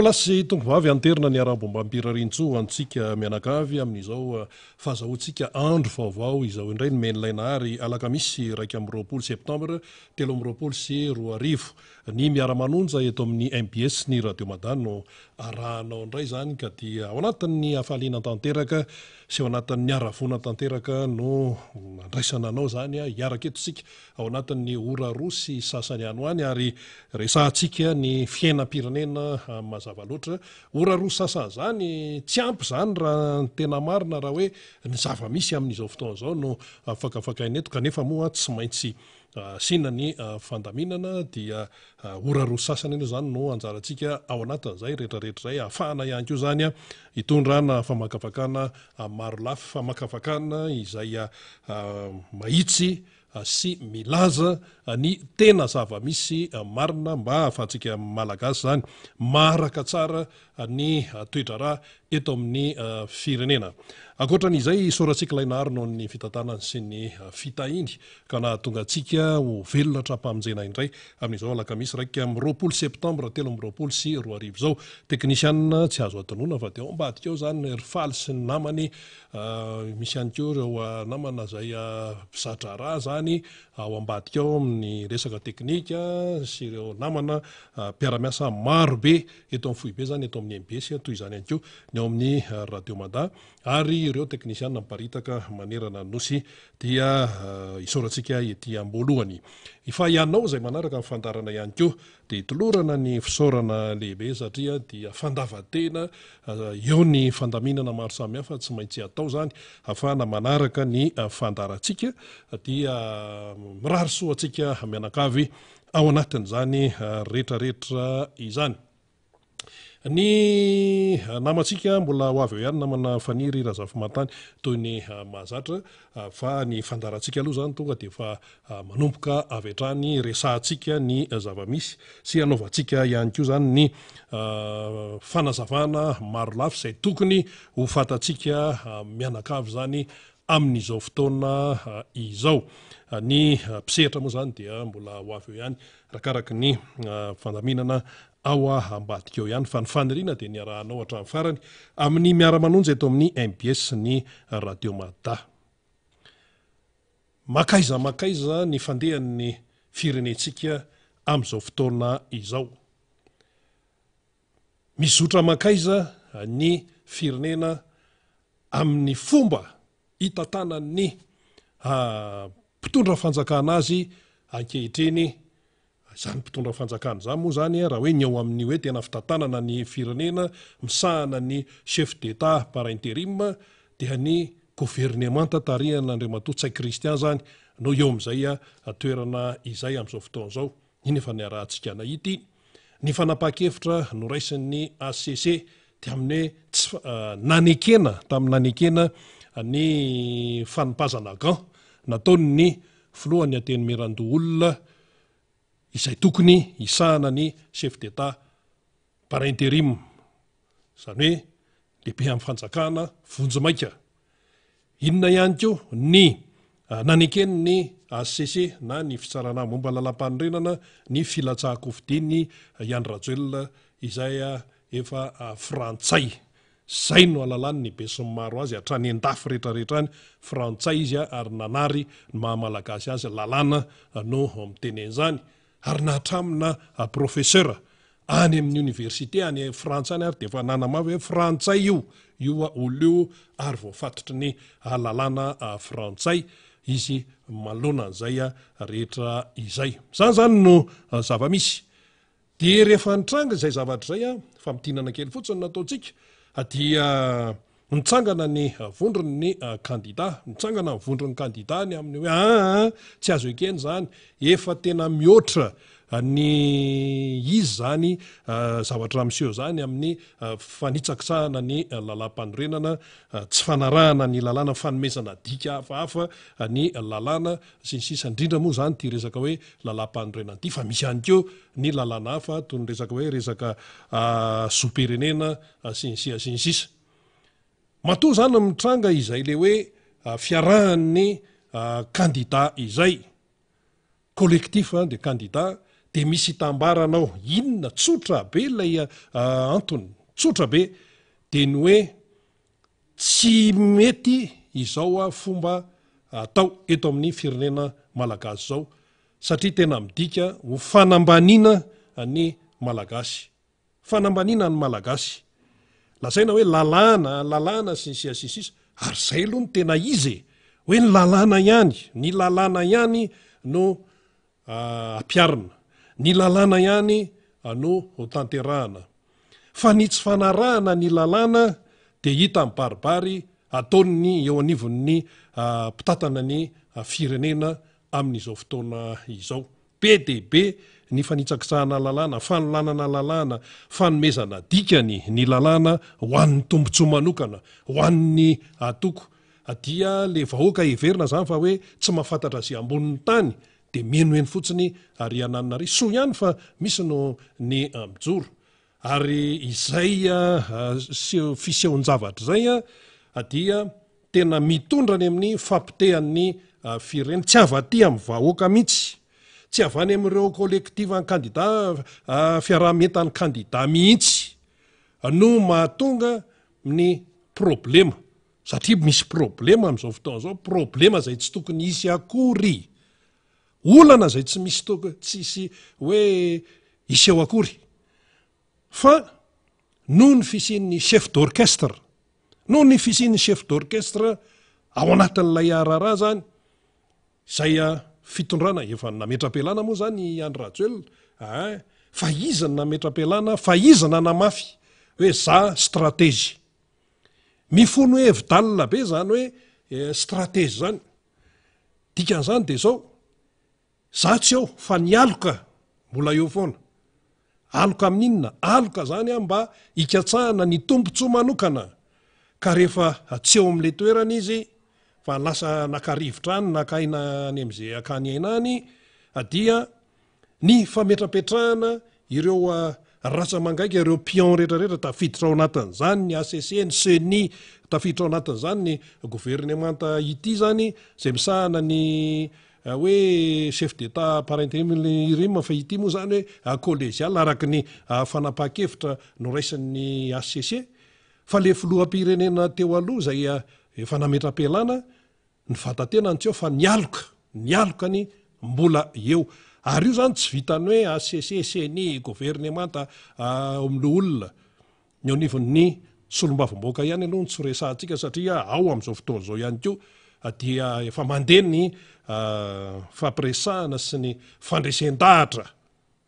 plasy tombovavy anterina ny araham-bombampirarintso antsika mianakavy amin'izao fahazahoantsika andro vaovao izao indray ny menlainahary alakamisy 1 septembre 3 sy 4 ny miaramanonja eto amin'ny MBS ny radio madano arahanao indray zany ka dia ao anatin'ny afaliana tanteraka sy ao anatin'ny aravona tanteraka no andraisana anao zany hiaraka eto sika ao anatin'ny ora rosy sasany ano any ary resahantsika ny fiainam-pirenena mazava loatra ora roa sasa zany tsy ampy zany raha tena marina raha hoe ny zava-misy amin'izao fotoana zao no afakafakaina eto kanefa moa tsy maintsy sina ny fandaminana dia ora roa sasany io zany no anjarantsika ao anatin'izay rehetrarehetra zay ahafahana ihany koa zany hitondrana famakafakana maro lafy famakafakana izay mahitsy sy milaza ny tena zava-misy marina mba ahafahantsika malagasy zany maharaka tsara ny toedrara eto amin'ny firenena. Ankoatran'izay soratsika lainahary noho ny fitantanany sy ny fitahiny ka nahatonga antsika ho velona trapamonjena indray amin'izao alakamisy 1 septembre 3 sy 4 zao teknisianina tsy azo atonona fa dia ao ambadika eo zany rifaly sy ny namany misy ihany koa ireo namana zay mpisatra raha zany ao ambadika ao amin'ny resaka teknika sy ireo namana mpiaramiasa marobe eto amin'ny foibe zany eto amin'ny MBS toy izany ihany koa ny ao amin'ny radio mada ary ireo teknisianina miparitaka manerana nosy dia isaorantsika ety amboalohany fa ianao zay manaraka amin'ny fandarana ihany koa dia hitolorana ny fisaorana lehibe satria dia fandavatena eo ny fandaminana maro samihafa tsy maintsy atao zany ahafahana manaraka ny fandarantsika dia mirary soantsika mianakavy ao anatin'izany rehetrarehetra izany. Ny namantsika mbola ho avy eo ihany namana faniry razafimatany toy ny mahazatra fa ny fandarantsika aloha zany tonga dia fa manomboka avy hatrany resahantsika ny zava-misy sy anaovantsika ihany koa zany ny fanazavana maro lafy izay tokony ho fantatsika mianakavy zany amin'izao fotoana izao. Ny mpisehatra moa zany dia mbola ho avy eo ihany rakaraky ny fandaminana ao ambadika eo ihany fa ny faniriana dia ny arahanao hatramin'ny farany amin'ny miaramanonja eto amin'ny MBS ny radio mada. Makaiza ny fandehan'ny firenentsika amin'izao fotoana izao. Mizotra makaiza ny firenena amin'ny fomba hitantanan'ny mpitondra fanjakana azy ankehitriny zany mpitondra fanjakana zany moa zany raha hoe ny ao amin'ny hoe tena fitantanana ny firenena misahana ny chef d'état par intérim dia ny gouvernement tarihana Andriamatoa Tsay Christian zany no eo amin'izay toerana izay amin'izao fotoana izao iny efa ny arahantsika nahity ny fanapahan-kevitra noraisin'ny ACC dia amin'ny nanekena tamin'ny nanekena ny fanimpazana gan nataony ny filohany ateny merandoholona izay tokony isahana ny chef d'état par intérim zany hoe lehibe amin'ny fanjakana vonjimaika. Inona ihany koa ny nanekeny ny ACC na ny fitsarana momba lalam-panorenana ny filatsahakofidiny Iany Rajoelina izay efa frantsay. Zay no alalany ny be sy ny maro azy hatrany an-dafy rehetrarehetra any frantsay izy ary nanary ny mahamalagasy azy lalàna no mitenen'izany ary nahatramina professeur any amin'ny université any Frantsa any ary dia efa nanamavy hoe frantsay io olo io ary voafatotry ny lalàna frantsay izy malonan'izay rehetra izay. Zany no zava-misy dia rehefa nitranga izay zavatra izay fa mitinana kely fotsiny nataontsika dia nitsangana ny vondrony ny kandida nitsangana ny vondrony kandida ny amin'ny hoe tsy azo ekeny zany efa tena mihoatra ny izy zany zavatra miseho zany amin'ny fanitsakisahana ny lalam-panorenana tsy fanarahana ny lalàna fanomezana dika hafahafa ny lalàna sy ny sisa indrindra moa zany ty resaka hoe lalam-panorenana ty fa misy ihany koa ny lalàna hafa toy ny resaka hoe resaka zoom-pirenena sy ny sisa. Matoa zany mitranga izay le hoe fiarahan'ny kandida izay collectif de kandida de misy hitambaranao inona tsotra be ilay antony tsotra be de ny hoe tsy mety izao a fomba atao eto amin'ny firenena malagasy zao satria tena midika ho fanambanina ny malagasy fanambanina ny malagasy lazaina hoe lalàna sisisisisa ary zay aloha ny tena izy hoe ny lalàna ihany no ampiarina ny lalàna ihany no tanterahana fa ny tsy fanarahana ny lalàna de hita amin'ny baribary ataony eo anivon'ny mpitatana ny firenena amin'izao fotoana izao be de be ny fanitsakitsahana lalàna fanolanana lalàna fanomezana dikany ny lalàna ho an'ny tombontsoa manokana ho an'ny atoko dia le vahoaka heverina zany fa hoe tsy mahafantatra zay ambonin'ny tany de menoeny fotsiny ary ananina ry soa ihany fa misy no ny mijoro ary izay fisehoan-javatra zay dia tena mitondra any amin'ny fampitehan'ny fireny tsy avaty amin'ny vahoaka mihitsy tsy avany amin'ireo kolektiva ny kandida fiaraha-mientan'ny kandida mihitsy no mahatonga ny problema satria misy problema amin'izao fotoana zao problema zay tsy tokony isy akory olana zay tsy misy tsisy hoe iseho akory fa noho ny fisian'ny chef d'orchestre noho ny fisian'ny chef d'orchestre ao anatin'ilay arara zany zay fitondrana efa nametra-pialana moa zany Andry Rajoelina fa iza ny nametra-pialana fa iza nanamafy hoe za stratégie mifono hevi-dalina be zany hoe stratégie zany dikan'izany de zao za tsy eo fa nialoka mbola eo foana aloka amin'inona aloka zany mba hikatsahana ny tombontsoa manokana ka rehefa tsy eo amin'le toerana izy fa lasa nakarivotra any nakaina any am'izay akany ainany dia ny fametrapetrahana ireo ratsamangaika ireo pion rehetrarehetra tafiditra ao anatin'izany ny ACC ny CENI tafiditra ao anatin'izany ny gouvernemanta ity zany zay misahana ny hoe chef d'état par intérim fa ity moa zany hoe collégial araky ny fanapaha-kevitra noraisin'ny ACC fa le filoham-pirenena teo aloha zay efa nametra-pialana ny vatatena ny tsy eo fa nialoka ny mbola eo ary io zany tsy vitany hoe ACC CENI gouvernemanta amin'le olona ny anivon'ny solombavamboaka ihany aloha ny tsy resahantsika satria ao amin'izao fotoana zao ihany koa dia efa mandeha ny fampiresahana sy ny fandresen-dahatra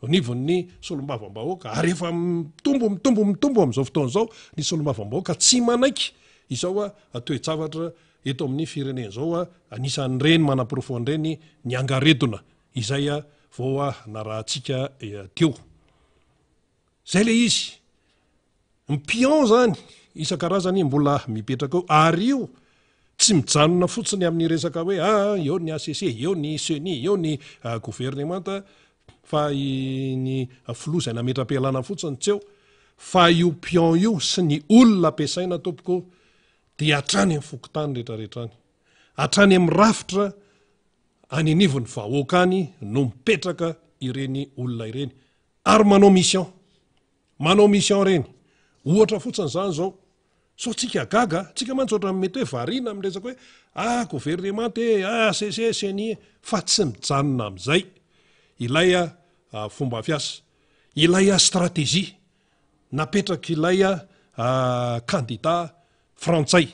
anivon'ny solombavambahoaka ary efa mitombo amin'izao fotoana zao ny solombavambahoaka tsy manaiky izao toe-javatra eto amin'ny firenena zao anisan'ny reny manam-pirofony reny ny angaredona izay vao narahantsika teo zay le izy ny pion zany isan-karazany mbola mipetraka eo ary io tsy mijanona fotsiny amin'ny resaka hoe eo ny ACC eo ny CENI eo ny gouvernemanta fa ny filoza nametra-pialana fotsiny tsy eo fa io pion io sy ny olona ampiasaina tompoko dia hatrany amin'ny fokotany rehetrarehetrany hatrany amin'ny rafitra any anivon'ny vahoaka any no mipetraka ireny olona ireny ary manao mission reny ohatra fotsiny zany zao so tsika gaga tsika mantsotra mety hoe varina amin'resaka hoe gouvernemanta ACC CENI fa tsy mijanona amin'izay ilay fomba fiasa ilay stratégie napetraka ilay candidat frantsay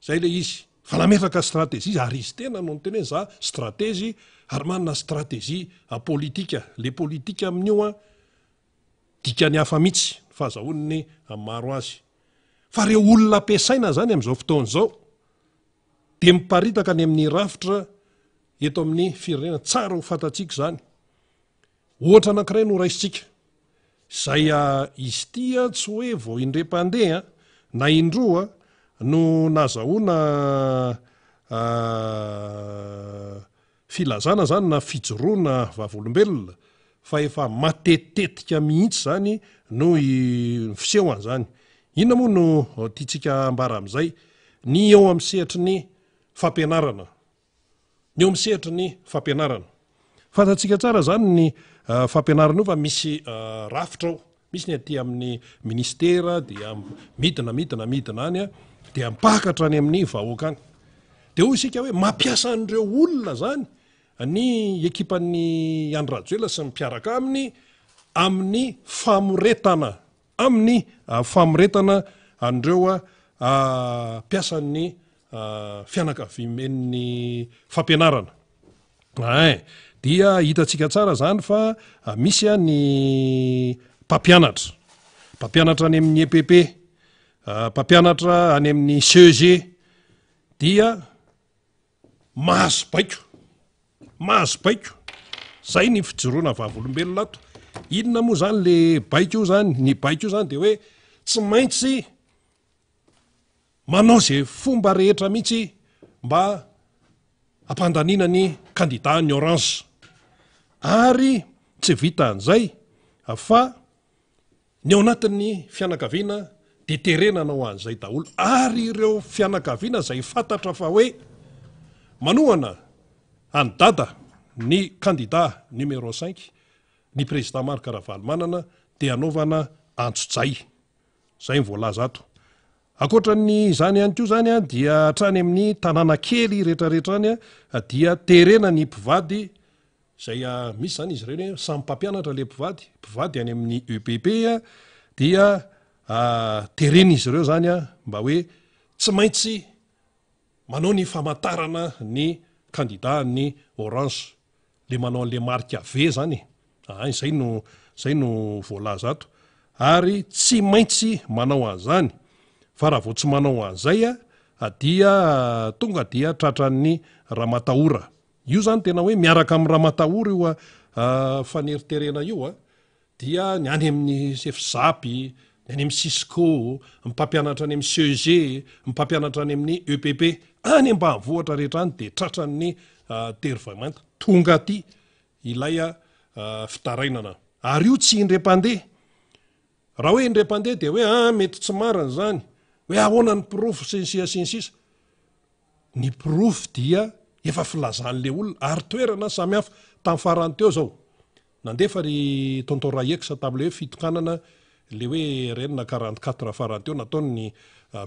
zay le izy fa nametraka stratégie ary izy tena no nyteny hoe za stratégie ary manana stratégie politika le politika amin'io dikany hafa mihitsy fahazahoany maro azy fa reo olona ampiasaina zany amin'izao fotoana zao de miparitaka any amin'ny rafitra eto amin'ny firenena tsara ho fantatsika zany ohatra anankiray no raisitsika zay izy tia tsy hoe vao indrem-pandeha na indroa no nazahoana filazana zany na fijoroana vavolombelona fa efa matetitetika mihitsy zany no fisehoany zany inona moa no tiatsika ambara amin'izay ny eo amin'ny sehatry ny fampianarana fantatsika tsara zany ny fampianarana io fa misy rafitra ao, misy ny aty amin'ny ministera dia midina any a dia mpakatra any amin'ny vahoaka any de hoy isika hoe mampiasa an'ireo olona zany ny ekipan'ny Andry Rajoelina sy mipiaraka amin'ny famoretana an'ireo mpiasan'ny fianakavian'ny fampianarana. Dia hitatsika tsara zany fa misy ny mpampianatra any amin'ny EPP, mpampianatra any amin'ny CEG dia mahazo baiko zay ny fijoroana vavolombelona ato. Inona moa zany le baiko io zany? Ny baiko io zany de hoe tsy maintsy manao zay fomba rehetra mihitsy mba hampandaniana ny candidat ny orange, ary tsy vita an'izay fa ny ao anatin'ny fianakaviana de terenana ho an'izay daholo, ary ireo fianakaviana zay fantatra fa hoe manohana any dada ny candidat numéro 5 ny président Marc Ravalomanana de anaovana antso-jay, zay ny voalaza ato. Akoatran'ny zany ihany koa zany dia hatrany amin'ny tanàna kely rehetrarehetra any dia terena ny mpivady zay misy zany izy ireny samy mpampianatra le mpivady any amin'ny EPP dia terena izy ireo zany mba hoe tsy maintsy manao ny famantarana ny candidat ny orange, le manao le marika V zany zay no voalaza ato, ary tsy maintsy manao an'izany. Fa raha vao tsy manao an'izay dia tonga dia tratran'ny Ramatahora. Io zany tena hoe miaraka amin'ny Ramatahora io faneriterena io dia ny any amin'ny FZAPy, ny any amin'ny Cisco, mipampianatra any amin'ny CEG, mipampianatra any amin'ny EPP, any ambanivohitra rehetra any de tratran'ny terivamanta tonga aty ilay fitarainana. Ary io tsy indrem-pandeha. Raha hoe indrem-pandeha de hoe mety tsy marina zany, hoe ahoana ny pirofo sensisa. Ny pirofo dia efa filazan'le olona ary toerana samihafa. Tamin'ny farany teo zao nandefa ry tonton Raeksa tamin'le hoe fitokanana le hoe renina 44 farany teo nataony ny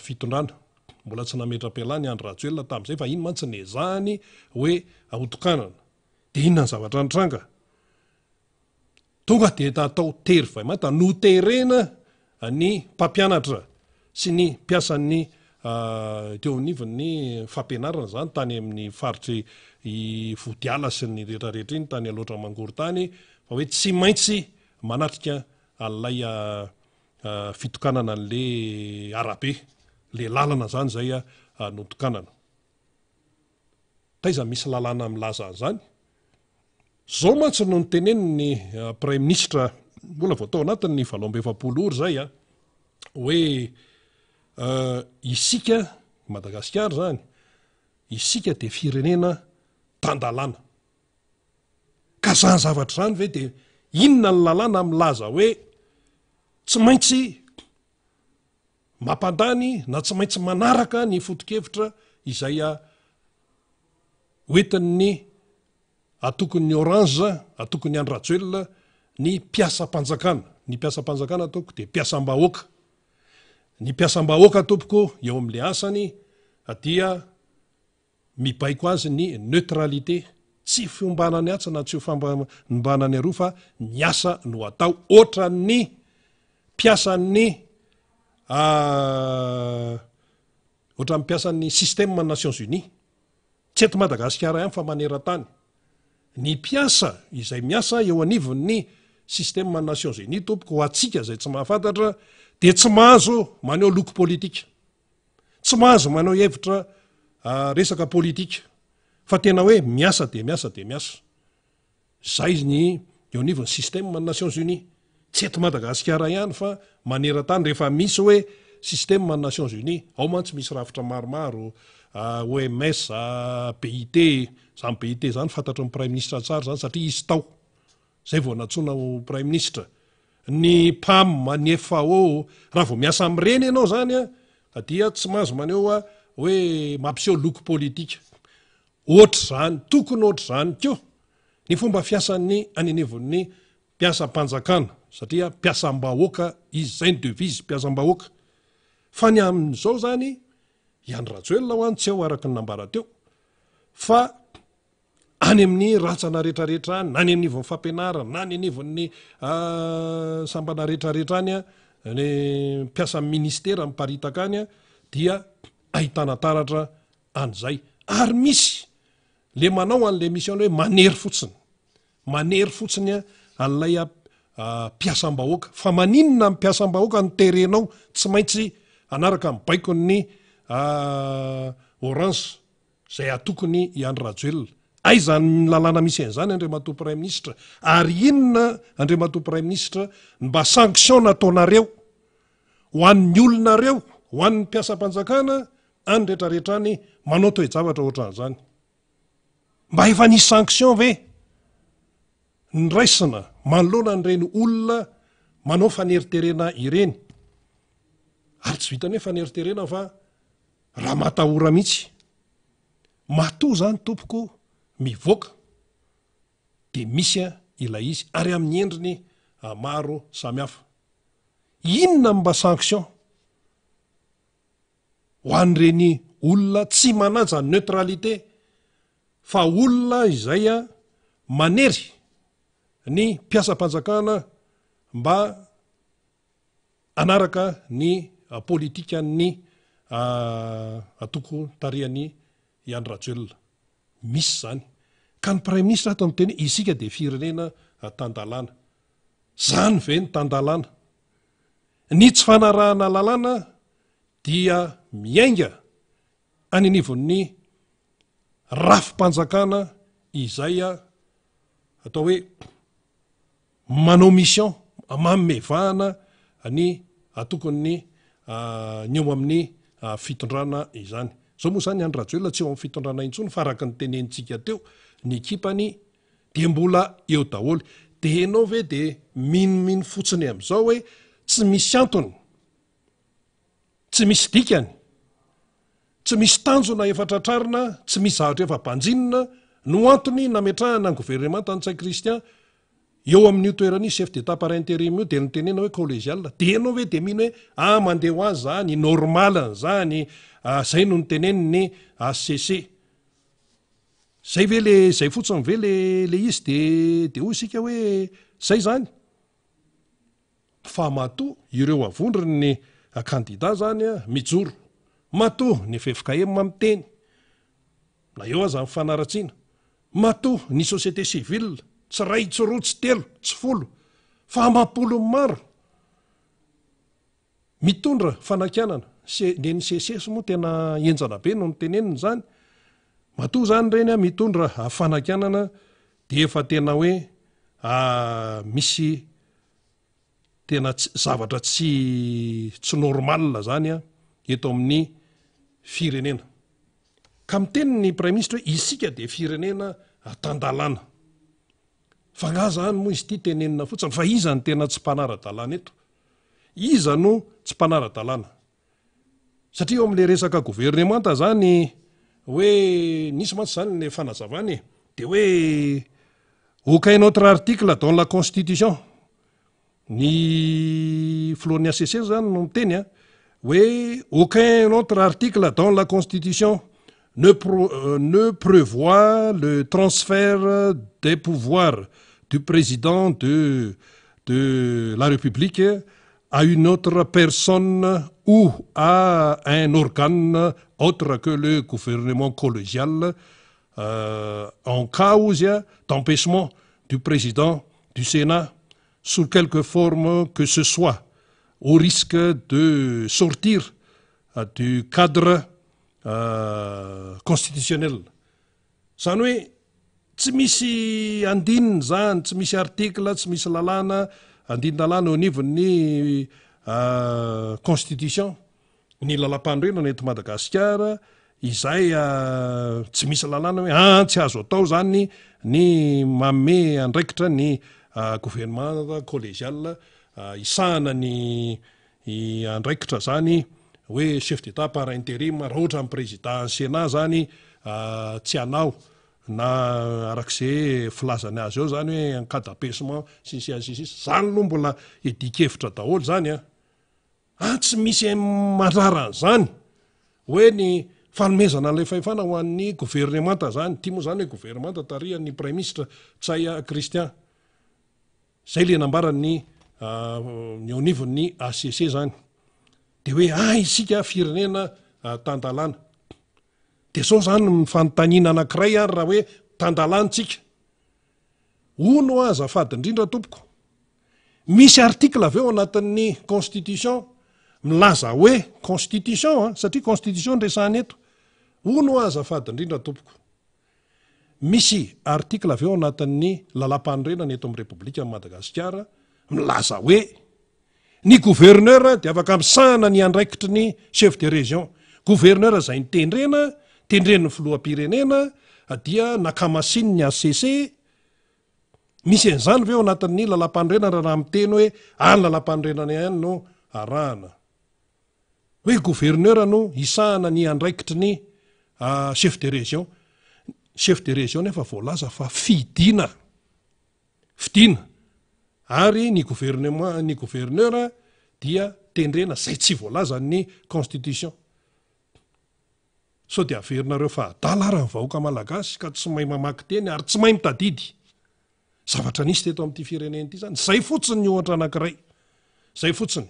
fitondrana, mbola tsy nametra-pialany Andry Rajoelina tamin'izay fa iny mantsy nezahany hoe ahotokanana. De inona ny zavatra nitranga? Tonga de natao terivamanta no terena ny mpampianatra sy ny mpiasan'ny teo anivon'ny fampianarana zany tany amin'ny faritry i Vodiala sy ny rehetrarehetra iny tany aloatra Mangoritany fa hoe tsy maintsy manatrika an'ilay fitokanana an'le arabe, le lalana zany zay notokanana. Taiza misy lalana milaza an'izany? Zao mantsy no niteneny ny Premier Ministre mbola vao tao anatin'ny 720 ora zay hoe isika Madagasikara zany, isika de firenena tandalana. Ka zany zavatra zany ve de inona ny lalàna milaza hoe tsy maintsy mampandany na tsy maintsy manaraka ny foto-kevitra izay hoentin'ny atokon'ny orange, atokon'ny Andry Rajoelina ny mpiasam-panjakana. Ny mpiasam-panjakana atoko de mpiasam-bahoaka. Ny mpiasam-bahoaka tompoko eo amin'le asany dia mibaiko azy ny neutralité, tsy fiombanany atsa na tsy fiombanany aroa fa ny asa no atao ohatra ny mpiasan'ny système Nations Unies, tsy eto Madagasikara ihany fa maneran-tany. Ny mpiasa izay miasa eo anivon'ny système Nations Unies tompoko ho atsika zay tsy mahafantatra de tsy mahazo maneho loko politika, tsy mahazo maneho hevitra resaka politika, fa tena hoe miasa de miasa de miasa. Zay ny eo anivon'ny système Nations Unies, tsy eto Madagasikara ihany fa maneran-tany. Rehefa misy hoe système Nations Unies ao mantsy misy rafitra maromaro, OMS, BIT, zany BIT zany fantatro ny Prime Ministre tsara zany satria izy tao zay vao natsona ho Prime Ministre. Ny PAM, ny FAO, raha vao miasa amin'ireny ianao zany dia tsy mahazo maneho hoe mampiseho loko politika. Ohatra zany, tokony ohatra zany koa ny fomba fiasan'ny anenevon'ny mpiasam-panjakana satria mpiasam-bahoaka izy zay ny devise mpiasam-bahoaka fa ny amin'izao zany iany Rajoelina ho any tsy ao araka ny nambara teo fa any amin'ny ratsana rehetrarehetra any na ny anivon'ny fampianarana na ny anivon'ny sambana rehetrarehetra any ny mpiasa ministera miparitaka any dia ahitana taratra an'izay ary misy le manao an'le mission hoe manery fotsiny an'ilay mpiasam-bahoaka fa maninona mpiasam-bahoaka ny terenao tsy maintsy anaraka ny baikony orange zay atokony iany Rajoelina aizany lalàna misy an'izany Andriamatoa Premier Ministre ary inona Andriamatoa Premier Ministre mba sanction nataonareo ho an'ny olonareo ho an'ny mpiasam-panjakana any rehetrarehetrany manao toe-javatra ohatran'izany mba efa nisy sanction ve niraisina manoloana n'ireny olona manao faneriterena ireny ary tsy vitany hoe faneriterena fa raha matahora mihitsy matoa zany tompoko mivoaka de misy ilay izy ary amin'ny endriny maro samihafa inona mba sanction ho an'ireny olona tsy manaja neutralité fa olona izay manery ny mpiasam-panjakana mba anaraka ny politikan'ny atoko tarihan'ny iany Rajoelina misy zany ka ny Premier Ministre ato amin'ny teny isika de firenena tandalana zany ve ny tandalana ny tsy fanarahana lalàna dia miainga any anivon'ny rafim-panjakana izay atao hoe manao mission mamevahana ny atokony ny eo amin'ny fitondrana izany zao moa zany Andry Rajoelina tsy eo amin'ny fitondrana intsony fa araka ny tenenitsika teo ny ekipany de mbola eo daholo de enao ve de minomino fotsiny am'izao hoe tsy misy antony tsy misy dikany tsy misy tanjona efa tratrarina tsy misy zavatra efa banjinina no antony nametrahana ny gouvernement Antsaiko Christian eo amin'io toerany chef d'état par intérim io de nitenena hoe collégial de enao hoe de mino hoe mandeha ho azy zany normal zany zay no niteneny ny ACC zay ve le zay fotsiny ve le izy de hoy isika hoe zay zany fa matoa ireo avondriny ny candidat zany mijoro matoa ny FFKM miteny na eo aza ny fanaratsiana matoa ny société civile tsy ray tsy roa tsy telo tsy folo fa amapolo maro mitondra fanakianana neny CCS moa tena enjana be no niteneniny zany matoa zany reny mitondra fanakianana de efa tena hoe misy tena zavatra tsy normal zany eto amin'ny firenena ka miteny ny Premier Ministre hoe isika de firenena tandalana fa nga zany moa izy ity tenenina fotsiny fa iza ny tena tsy mpanara-dalàna eto iza no tsy mpanara-dalàna satria eo amin'le resaka gouvernemanta zany hoe nisy mantsy zany le fanazavany de hoe aucun autre article dans la constitution ny filohan'ny ACC zany no miteny hoe aucun autre article dans la constitution ne prévoit le transfert des pouvoirs du président de la République à une autre personne ou à un organe autre que le gouvernement collégial en cas d'empêchement du président du Sénat sous quelque forme que ce soit au risque de sortir du cadre constitutionnel zany hoe tsy misy andininy zany tsy misy article tsy misy lalàna andinin-lalàna eo anivon'ny constitution ny lalam-pandroenana eto Madagasikara izay tsy misy lalàna hoe tsy azo atao zany ny manome andraikitra ny gouvernement collégial isahana ny andraikitra zany hoe chef d'état par intérim raha ohatra ny président Sénat zany tsy anao na arak'izay filazany azy eo zany hoe encadapessement sisy zany aloha mbola edikevitra daholo zany tsy misy mandrarany zany hoe ny fanomezana an'ilay fahefana ho an'ny gouvernemanta zany tia moa zany hoe gouvernemanta tarihan'ny premier ministre Tsaya Christian zay le nambarany ny onivon'ny ACC zany de hoe isika firenena tandalana de zao zany mifanontaniana anankiray ary raha hoe tandalantsika ono azafady indrindra tompoko misy article avy eo anatin'ny constitution milaza hoe constitution satria constitution resahany eto ono azafady indrindra tompoko misy article avy eo anatin'ny lalam-panorenana eto amin'ny repoblika Madagasikara milaza hoe ny gouverneur de afaka misahana ny andraikitry ny chef de région gouverneur zay tendren'ny filoham-pirenena dia nakamasiny ny ACC misy an'izany ve eo anatin'ny lalam-panorenana raha miteny hoe any lalam-panorenana ihany no arahana hoe gouverneur no isahana ny andraikitry ny chef de région nefa voalaza fa fidina ary ny gouverneur dia tendrena zay tsy voalaza ny constitution so de averinareo fa adala raha ny vahoaka malagasy ka tsy mahay mamaky teny ary tsy mahay mitadidy zavatra nisy teto amin'ity firenena ity zany zay fotsiny ny ohatra anankiray zay fotsiny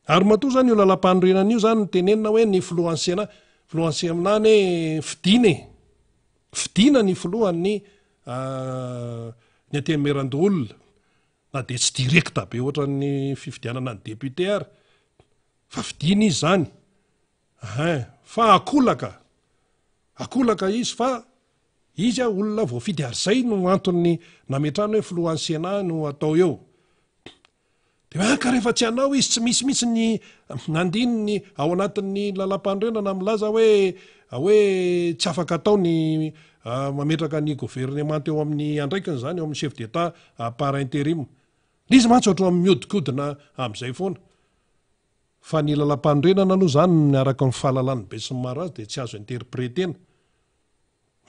ary matoa zany io lalam-panorenana io zany tenenina hoe ny filohansenany hoe fidina ny filohan'ny ny atemerandoolona na de tsy direkta be ohatra ny fifidianana ny député ary fa fidina izy zany fa akolaka izy fa izy olona voafidy ary zay no antony nametrany hoe filohan'ny Sénat no atao eo de ka rehefa tsy anao izy tsy misy ny nandininy ao anatin'ny lalam-panorenana milaza hoe tsy afaka atao ny mametraka ny gouvernement eo amin'ny andraikiny zany eo amin'ny chef d'état par intérim izy mantsy ohatro amin'ny miodikodina am'izay foana fa ny lalam-panorenana aloha zany miaraka ny fahalalany be sy ny maro azy de tsy azo interpretena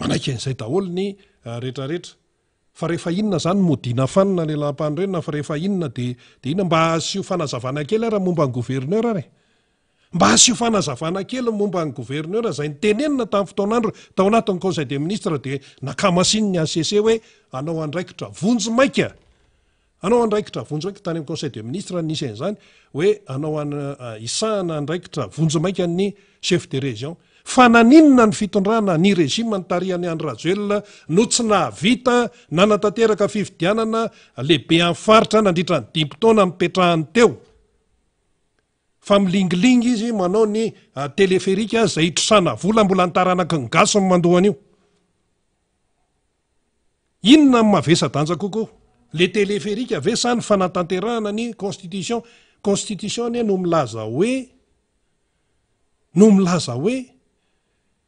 manaiky an'izay daholo ny rehetrarehetra fa rehefa inona zany modina fanina le lalam-panorenana fa rehefa inona de inona mba asio fanazavana kely ara momba ny gouverneur ary mba asio fanazavana kely momba ny gouverneur zay nitenenina tamin'ny fotoanandro tao anatin'ny conseil des ministres de nakamasiny ny ACC hoe anao andraikitra vonjy maika tany amin'ny conseil des ministres nisy an'izany hoe anao isahana andraikitra vonjy maika ny chef de région fa naninona ny fitondrana ny régime ny tarihany Andry Rajoelina no tsy nahavita nanatanteraka fifidianana lehibe amin'ny faritra nandritra ny 10 taona mipetrahany teo fa milingilingy izy manao ny téléphérique zay itrosana vola mbola nitaranaka ny gasy ny mandohan'io inona mavesa-danja kokoa le téléphérique ave sa ny fanatanterahana ny constitution no milaza hoe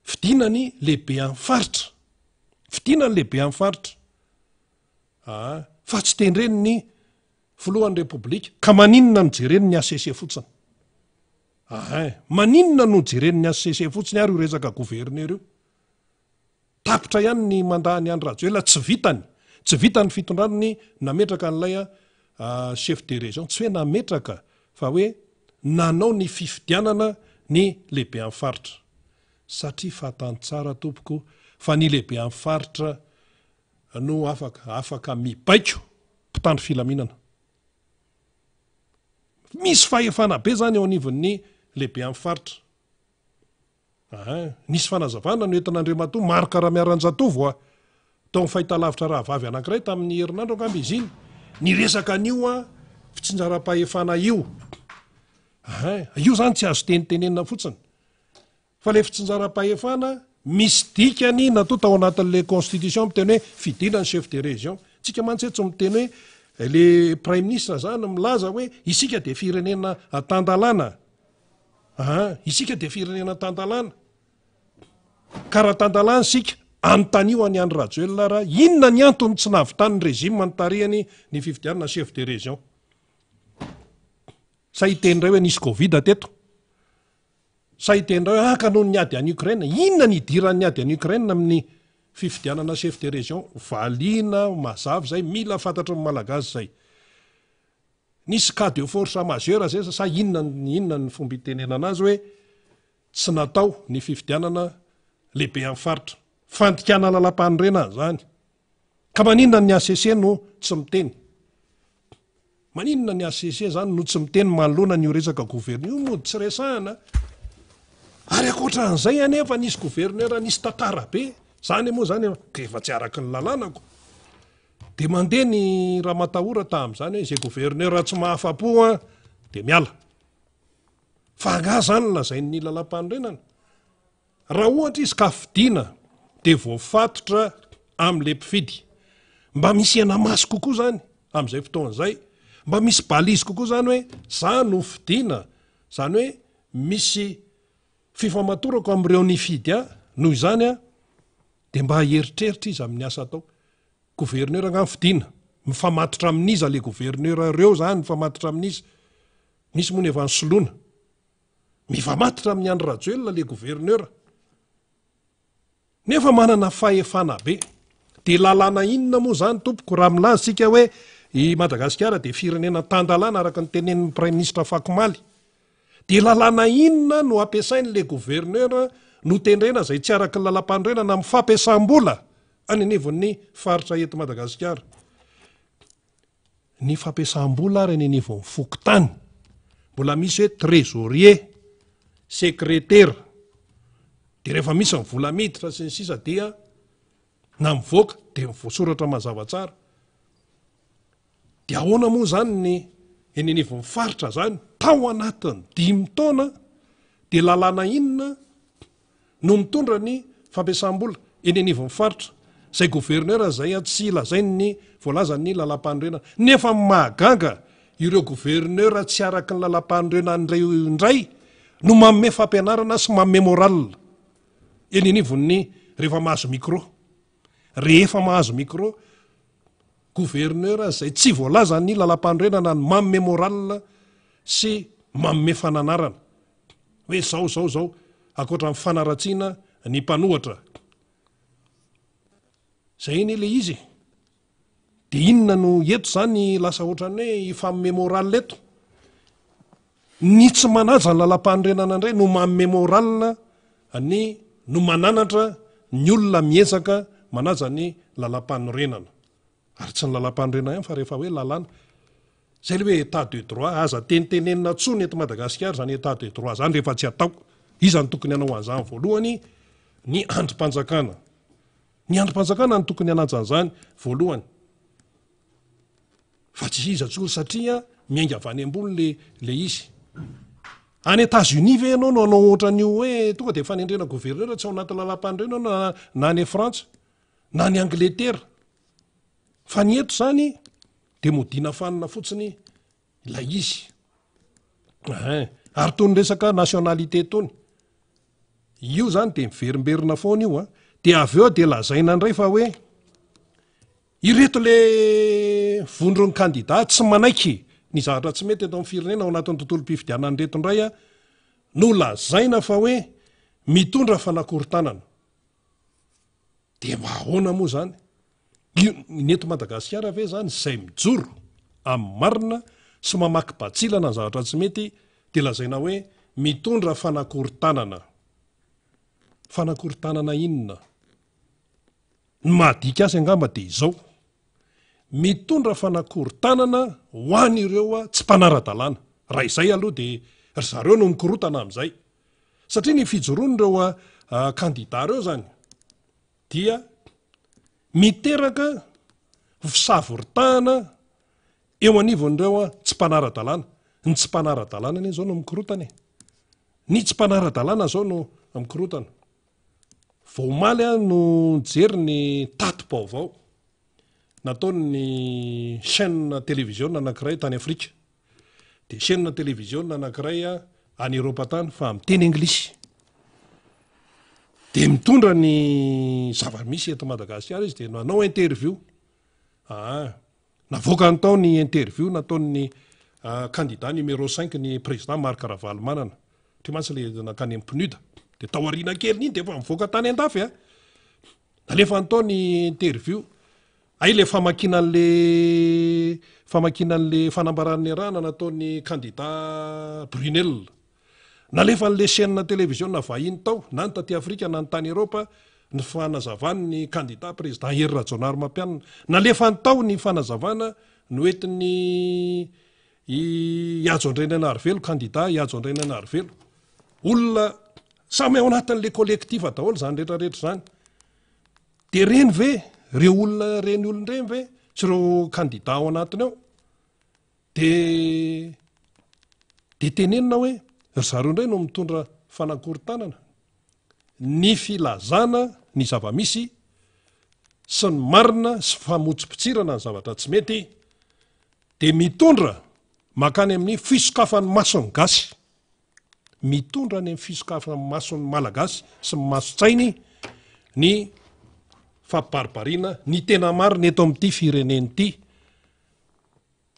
fidinany lehibe amin'ny faritra fa tsy tendreny ny filohan'ny repoblika ka maninona no jereny ny ACC fotsiny maninona no jereny ny ACC fotsiny ary io resaka gouverneur io tapitra ihany ny mandahany Andry Rajoelina tsy vitany fitondrany nametraka n'ilay chef de région tsy hoe nametraka fa hoe nanao ny fifidianana ny lehibe amin'ny faritra satria fatany tsara tompoko fa ny lehibe amin'ny faritra no afaka mibaiko mpitandro filaminana misy fahefana be zany eo anivon'ny lehibe amin'ny faritra nisy fanazavana no entin'Andriamatoa maro karaha-miaran-jatovo tao ny fahitalavitra raha vavy anankiray tamin'ny herinandro angamba izy iny ny resaka an'io fitsinjaram-pahefana io zany tsy azo tenitenenina fotsiny fa le fitsinjaram-pahefana misy dikany natao tao anatin'le constitution miteny hoe fidinany chef de région tsika mantsetso miteny hoe le prime ministre zany milaza hoe isika de firenena tandalana karaha tandalana sika anontany io any Andry Rajoelina raha inona ny antony tsy nahavitany ny régime manotarihany ny fifidianana chef de région sa hiteny ray hoe nisy covid teto sa hiteny ray hoe ka noho ny ady any Ukraine inona ny idiran'ny ady any Ukraine amin'ny fifidianana chef de région valiana mazavy zay mila fantatra ny malagasy zay nisy cas de force majeure zay sa inona ny fomba itenenana azy hoe tsy natao ny fifidianana lehibe amin'ny faritra fandikana lalam-panorena zany ka maninona ny ACC no tsy miteny maninona ny ACC zany no tsy miteny manoloana ny resaka gouverneur mody tsy resahana ary akoatran'izay anefa nisy gouverneur nisy tantara be zany moa zany efa tsy araky ny lalànako de mandeha ny raha matahora tamin'izany hoe zay gouverneur tsy mahafapo de miala fa anga zany lazay ny lalam-panorenana raha ohatra izy ka fidina de voafatotra am'le mpifidy mba misy ena masy kokoa zany am'izay fotoan'izay mba misy balizy kokoa zany hoe za no fidina zany hoe misy fifamatorako am'ireo nifidy noho izany de mba eritreritra izy amin'ny asa atao gouverneur angano fidina mifamatotra amin'izy le gouverneur reo zany mifamatotra amin'izy misy moa ny efa ny soloana mifamatotra amin'ny Andry Rajoelina le gouverneur nefa manana fahefana be de lalàna inona moa zany tompoko raha milansika hoe i Madagasikara de firenena tandalàna araka ny tenenin'ny prime ministre Fakomaly de lalàna inona no ampiasain'le gouverneur no tendrena zay tsy araky ny lalam-panorenana amin'ny fampiasam-bola any anivon'ny faritra eto Madagasikara ny fampiasam-bola ary any anivon'ny fokotany mbola misy hoe trésorier secrétaire de rehefa misy ny vola miditra sy ny sisa dia na mivoaka de mivoasoratra mazava tsara de ahoana moa zany ny eny anivon'ny faritra zany tao anatiny 5 taona de lalàna inona no mitondra ny fampiasam-bola eny anivon'ny faritra zay gouverneur zay tsy lazainy ny voalazany lalam-panorenana nefa mahagaga ireo gouverneur tsy araky ny lalam-panorenana indray no manome fampianarana sy manome moral eny anivon'ny rehefa mahazo micro gouverneur zay tsy voalaza ny lalam-panorenana ny manome moral sy manome fananarana hoe zao akoatra ny fanaratsiana ny mpanohatra zay iny le izy de inona no eto zany lasa ohatrany hoe ifamme moral eto ny tsy manaja ny lalam-panorenana indray no manome moral ny no mananatra ny olona miezaka manaja ny lalam-panorenana ary tsy ny lalam-panorenana ihany fa rehefa hoe lalàna zay le hoe état de droit aza tenitenenina tsony eto Madagasikara zany état de droit zany rehefa tsy atao izany tokony hanao an'izany voalohany ny androm-panjakana ny tokony hanajan'izany voalohany fa tsy iza-tsory satria miainga avy any ambony le izy any États-Unis ve ianao no anao ohatran'io hoe tonga de fanendrena gouverneur tsy ao anaty lalam-panorenana na any Frantsa na ny Angleterre fa ny eto zany de modina fanina fotsiny ilay izy ary tony resaka nationalité tony io zany de miverimberina foana io de avy eo de lazaina indray fa hoe ireto le vondrony candidat tsy manaiky ny zavatra tsy mety eto amin'ny firenena ao anatin'ny tontolo mpifidianana reto indray no lazaina fa hoe mitondra fanakorontanana de mba ahoana moa zany neto Madagasikara ve zany zay mijoro amin'ny marina sy mamaky batsilana ny zavatra tsy mety de lazaina hoe mitondra fanakorontanana inona ny mahadika azy angamba de izao mitondra fanakorontanana ho any ireo tsy mpanara-dalàna raha izay aloha de zareo no mikorotana amin'izay satria ny fijoroany ireo candidat reo zany dia miteraka fisavoritahana eo anivon'ireo tsy mpanara-dalàna ny tsy mpanara-dalàna ane zao no mikorotana ny tsy mpanara-dalàna zao no mikorotana vomaly no jery ny tato-baovao nataony chaîne télévision anankiray tany Afrika de chaîne télévision anankiray any Europa tany fa miteny anglisy de mitondra ny zava-misy eto Madagasikara izy de nanao interview navoaka tao ny interview nataony candidat numéro 5 ny président Marc Ravalomanana ty mantsy le nakany amin'ny PNUD de tao arina kely iny de efa mivoaka tany an-dafy nalefa natao ny interview ay le famakinan'le fanambaran'ny rana nataony candidat Brunel nalefa n'le chaîne télévision vahiny tao na ny taty Afrika na ny tany Eropa ny fanazavany ny candidat président Hery Rajaonarimampianina nalefa nytao ny fanazavana noentin'ny Ihajo Andreny Anarivelo candidat Ihajo Andreny Anarivelo olona samy ao anatin'le collectif daholo zany rehetrarehetra zany de reny ve reny olonireny ve tsy reo candidat ao anatiny ao de tenenina hoe ry zareo indray no mitondra fanakorontanana ny filazana ny zavamisy sy ny marina sy famotsopitsirana ny zavatra tsy mety de mitondra makany amin'ny fisokafany masony gasy mitondra any amin'ny fisokafany masony malagasy sy masotsainy ny fampibaribarina ny tena marina eto amin'ity fireneny ity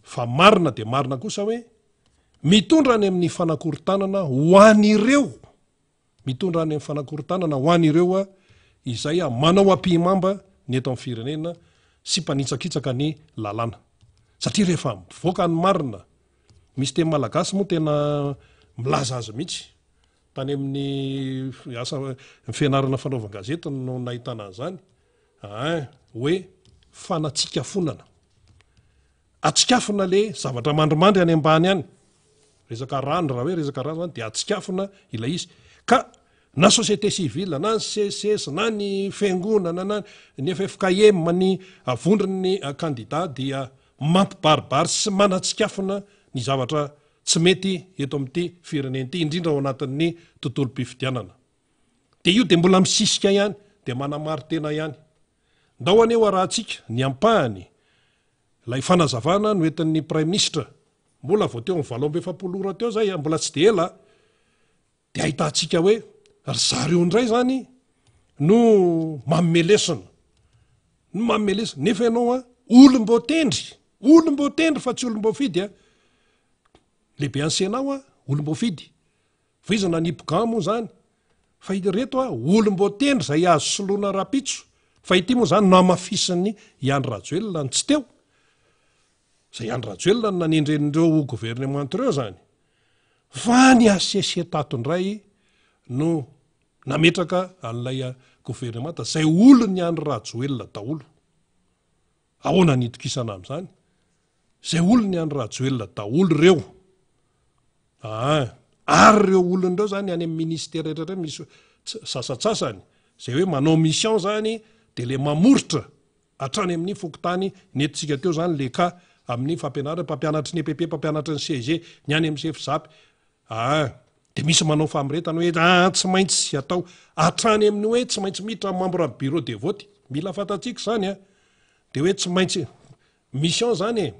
fa marina de marina kosa hoe mitondra any amin'ny fanakorontanana ho an'ireo mitondra any amin'ny fanakorontanana ho an'ireo izay manao ampimamba ny eto amin'ny firenena sy mpanitsakitsaka ny lalàna satria rehefa mivoaka ny marina misy teny malagasy moa tena milaza azy mihitsy tany amin'ny fianarana fanaovan-gazety no nahitana an'izany hoe fanatsikaafonana atsikafona le zavatra mandrimandry any ambany any resaka rano raha hoe resaka rano zany de atsikafona ilay izy ka na société civile na ny CSS na ny fiangonana na ny FFKM ny avondriny candidat dia mampibaribary sy manatsikafona ny zavatra tsy mety eto amin'ity fireneny ity indrindra ao anatin'ny tontolo-pifidianana de io de mbola misisika ihany de manamary tena ihany ndao aneo arahantsika ny ampahany lay fanazavana no entin'ny prime ministre mbola vao teo ny 7 teo zay mbola tsy de ela de ahitantsika hoe ry zareo indray zany no mamelesina nefa ianao olombotendry fa tsy olombofidy lehibe ansenao olombofidy voizana nipogan moa zany fa reto olombotendry zay azo soloana rapitso fa ity moa zany no amafisiny Iany Rajoelina ny tsy teo zay Iany Rajoelina no nanendren'ireo gouvernementreo zany fa ny ACC tatondray no nametraka an'ilay gouvernementa zay olony Iany Rajoelina daholo ahoana nitokisana amin'izany zay olony Iany Rajoelina daholo reo ary reo olon'ireo zany any amin'ny ministère rehetrareo misy sasatsasany zay hoe manao mission zany de le mamoritra hatrany amin'ny fokotany nentsika teo zany le ka amin'ny fampianarana mpampianatry ny EPP mpampianatry ny CG ny any amin'ny chef-zapy de misy manao famiretana hoe tsy maintsy atao hatrany amin'ny hoe tsy maintsy miditra membre amin'ny bureau de vote mila fantatsika zany de hoe tsy maintsy mission zany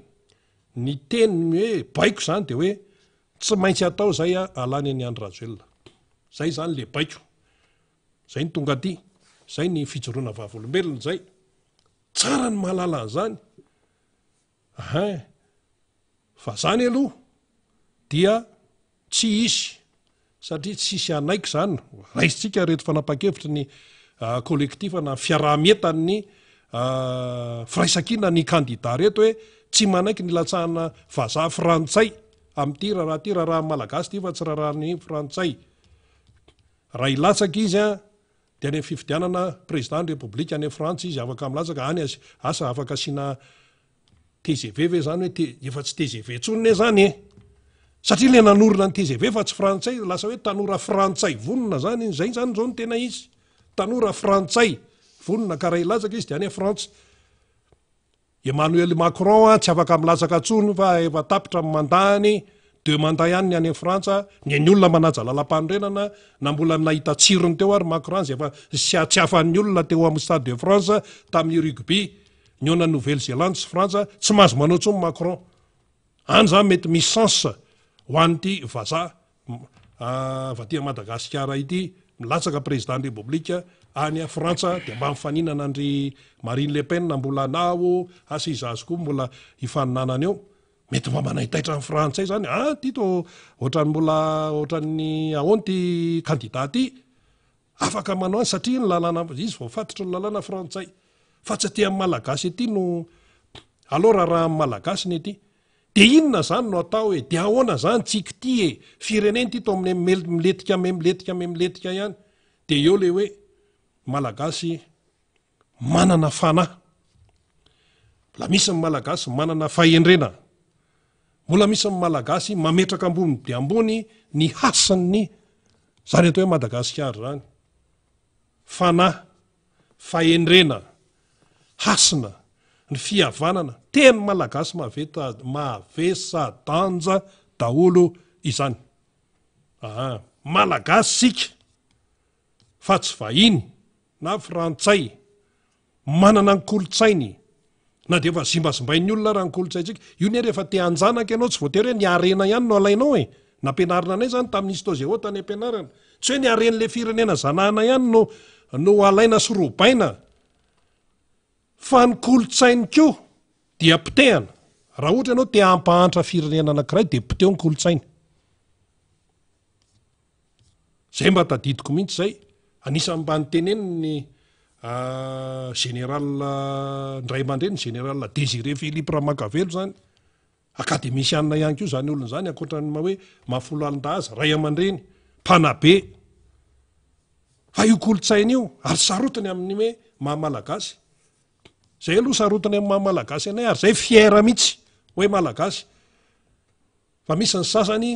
ny teny hoe baiko zany de hoe tsy maintsy atao zay alany any Iany Rajoelina zay zany le baiko zay ny tonga aty zay ny fijoroana vavolombelona zay tsara ny mahalala an'izany fa zany aloha dia tsy isy satria tsy isy anaiky zany raisitsika reto fanapa-kevitry ny collectif na fiaraha-mietany firaisankina ny candidat reto hoe tsy manaiky ny latsahana vazaha frantsay amin'ity raha ty raha malagasy ty fa tsy raharahan'ny frantsay raha ilatsaka izy de any amin'ny fifidianana président ny république any Frantsa izy afaka milatsaka any asa afaka asina TGV ve zany hoe efa tsy TGV tsonone zany satria le nanorona ny TGV fa tsy frantsay lasa hoe tanora frantsay vonona zany zay zany zao ny tena izy tanora frantsay vonona ka raha ilatsaka izy de any Frantsa Emmanuel Macron tsy afaka milatsaka tsony fa efa tapitra mandany 2 mandat ihany ny any Frantsa ny olona manaja lalam-panorenana na mbola nahita tsirony teo ary Macron zay efa sy atsiafan'ny olona teo amin'ny Stade de France tamin'ny rugby ny ona Nouvelle-Zélande sy Frantsa tsy mahazo manao tsony Macron any zany mety misy chance ho an'ity vazaha vaty Madagasikara ity milatsaka président de république any Frantsa de mba mifaninana andry Marine Le Pen na mbola nao asa izy azy koa mbola hifaninanana eo mety mba manahitaitra ny frantsay zany ty to ohatran'ny mbola ohatran'ny ahoany ty candidat ty afaka manao any satria ny lalàna izy vao fatotra ny lalàna frantsay fa tsy aty amin'ny malagasy ety no alora raha amin'ny malagasy ny ety de inona zany no atao hoe de ahoana zany tsika ty e fireneny ty to amin'ny miletika ihany de eo le hoe malagasy manana fanahy la misy ny malagasy manana fahendrena mbola misy ny malagasy mametraka ambony de ambony ny hasin'ny zany atao hoe Madagasikara zany fanahy fahendrena hasina ny fihavanana teny malagasy mavesa-danja daholo izany malagasy sika fa tsy vahiny na frantsay manana ny kolotsainy na de efa zimbazimbain'ny olona raha ny kolotsaintsika io ne rehefa te anjanaka ianao tsy voatery hoe ny arena ihany no alainao e nampianarina anay zany tamin'ny istozeo tany ampianarana tsy hoe ny aren'le firenena zanahana ihany no alaina sy robaina fa ny kolotsainy ko dia pitehana raha ohatra ianao te ampahantra firenena anankiray de piteo ny kolotsainy zay mba tadidiko mihitsy zay anisan'ny mba nyteneniny général ndray aman-dreny général Désiré Philippe Ramakavelo zany akademisianina ihany ko zany olona zany akoatrany hoe mahafolo alin-dahaza ray aman-dreny mpanabe fa io kolotsaina io ary sarotiny amin'ny hoe mahamalagasy zay aloha sarotiny amin'ny mahamalagasy anay ary zay fiera mihitsy hoe malagasy fa misy ny sasany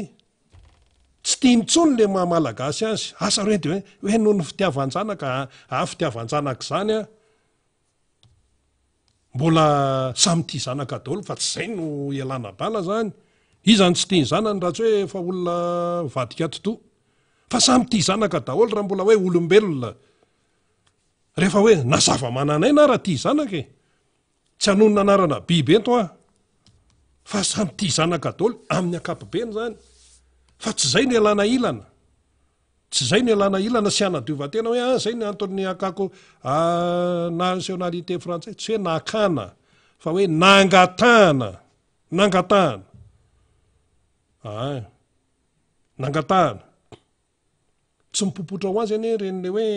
tsy tiantsony le mahamalagasy azy asa reo de hoe noho ny fitiavan-janaka fitiavan-janaka zany a mbola samy tia zanaka daholo fa tsy zay no ialana bala zany izany tsy tia ny zanany raha tsy hoe efa olona vadika totoa fa samy tia zanaka daholo raha mbola hoe olombelona rehefa hoe na zava-mananay na raha tia zanaka e tsy hanonona anarana biby eto fa samy tia zanaka daholo amin'ny ankapobeny zany fa tsy zay no ialana ilana tsy zay no ialana ilana sy anadiova-tena hoe zay ny antony akako nationalité frantsay tsy hoe nakana fa hoe nangatahana tsy mipopotra ho azy anie renyle hoe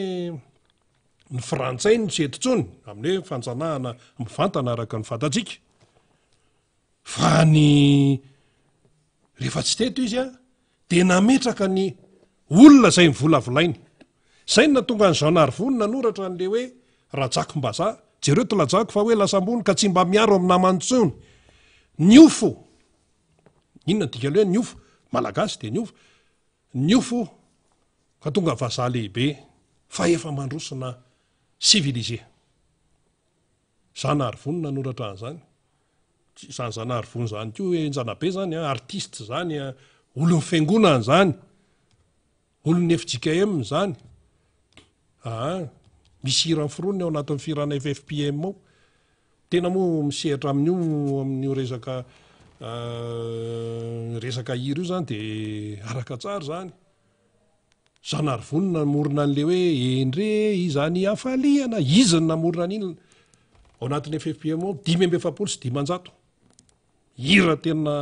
ny frantsay ny tsy etontsony amin'ny hoe fanjanahana mivantana araka ny fantatsika fa ny rehefa tsy teto izy de nametraka ny olona zay mivolavolainy zay na tonga ny Jean Arvon nanoratra n'le hoe Rajakom-bazaha jereo to lajako fa hoe lasambony ka tsy mba miaro amin'ny namantsony niofo inona dikale hoe niofo malagasy de niofo ka tonga vazaha lehibe fa efa mandrosona civilisé Jean Arvon nanoratra an'izany zany Jean Arvon zany ko enjanabe zany artiste zany olon'ny fiangonana zany olon'ny FJKM zany misy hira foroniny ao anatin'ny firana FFPM ao tena moa misehatra amin'io resaka hira io zany de araka tsara zany Jean Arvon namorona an'le hoe endre izany afaliana izy ny namorona an'iny ao anatin'ny FFPM ao 500 sy 500 hira tena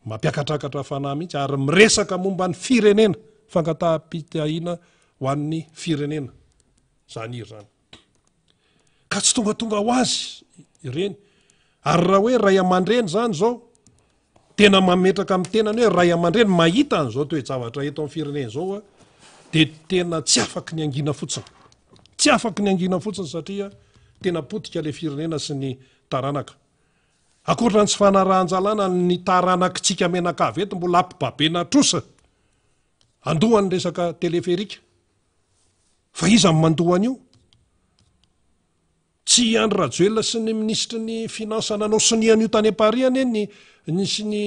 mampiakatrakatra fanahy mihitsy ary miresaka momba ny firenena fankataham-pitahiana ho an'ny firenena zany hira zany ka tsy tongatonga ho azy ireny ary raha hoe ray aman-dreny zany zao tena mametraka amin'ny tenany hoe ray aman-dreny mahita an'izao toe-javatra eto amin'ny firenena zao de tena tsy afaky ny angina fotsiny satria tena potika le firenena sy ny taranaka akoatra ny tsy fanarahan-jalana ny taranakitsika menakavy eto mbola ampibabena trosa andohany resaka teleferika fa iza ny mandohany io tsy Andry Rajoelina sy ny ministra ny finansa nanao siniany io tany Paris ane sy ny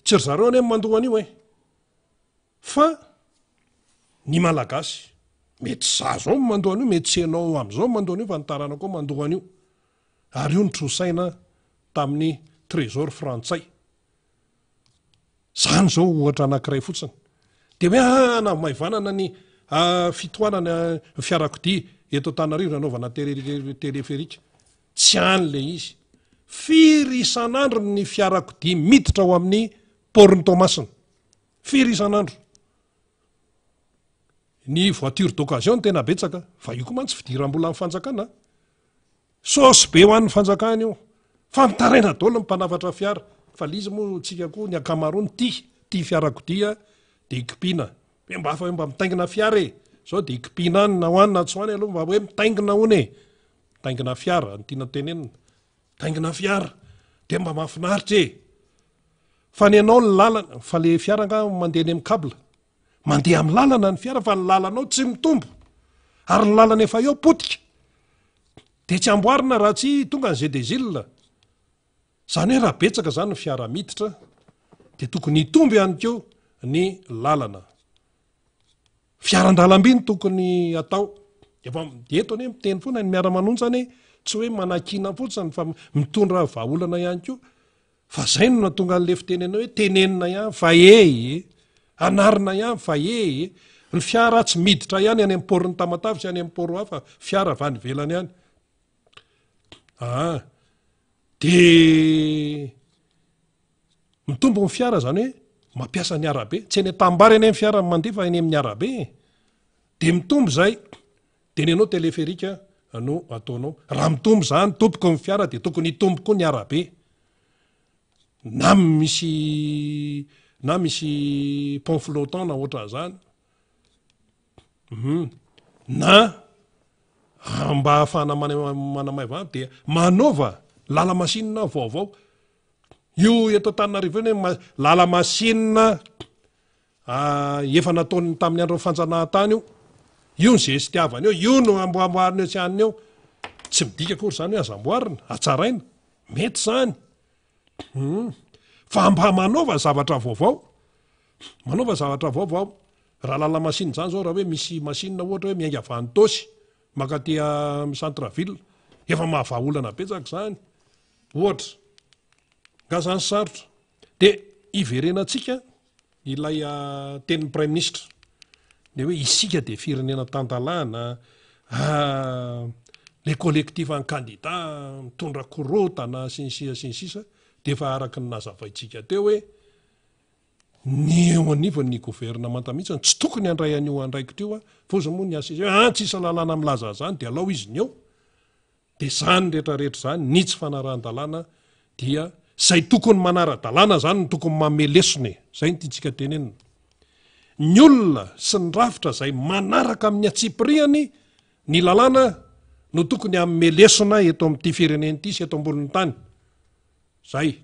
tsy ry zareo ane mandohany io fa ny malagasy mety za zao mandohany io mety tsy anao am'izao mandohany io fa ny taranako ao mandohany io ary io ny trosaina tamin'ny trésor frantsay zany zao ohatra anankiray fotsiny de hoe namaivanana ny fitoanana fiarakodia eto Antananarivo nanaovana teleferika tsy an'le izy firy isan'andro ny fiarakodia miditra ao amin'ny Porto Tomasina firy isan'andro ny voiture d'occasion tena betsaka fa io koa mantsy fidiram-bola amin'ny fanjakana sosy be ho an'ny fanjakana io fa mitaraina dolo mpanavatra fiara fa lizy moa tsika koa ny akamarony tia fiarakodia de ikipina hoe mba afa mba mitaingina fiara e zao de ikipina any na hoany na tsy hoany aloha mba hoe mitaingina hony e mitaingina fiara ny tiana tenenina mitaingina fiara de mba mahafinaritra e fa ny anao ny lalana fa le fiara nga mandeha ny amin'ny kabla mandeha amin'ny lalana ny fiara fa ny lalanao tsy mitombo ary ny lalana efa eo potika de tsy amboarina raha tsy tonga ny GDZIL zany hoe raha betsaka zany ny fiara miditra de tokony hitombo ihany keo ny lalana fiaran-dalamby ny tokony atao efa eto ny miteny foana ny miara-manontsany tsy hoe manakina fotsiny fa mitondra vahaolana ihany keo fa zay no natonga an'le fitenena hoe tenenina ihany fa anarina ihany fa ny fiara tsy miditra ihany any amporony tamatavy sy any amporo hafa fiara vany velany ihany de mitombo ny fiara zany hoe mampiasa ny arabe tsy eny tambary eny amin'ny fiara mandeha fa eny amin'ny arabe de mitombo zay de ny anao teleferika no ataonao raha mitombo zany tompoko ny fiara de tokony hitombo koa ny arabe na misy pont flottant na ohatran zany na mba ahafahana manamaiva de manova lala-masinina vaovao io eto Antananarivo hoe lala-masinina efa nataony tamin'ny andro fanjanahantany io ny zesitiavana io no amboamboarina eo tsy anina eo tsy midika akory zany hoe azamboarina atsaraina mety zany fa mba manova zavatra vaovao raha lala-masinina zany zao raha hoe misy masinina ohatra hoe miainga vanitosy makatia centre-ville efa mahavaolana betsaka zany ohatra nga zany sarotra de iverenantsika ilay tenin'ny prime ministre de hoe isika de firenena tandalana le collectif en candidat mitondra korotana sy ny sisa de efa araky ny nazavaitsika teo hoe ny eo anivon'ny gouvernemanta mihitsy tsy tokony handray an'io andraikitra io fozy moa ny asisa tsisy lalàna milaza zany de alao izy ny eo de zany rehetrarehetra zany ny tsy fanarahan-dalàna dia zay tokony manara-dalàna zany ny tokony mamelesone zay ny tiantsika tenenina ny olona sy ny rafitra zay manaraka amin'ny atsipiriany ny lalàna no tokony amelesona eto amin'ity fireneny ity sy eto ambonin'ny tany zay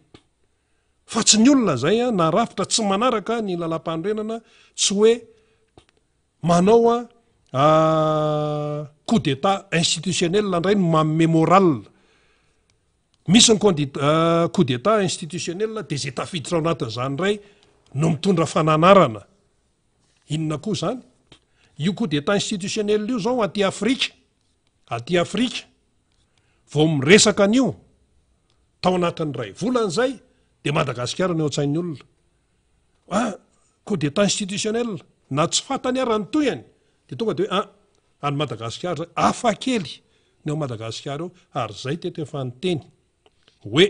fa tsy ny olona zay na rafitra tsy manaraka ny lalam-pandrenana tsy hoe manao coup d'état institutionnel ndray no mamme moral misy ny coup d'état institutionnel de zay tafiditra ao anatin'izany ray no mitondra fananarana inona koa zany io coup d'état institutionnel io zao aty Afrika vao miresaka an'io tao anatin'ny ray volana zay de Madagasikara no eo-tsain'ny olona coup d'état institutionnel na tsy fatany arany toyany de tonga de hoe any Madagasikara zay afa kely ny ao Madagasikara eo ary zay teto efa nyteny hoe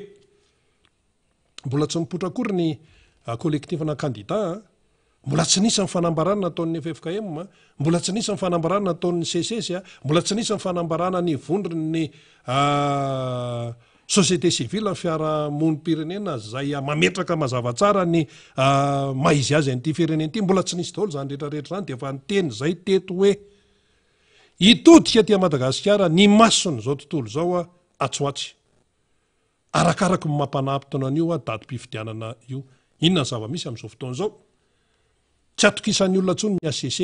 mbola tsy mipotra akory ny collectif-na candidat mbola tsy nisy ny fanambarana nataon'ny FFKM mbola tsy nisy ny fanambarana nataon'ny CCS mbola tsy nisy ny fanambarana ny vondrony société civile ny fiarahamonim-pirenena zay mametraka mazava tsara ny maizy azy an'ity firenena ity mbola tsy nisy daholo zany rehetrarehetra zany de efa nyteny zay teto hoe hitodika aty Madagasikara ny masony zao tontolo zao atsoatsy arakaraky ny mampanampitona an'io datim-pifidianana io inona ny zava-misy amin'izao fotoana zao tsy atokisan'ny olona tsony ny ACC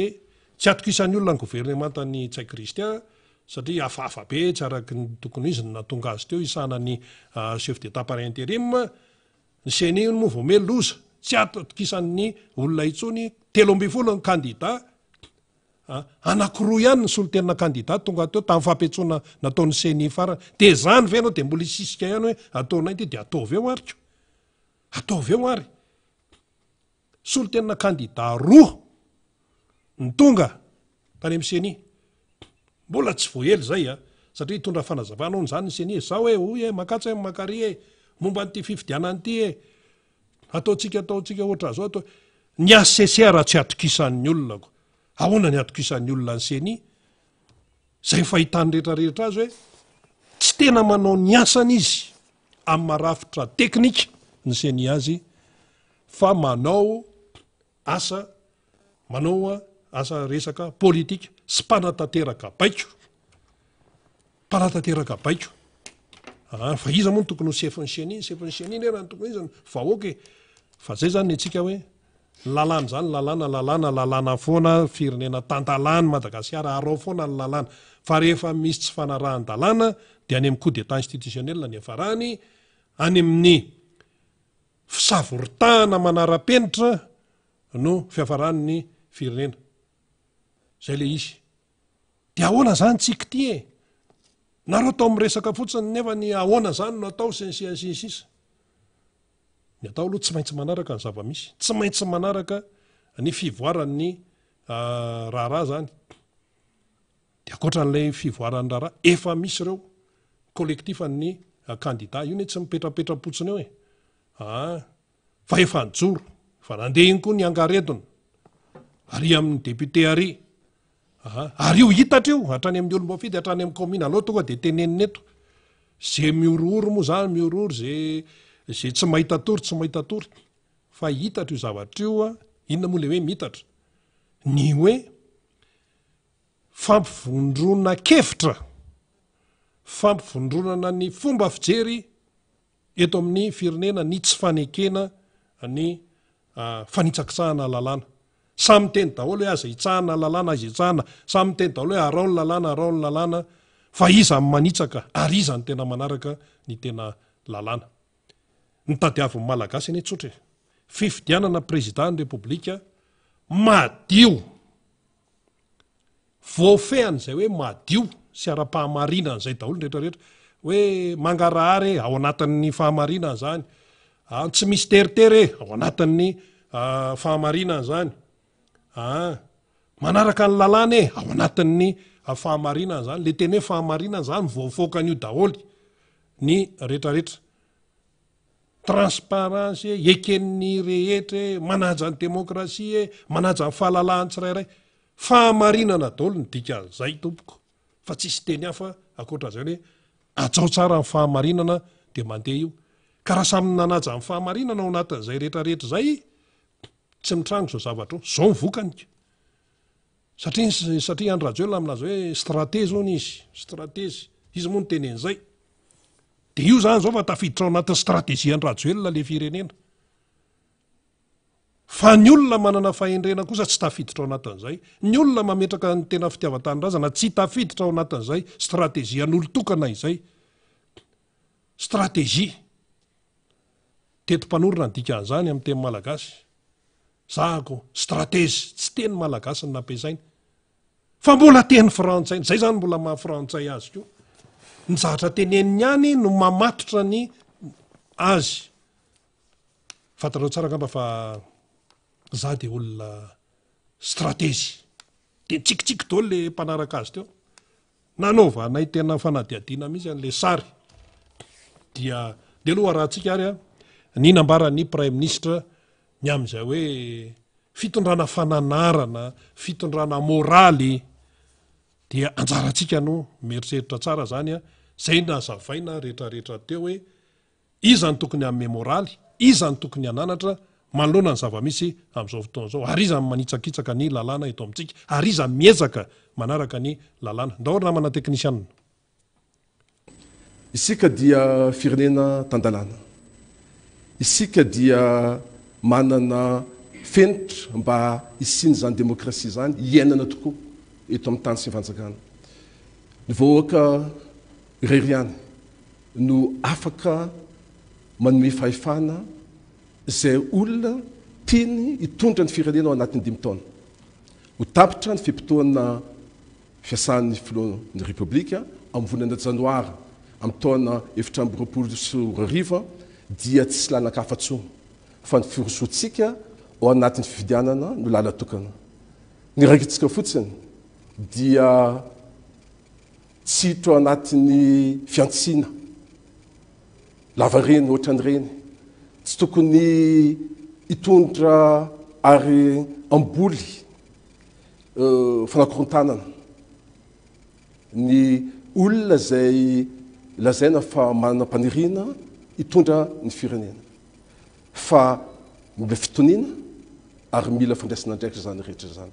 tsy atokisan'ny olona ny gouvernementany Tsaikristia satria hafahafa be tsy araky ny tokony izy natonga azy teo isana ny chef d'état par intérim ny CENI no mouvement loza tsy atokisan'ny olona itsony 13 ny candidat anakiroa ihany ny solotenina candidat tonga teo tamin'ny fampetsoana nataon'ny CENI farany de zany ve anao de mbola isisika ihany hoe ataonay ty de ataovy eo ariko ataovy eo ary solotenina candidat roa ny tonga tany amin'ny CENI mbola tsy voaely zay satria hitondra fanazavana on zany ny CENI zao hoe makatsy makary momba n'ity fifidianany ity ataotsika ohatra zao atao ny ACCR tsy atokisan'ny olona ahoana ny atokisan'ny olona ny seny zay fahitany rehetrarehetra azy hoe tsy tena manao ny asany izy amin'ny marafitra teknika ny seny azy fa manao asa resaka politika sy mpanatateraka baiko fa iza moa ny tokony ho sefin'ny seny raha ny tokony izany vahoaka fa zay zany ny atsika hoe lalàna zany lalàna foana firenena tantalany Madagasikara arao foana ny lalàna fa rehefa misy tsy fanarahan-dalàna dia any amin'ny coup d'état institutionnel ny afarany any amin'ny fisavoritahana manara-penitra no fiafaran'ny firenena zay le izy dia ahoana zany tsika ty nareo atao miresaka fotsiny nefa ny ahoana zany no atao sisa ny atao aloha tsy maintsy manaraka ny zava-misy tsy maintsy manaraka ny fivoaran'ny raharaha zany dia akoatran'ilay fivoaran'ny raharaha efa misy ireo kolektifan'ny kandida io ny tsy mipetrapetra-potsiny eo fa efa njoro fa nandeha iny koa ny angaretona ary amin'ny député ary io hitatra io hatrany amin'ny olom-bafidy hatrany amin'ny commune aloha tonga dia tenenina eto zay miorooro moa zany miorooro zay tsy mahita tory fa hitatra io zavatra io inona moa le hoe mitatra ny hoe fampivondrona kevitra fampivondronana ny fomba fijery eto amin'ny firenena ny tsy fanekena ny fanitsakitsahana lalàna samy teny daholo hoe aza hitsahana lalàna aza hitsahana samy teny daholo hoe arao ny lalàna fa iza ny manitsaka ary iza ny tena manaraka ny tena lalàna ny tadiavin'ny malagasy eny tsotra fifidianana président ny repoblika madio voafehany zay hoe madio sy ara-pahamarinana zay daholo rehetrarehetra hoe mangarahary ao anatin'ny fahamarinana zany tsy misy teritery ao anatin'ny fahamarinana zany manaraka ny lalàna ao anatin'ny fahamarinana zany le teny hoe fahamarinana zany voafoakan'io daholy ny rehetrarehetra transparence eken'ny rehetra manaja ny demokrasia manaja ny fahalalahany tsirairay fahamarinana daholo ny dikan'izay tompoko fa tsisy teny hafa akoatran'izay hoe atsao tsara ny fahamarinana dia mandeha io ka raha samy nanaja ny fahamarinana ao anatin'izay rehetrarehetra zay tsy mitrango zao zavatra io zao mivokanyka satria Andry Rajoelina aminazy hoe strateze hono izy moa ny tenen'izay dia io zany zao fa tafiditra ao anatin'ny stratégie Andry Rajoelina le firenena fa ny olona manana fahendrena kosa tsy tafiditra ao anatin'izay ny olona mametraka ny tena fitiavan-tanindrazana tsy tafiditra ao anatin'izay stratégie an'olon-tokana izay stratégie tetim-panorona ny dikan'izany amin'ny teny malagasy zahako strateze tsy teny malagasy ny nampiasaina fa mbola teny frantsay zay zany mbola mahafrantsay azy koa ny zavatra teneniny ihany no mamatotra ny azy fantarao tsara ngamba fa za dia olona strateze dia tsikitsiky daholo le mpanaraka azy teo nanaovanay tena fanadiadiana mihitsy an'le sary dia aloha rahantsika ary ny nambaran'ny prime ministre ny amin'izay hoe fitondrana fananarana fitondrana moraly dia anjarantsika no mieritreritra tsara zany zay nazavaina rehetrarehetra teo hoe iza ny tokony amin'ny moraly iza ny tokony ananatra manoloana ny zava-misy amin'izao fotoana zao ary iza ny manitsakitsaka ny lalàna eto amintsika ary iza miezaka manaraka ny lalàna ndaholo namana teknisianina isika dia firenena tandalàna isika dia manana fenitra mba isiny zany demokrasia zany iainana tokoa eto amin'ny tany sy fanjakana ny vahoaka reriany no afaka manome fahefana zay olona tiany hitondra ny firenena ao anatin'ny 5 taona ho tapitra ny fimpitoana fiasan'ny filohan'ny repoblika amin'ny volana janoary amin'ny taona 2024 dia tsy lanakafa-tsony fa ny firosoantsika ao anatin'ny fifidianana no lala tokana ny raikitsika fotsiny dia tsy hitra ao anatin'ny fiantsina lavareny ohatrany reny tsy tokony hitondra ary amboly fanakorontanana ny olona zay lazaina fa manana mpanirina hitondra ny firenena fa mila fitoniana ary mila fandraisana ndraikitra zany rehetra zany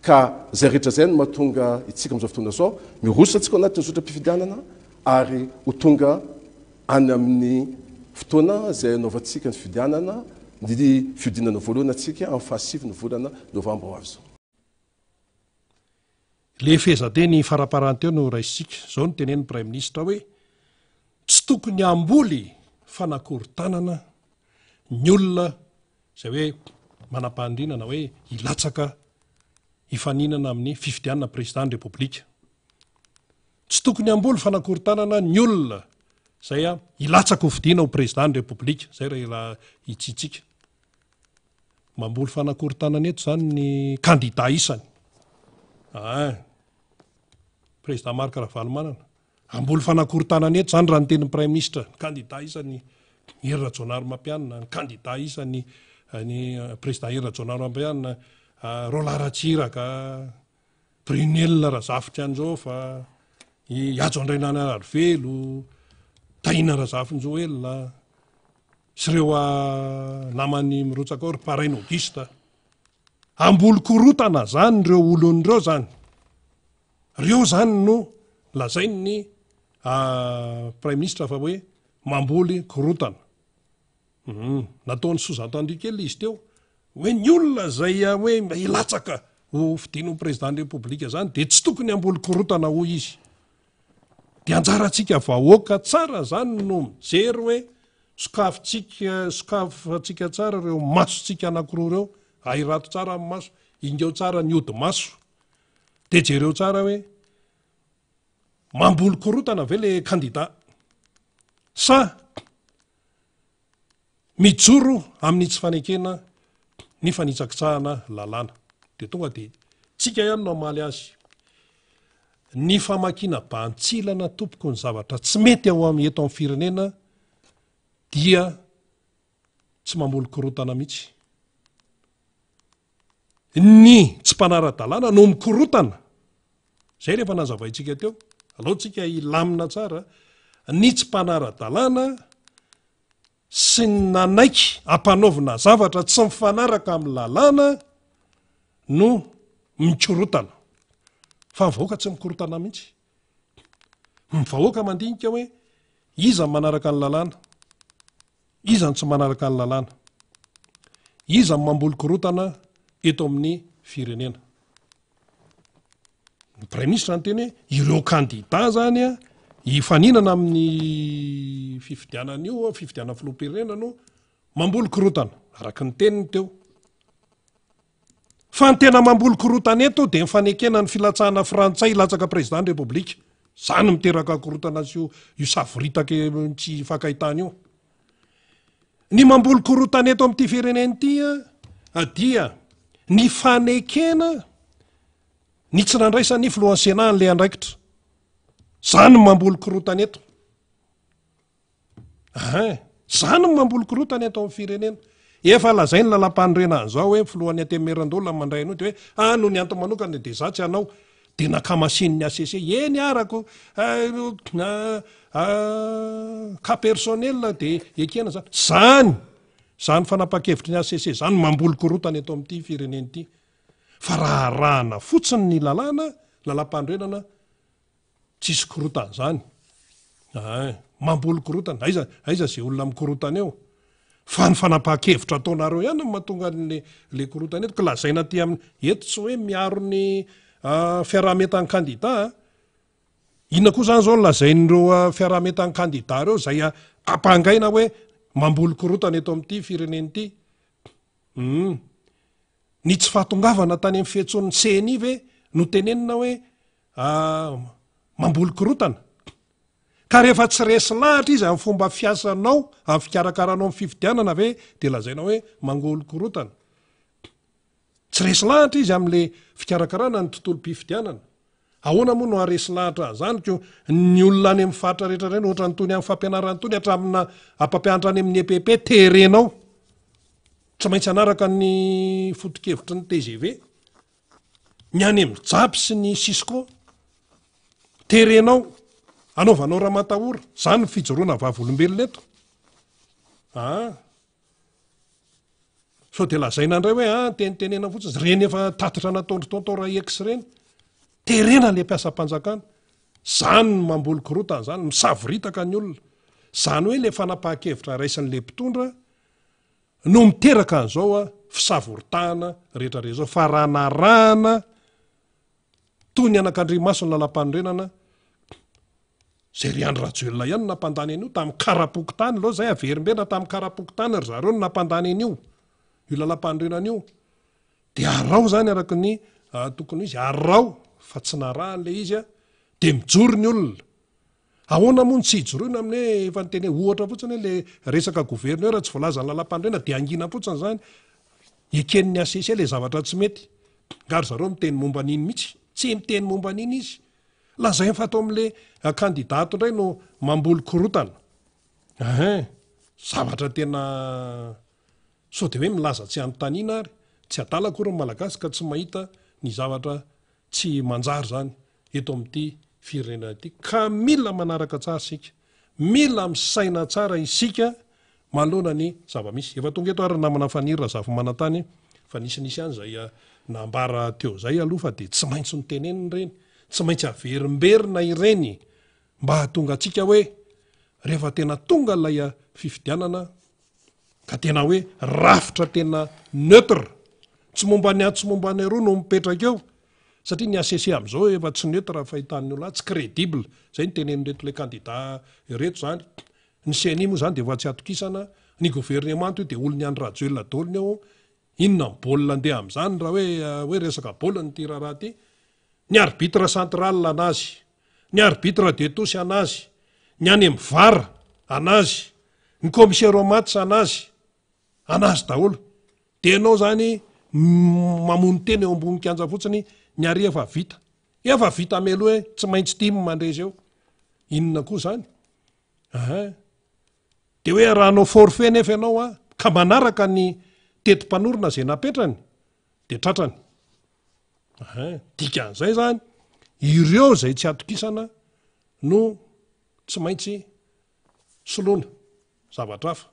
ka zay rehetra zay no mahatonga itsika am'izao fotoana zao mirosotra atsika ao anatin'ny sotram-pifidianana ary ho tonga any amin'ny fotoana zay anaovantsika ny fifidianana ny fiodinana voalohany atsika amin'ny fahasivy ny volana novambra ho avy zao. Le fehezanteny faraparanteo no raisitsika zao no tenen'ny prime ministre hoe tsy tokony amboly fanakorontanana ny olona zay hoe manam-pandrinana hoe hilatsaka hifaninana amin'ny fifidianana président république. Tsy tokony amboly fanakorontanana ny olona zay hilatsaka ho fidiana ho président république zay raha hitsitsika. Mamboly fanakorontanana eto zany ny candidat isany. Président Marc Ravalomanana amboly fanakorontanana eto zany raha ny tenin'ny prime ministre candidat isany Hery Rajaonarimampianina, ny candidat isany ny président Hery Rajaonarimampianina, Roland Ratsiraka, Brunel Razafy Anjofa, Ajo Andrinana Arivelo, Taina Razafinjoelina, sy ireo namany mirotsaka ao ry Parainy Augusta. Amboly korotana zany reo olon'ireo zany. Reo zany no lazainy ny prime ministre fa hoe mamboly korotana. Nataony sous-entendu kely izy teo hoe ny olona zay hoe hilatsaka ho fidiana ho président de république zany de tsy tokony amboly korotana ho izy. De anjarantsika vahoaka tsara zany no mijery hoe sokafatsika tsara reo masotsika anankiroa reo, ahirato tsara amin'ny maso, ingeo tsara ny ody maso. De jereo tsara hoe mamboly korotana ve le candidat sa mijoro amin'ny tsy fanekena ny fanitsakitsahana lalàna. De tonga de tsika ihany no amaly azy. Ny famakina bantsilana tompoko ny zavatra tsy mety ao amin'ny eto amin'ny firenena dia tsy mamboly korotana mihitsy. Ny tsy mpanara-dalàna no mikorotana. Zay rehefa nazavaitsika teo. Alohantsika ilamina tsara. Ny tsy mpanara-dalàna sy ny nanaiky ampanaovina zavatra tsy mifanaraka amin'ny lalàna no mikorotana. Fa ny vahoaka tsy mikorotana mihitsy. Ny vahoaka mandinika hoe iza ny manaraka ny lalàna, iza ny tsy manaraka ny lalàna, iza ny mamboly korotana eto amin'ny firenena. Ny prime ministre ny teny hoe ireo candidat zany hifaninana amin'ny fifidianana io, fifidianana filoham-pirenena no mamboly korotana araka ny teniny teo. Fa ny tena mamboly korotana eto dia mifanekena ny filatsahana frantsay hilatsaka président de république. Zany miteraka korotana sy io savoritaka tsy fakahitana io. Ny mamboly korotana eto amin'ity firenena ity dia ny fanekena ny tsy nandraisan'ny filohan'ny Sénat le andraikitra. Zany mamboly korotana eto. Zany mamboly korotana eto amin'ny firenena. Efa lazainy lalam-pandrena an'izao hoe filohan'ny Antemeran-dolona mandray anao de hoe no ny antony manokana de zatsy anao de nakamasin'ny ACC eny arako cas personnel de ekena zany. Zany fanapa-kevitry ny ACC zany mamboly korotana eto amin'ity firenena ity. Fa raha arahana fotsiny ny lalàna, lalam-pandrenana tsisy korotana zany. Mamboly korotana. Aiza zay olona mikorotana eo. Fa ny fanapa-kevitra ataonareo ihany no mahatonga le korotana eto. Ka lazaina aty amin'ny eto tsy hoe miaro ny fiaraha-miatan'ny candidat. Inona koa zany zao lazain'ireo fiaraha-miatan'ny candidat reo zay ampangaina hoe mamboly korotana eto amin'ity firenena ity. Ny tsy fahatongavana tany amin'ny fiantsoan'ny CNI ve no tenenina hoe mamboly korotana. Ka rehefa tsy resy lahatra izy amin'ny fomba fiasanao amin'ny fikarakaranao amin'ny fifidianana ve dia lazaina hoe mamboly korotana. Tsy resy lahatra izy amin'le fikarakarana ny tontolo-pifidianana. Ahoana moa no haresy lahatra zany ko ny olona any amin'ny faritra rehetra ireny ohatra ny tony amin'ny fampianarana tony hatramina ampampianatra any amin'ny EPP terenao. Tsy maintsy anaraka ny foto-kevitry ny TGV. ny any amin'ny japy sy ny sisco terenao anaovanao raha matahora zany ny fijoroana vavolombelona eto so de lazaina indray hoe tenitenena fotsiny reny efa tatitra nataondrotontao raha ex reny terena le mpiasa-panjakana zany mamboly korotana zany misavoritaka ny olona zany hoe le fanapaha-kevitra raisin'le mpitondra no miteraka an'izao fisavoritahana rehetrareh zao faranarahana toy ny anak'andrimasona lalam-panorenana zay ry andro rajoelona ihany nampandany an'io tamin'ny karapoko tany aloha zay averimbena tamin'ny karapoko tany ry zareo no nampandany an'io io lalam-panorenana io de arao zany araky ny tokony izy arao fa tsy narahan'le izy de mijoro ny olona ahoana moa ny tsy hijoroina amin'ny hoe efa ny teny ohatra fotsiny hoe le resaka gouverneura tsy voalaza ny lalam-panorenana de angina fotsiny zany eken'ny asesy le zavatra tsy mety ngary zareo miteny momba an'iny mihitsy tsy miteny momba an'iny izy lazay fatao am'le kandidato indray no mamboly korotana zavatra tena so de hoe milaza tsy anontaniana ary tsy atalakory ny malagasy ka tsy mahita ny zavatra tsy manjary zany eto amin'ity firenena ity ka mila manaraka tsara sika mila misaina tsara isika manoloana ny zava-misy efa tonga eto ary namana fanirra zafy manantany fa nisinisy any zay nambara teo zay aloha fa de tsy maintsy nyteneniny reny tsy maintsy averimberina ireny mba hahatonga atsika hoe rehefa tena tonga lay fifidianana ka tena hoe rafitra tena neutre tsy momba ny tsy momba ny roa no mipetraka eo satria ny asese am'izao efa tsy neutre raha fahitan'ny olo tsy crédible zay ny tenen'ireto le candidat reto zany ny CNI moa zany de efa tsy atokisana ny gouvernement io de olony andro rajoelona daolony eo inona baolina andeha am'izany raha hoe resaka baolina ty raharaha ty ny arbitre central anazy ny arbitre de tous anazy ny any amin'ny VAR anazy ny commissaire match anazy daholo de anao zany mamony teny eo ambony kanja fotsiny ny ary efa vita melo hoe tsy maintsy tim mandreza eo inona koa zany de hoe raha anao forfait nefa ianao ka manaraka ny teti-panorona zay napetrany de tratrany dikan'izay zany ireo zay tsy atokisana no tsy maintsy soloana zavatra hafa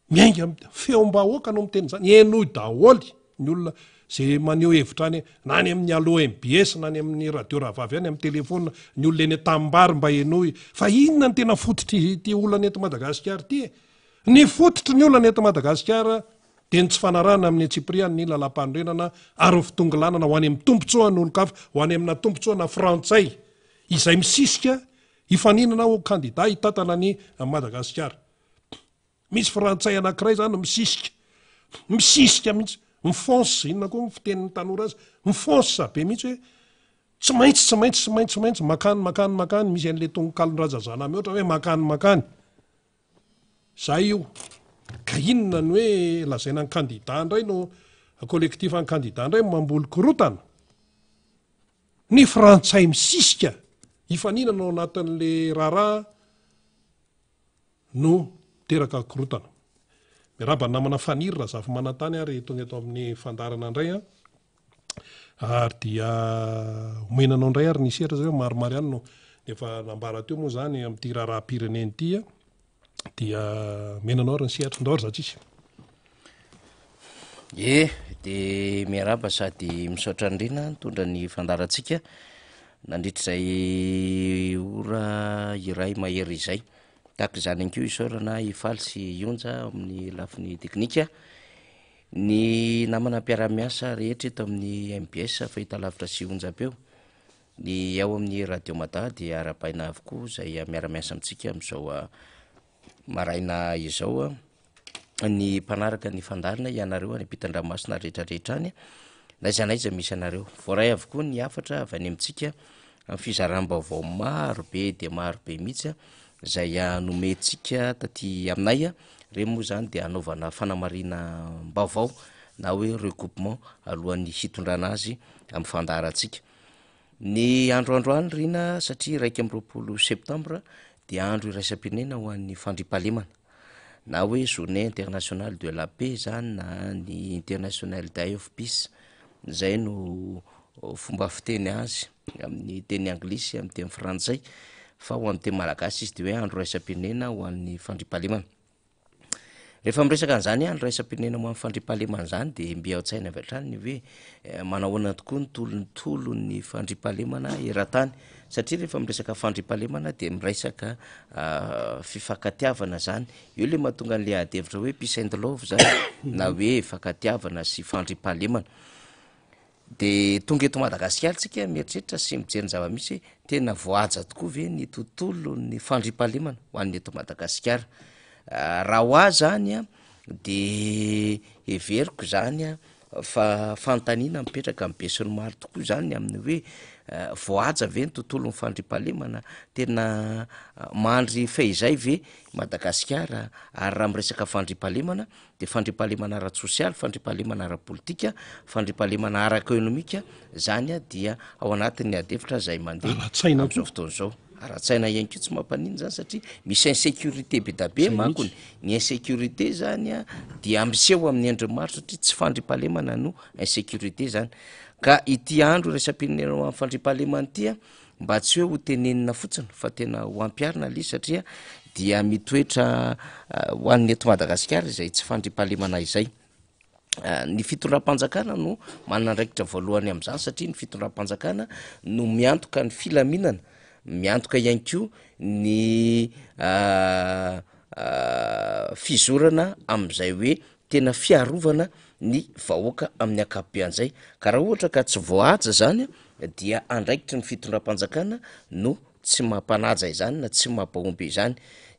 miainga feom-bahoaka no miteny zany enoy daholy ny olona zay maneho hevitra any na any amin'ny alo MBS na any amin'ny radio rahavavy any amin'ny telefona ny olona eny tambary mba enoy fa inona ny tena fototry ty olana eto Madagasikara ty ny fototry ny olana eto Madagasikara de ny tsy fanarana amin'ny Tsipriany ny lalam-panorenana ary ny fitongolanana ho any amin'ny tombontsoana olo-kafa ho any amina tombontsoana frantsay izay misisika hifaninana ho candidat hitatana ny Madagasikara misy frantsay anankiray zany misisika mihitsy mifonce inona koa fitenin'ny tanora azy mifonce be mihitsy hoe tsy maintsy makany misy an'le tongokalon-drazazana mihoatra hoe makany zay io ka inona ny hoe lazaina ny candidat indray no collectif ny candidat indray mamboly korotana ny frantsay misisika hifaninana ao anatin'le raharaha no teraka korotana miaraba namana fanirra zafy manantany ary tonga eto amin'ny fandarana indray ary dia omenanao indray ary nisy etra zay maromaro ihany no efa nambara teo moa zany amin'ity raharaha-pireneny ity dia menanao ary nisehatra ndao ary zatsisy de miaraba sady misaotra andrina tondra ny fandarantsika nandritra zay ora iray mahery izay tahaka zany ankeo isaorana ifaly sy ionja amin'ny lafiny teknika ny namana mpiara-miasa rehetra eto amin'ny MBS fahita lavitra sy onjam-peo ny ao amin'ny radio mada de arapaina avokoa zay miara-miasa amitsika am'izao maraina izao ny mpanaraka ny fandarina ianareo any ampitan-dranomasina rehetrarehetra any na izanaiza misy anareo voaray avokoa ny afatra avy any amintsika fizaram-baovao marobe de marobe mihitsy zay nomentsika taty aminay re moa zany de anaovana fanamarina baovao na hoe recoupement alohan'ny hitondrana azy amin'ny fandarantsika ny androandroany rina satria 1 septambra de andro iraisam-pirenena ho an'ny fandriampahalemana na hoe journée internationale de la paix zany na ny international day of peace zay no fomba fiteny azy amin'ny teny anglisy amin'ny teny frantsay fa ho amin'ny teny malagasy izy de hoe andro raisam-pirenena ho an'ny fandriampahalemana. Rehefa miresaka an'izany andro raisam-pirenena mo amin'ny fandriampahalemana zany de mbe ao an-tsaina avy hatrany ny hoe manahoana tokoa ny tolon'ny fandriampahalemana eran-tany satria rehefa miresaka fandriampahalemana de miresaka fifankatiavana zany io le mahatonga an'le adevitra hoe peace and love zany na hoe fankatiavana sy fandriampahalemana. De tonga eto Madagasikara tsika mieritreritra sy mijery ny zava-misy tena voaja tokoa ve ny tontolo ny fandriampahalemana ho an'ny eto Madagasikara. Raha ho ahy zany a de everiko zany a fa fantaniana mipetraka amin'ny be sy ny maro tokoa zany amin'ny hoe voaja ve ny tontolo ny fandriampahalemana tena mandry fehizay ve Madagasikara ary raha miresaka fandriampahalemana de fandriampahalemana ara-tsosialy, fandriampahalemana ara-politika, fandriampahalemana ara-ekonomika zany a dia ao anatin'ny adevitra zay mandeha am'izao fotoana zao. Ara-tsaina ihany ko tsy mampanino zany satria misy insécurité be da be mankony ny insécurité zany a dia amseho amin'ny endriny maro satria tsy fandriampahalemana no insécurité zany ka ity andro raisam-pirenena amin'ny fandriampahalemana ity a mba tsy hoe ho tenenina fotsiny fa tena ho ampiarina le satria dia mitoetra ho an'ny eto Madagasikara izay tsy fandriampahalemana izay. Ny fitondram-panjakana no manana andraikitra voalohany amin'izany satria ny fitondram-panjakana no miantoka ny filaminana, miantoka ihany ko ny fizorana am'izay hoe tena fiarovana ny vahoaka amin'ny akapobean'izay ka raha ohatra ka tsy voaja zany dia andraikitry ny fitondram-panjakana no tsy mampanaja izany na tsy mampahomby izany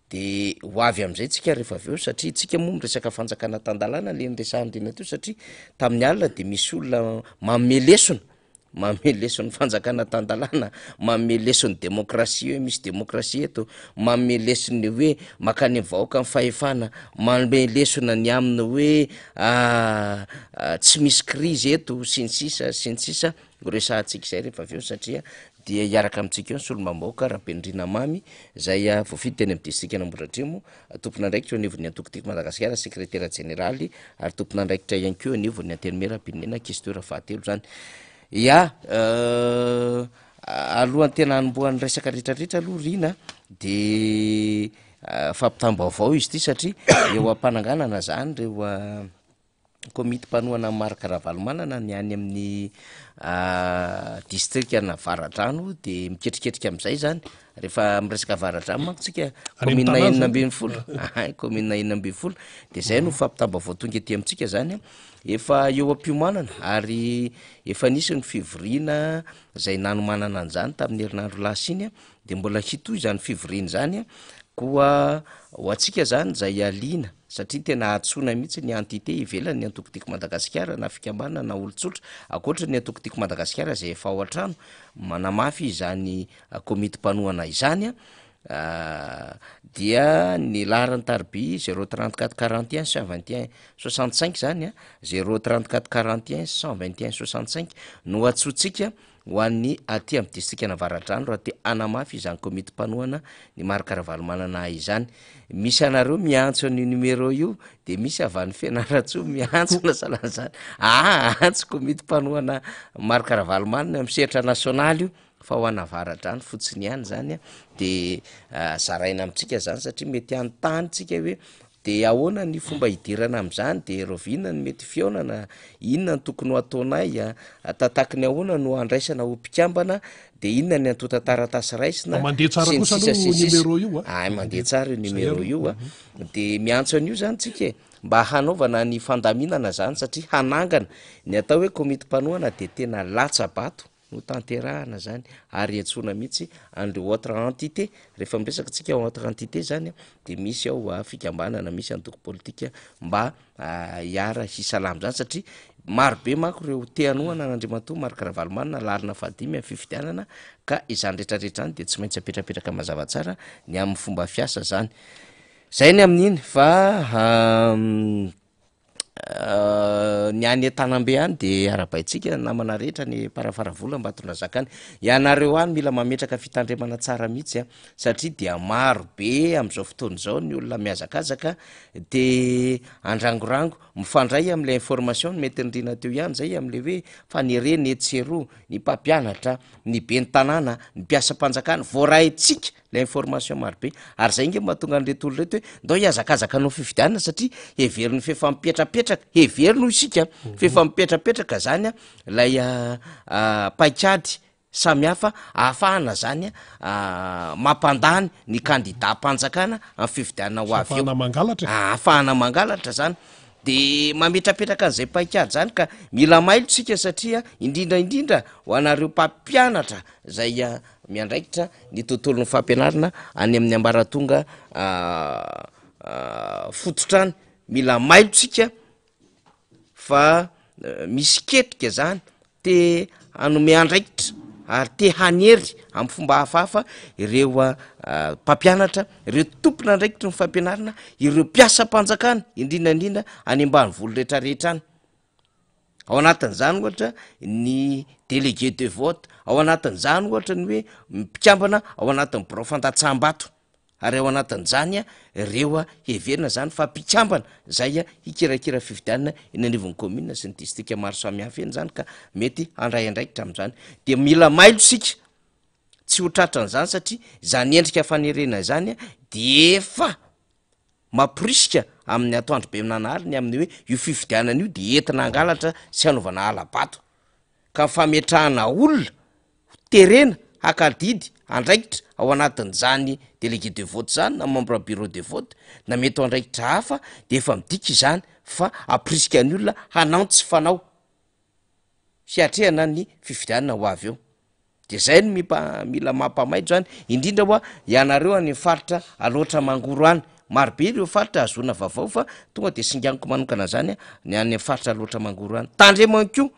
de ho avy am'izay tsika rehefa avy eo satria tsika moa miresaka fanjakana tan-dalàna le nyresahandrena teo satria tamin'ny alina de misy olona mamelesona mameleson'ny fanjakana tan-dalàna, mameleson'ny demokrasia hoe misy demokrasia eto, mamelesony hoe makany vahoaka amin'ny fahefana, mamelesona ny aminy hoe tsy misy crise eto sy ny sisa ho resahantsika izay rehefa avy eo satria dia hiaraka amintsika eo ny solombamoaka Rabendrina Mamy zay voafidy teny amin'ny distrika Ambohidratrimo, tompon'andraikitra eo anivon'ny antokotiko Madagasikara, sekretera jeneraly ary tompon'andraikitra ihany koa anivon'ny antenimera-pirenena questeur fahatelo zany. Ya alohan'ny tena hanombohan'ny resaka rehetrarehetra aloha rina de fampitam-baovao izy ity satria eo am-pananganana zany reo komity mpanohana marika Ravalomanana ny any amin'ny distrika Navaradrano de miketriketrika am'izay zany rehefa miresaka Avaradrano manko tsika commune 9 commune 9 de zay no fampitam-baovao tonga ety amintsika zany efa eo am-piomanana ary efa nisy ny fivoriana zay nanomanana an'izany tamin'ny herinandro lasiny de mbola hitoy zany fivoriana zany koa ho antsika zany zay aliana satria tena atsona mihitsy ny entité ivelany ny antokotiko Madagasikara na fikambanana na olon-tsotra akoatra ny antokotiko Madagasikara zay efa ao an-trano manamafy izany komity mpanohana izany dia ny laharany tarby 034 41 121 65 zany 034 41 121 65 no atsotsika ho an'ny aty amin'ny distrika Navaradrano raha te anamafy izany komity mpanohana ny marika Ravalomanana izany. Misy anareo miantso ny numéro io de misy avan'ny Fianaratsoa miantso na salan'izany antso komity mpanohana marika Ravalomanana amin'ny sehatra nasionaly io fa ho an'Navaradrano fotsiny ihany zany de zaraina amintsika zany satria mety anontany tsika hoe de ahoana ny fomba hidirana am'izany de rovinona ny mety fiaonana inona ny tokony ho ataonay tataky ny ahoana no andraisana ho mpikambana de inona ny antota-taratasy raisina mandeha tsara kosa aloha numéro io mandeha tsara io numéro io de miantso an'io zany tsika mba hanaovana ny fandaminana zany satria hanangana ny atao hoe komity mpanohana de tena latsa-bato no tanterahana zany ary antsona mihitsy an'le autre entité rehefa miresaka tsika autre entité zany de misy ao fikambanana misy antoko politika mba hiara hisalamy zany satria marobe manko reo teanohana n'Andriamatoa marika Ravalomanana larina fadimy amin'ny fifidianana ka izany rehetrarehetra any de tsy maintsy apetrapetraka mazava tsara ny amin'ny fomba fiasa zany zay ny amin'iny fa ny any tanambe any de arabaitsika namana rehetra ny parafaravola mba tondra zakany ianareo any mila mametraka fitandremana tsara mihitsy a satria dia maro be am'izao fotoana zao ny olona miazakazaka de andrangorango mifandray am'le information mety nirina teo ihany zay am'le hoe fa nyreny etsero ny mpampianatra ny be ny tanàna ny mpiasam-panjakana voaraitsika la information marobe ary zay nge mahatonga an'retolo reto hoe ndao iazakazaka anao fividianana satria heveriny fefampipetrapetraka heverino isika fefampipetrapetraka zany a lay paikady samihafa ahafahana zany a mampandany ny kandida mpanjakana amin'ny fividianana ho avy eo ahafahana mangalatra zany de mametrapetraka an'izay paikady zany ka mila mailotsika satria indrindraindrindra ho anareo mpampianatra zay miandraikitra ny tontolo ny fampianarana any amin'ny ambaratonga fototrany mila mailotsika fa misy ketrika zany te anome andraikitra ary te hanery amin'ny fomba hafahafa ireo mpampianatra ireo tompona andraikitra ny fampianarana ireo mpiasa-mpanjakana indrindraindrindra any ambany volo rehetrarehetra any ao anatin'izany ohatra ny délégué de vote ao anatin'izany ohatra ny hoe mpikambana ao anatin'ny birao fandatsaham-bato ary ao anatin'izany a ireo heverina zany fa mpikambana zay hikirakira fividianana eny anivon'ny commune sy ny distrika maro samihafa eny zany ka mety andray andraikitra am'izany de mila mailo sika tsy ho tratran'izany satria zany endrika fanerena zany a de efa mampirisika amin'ny atoandro be minanahary ny amin'ny hoe io fividianana io de entina angalatra sy hanovana alabato ka mifametrahana olona terena hakadidy andraikitra ao anatin'izany délégué de vote zany na membre bureau de vote na mety ao andraikitra hafa de efa midika izany fa apirisika ny olona hanao tsy fanao sy atrehana ny fividianana ho avy eo de zay ny mila mampamaitro zany indrindra hoa ianareo any faritra aloatra mangoro any marobe ireo faritra azona vaovao fa tonga de singaniko manokana zany ny any faritra aloatra mangoro any tandremanko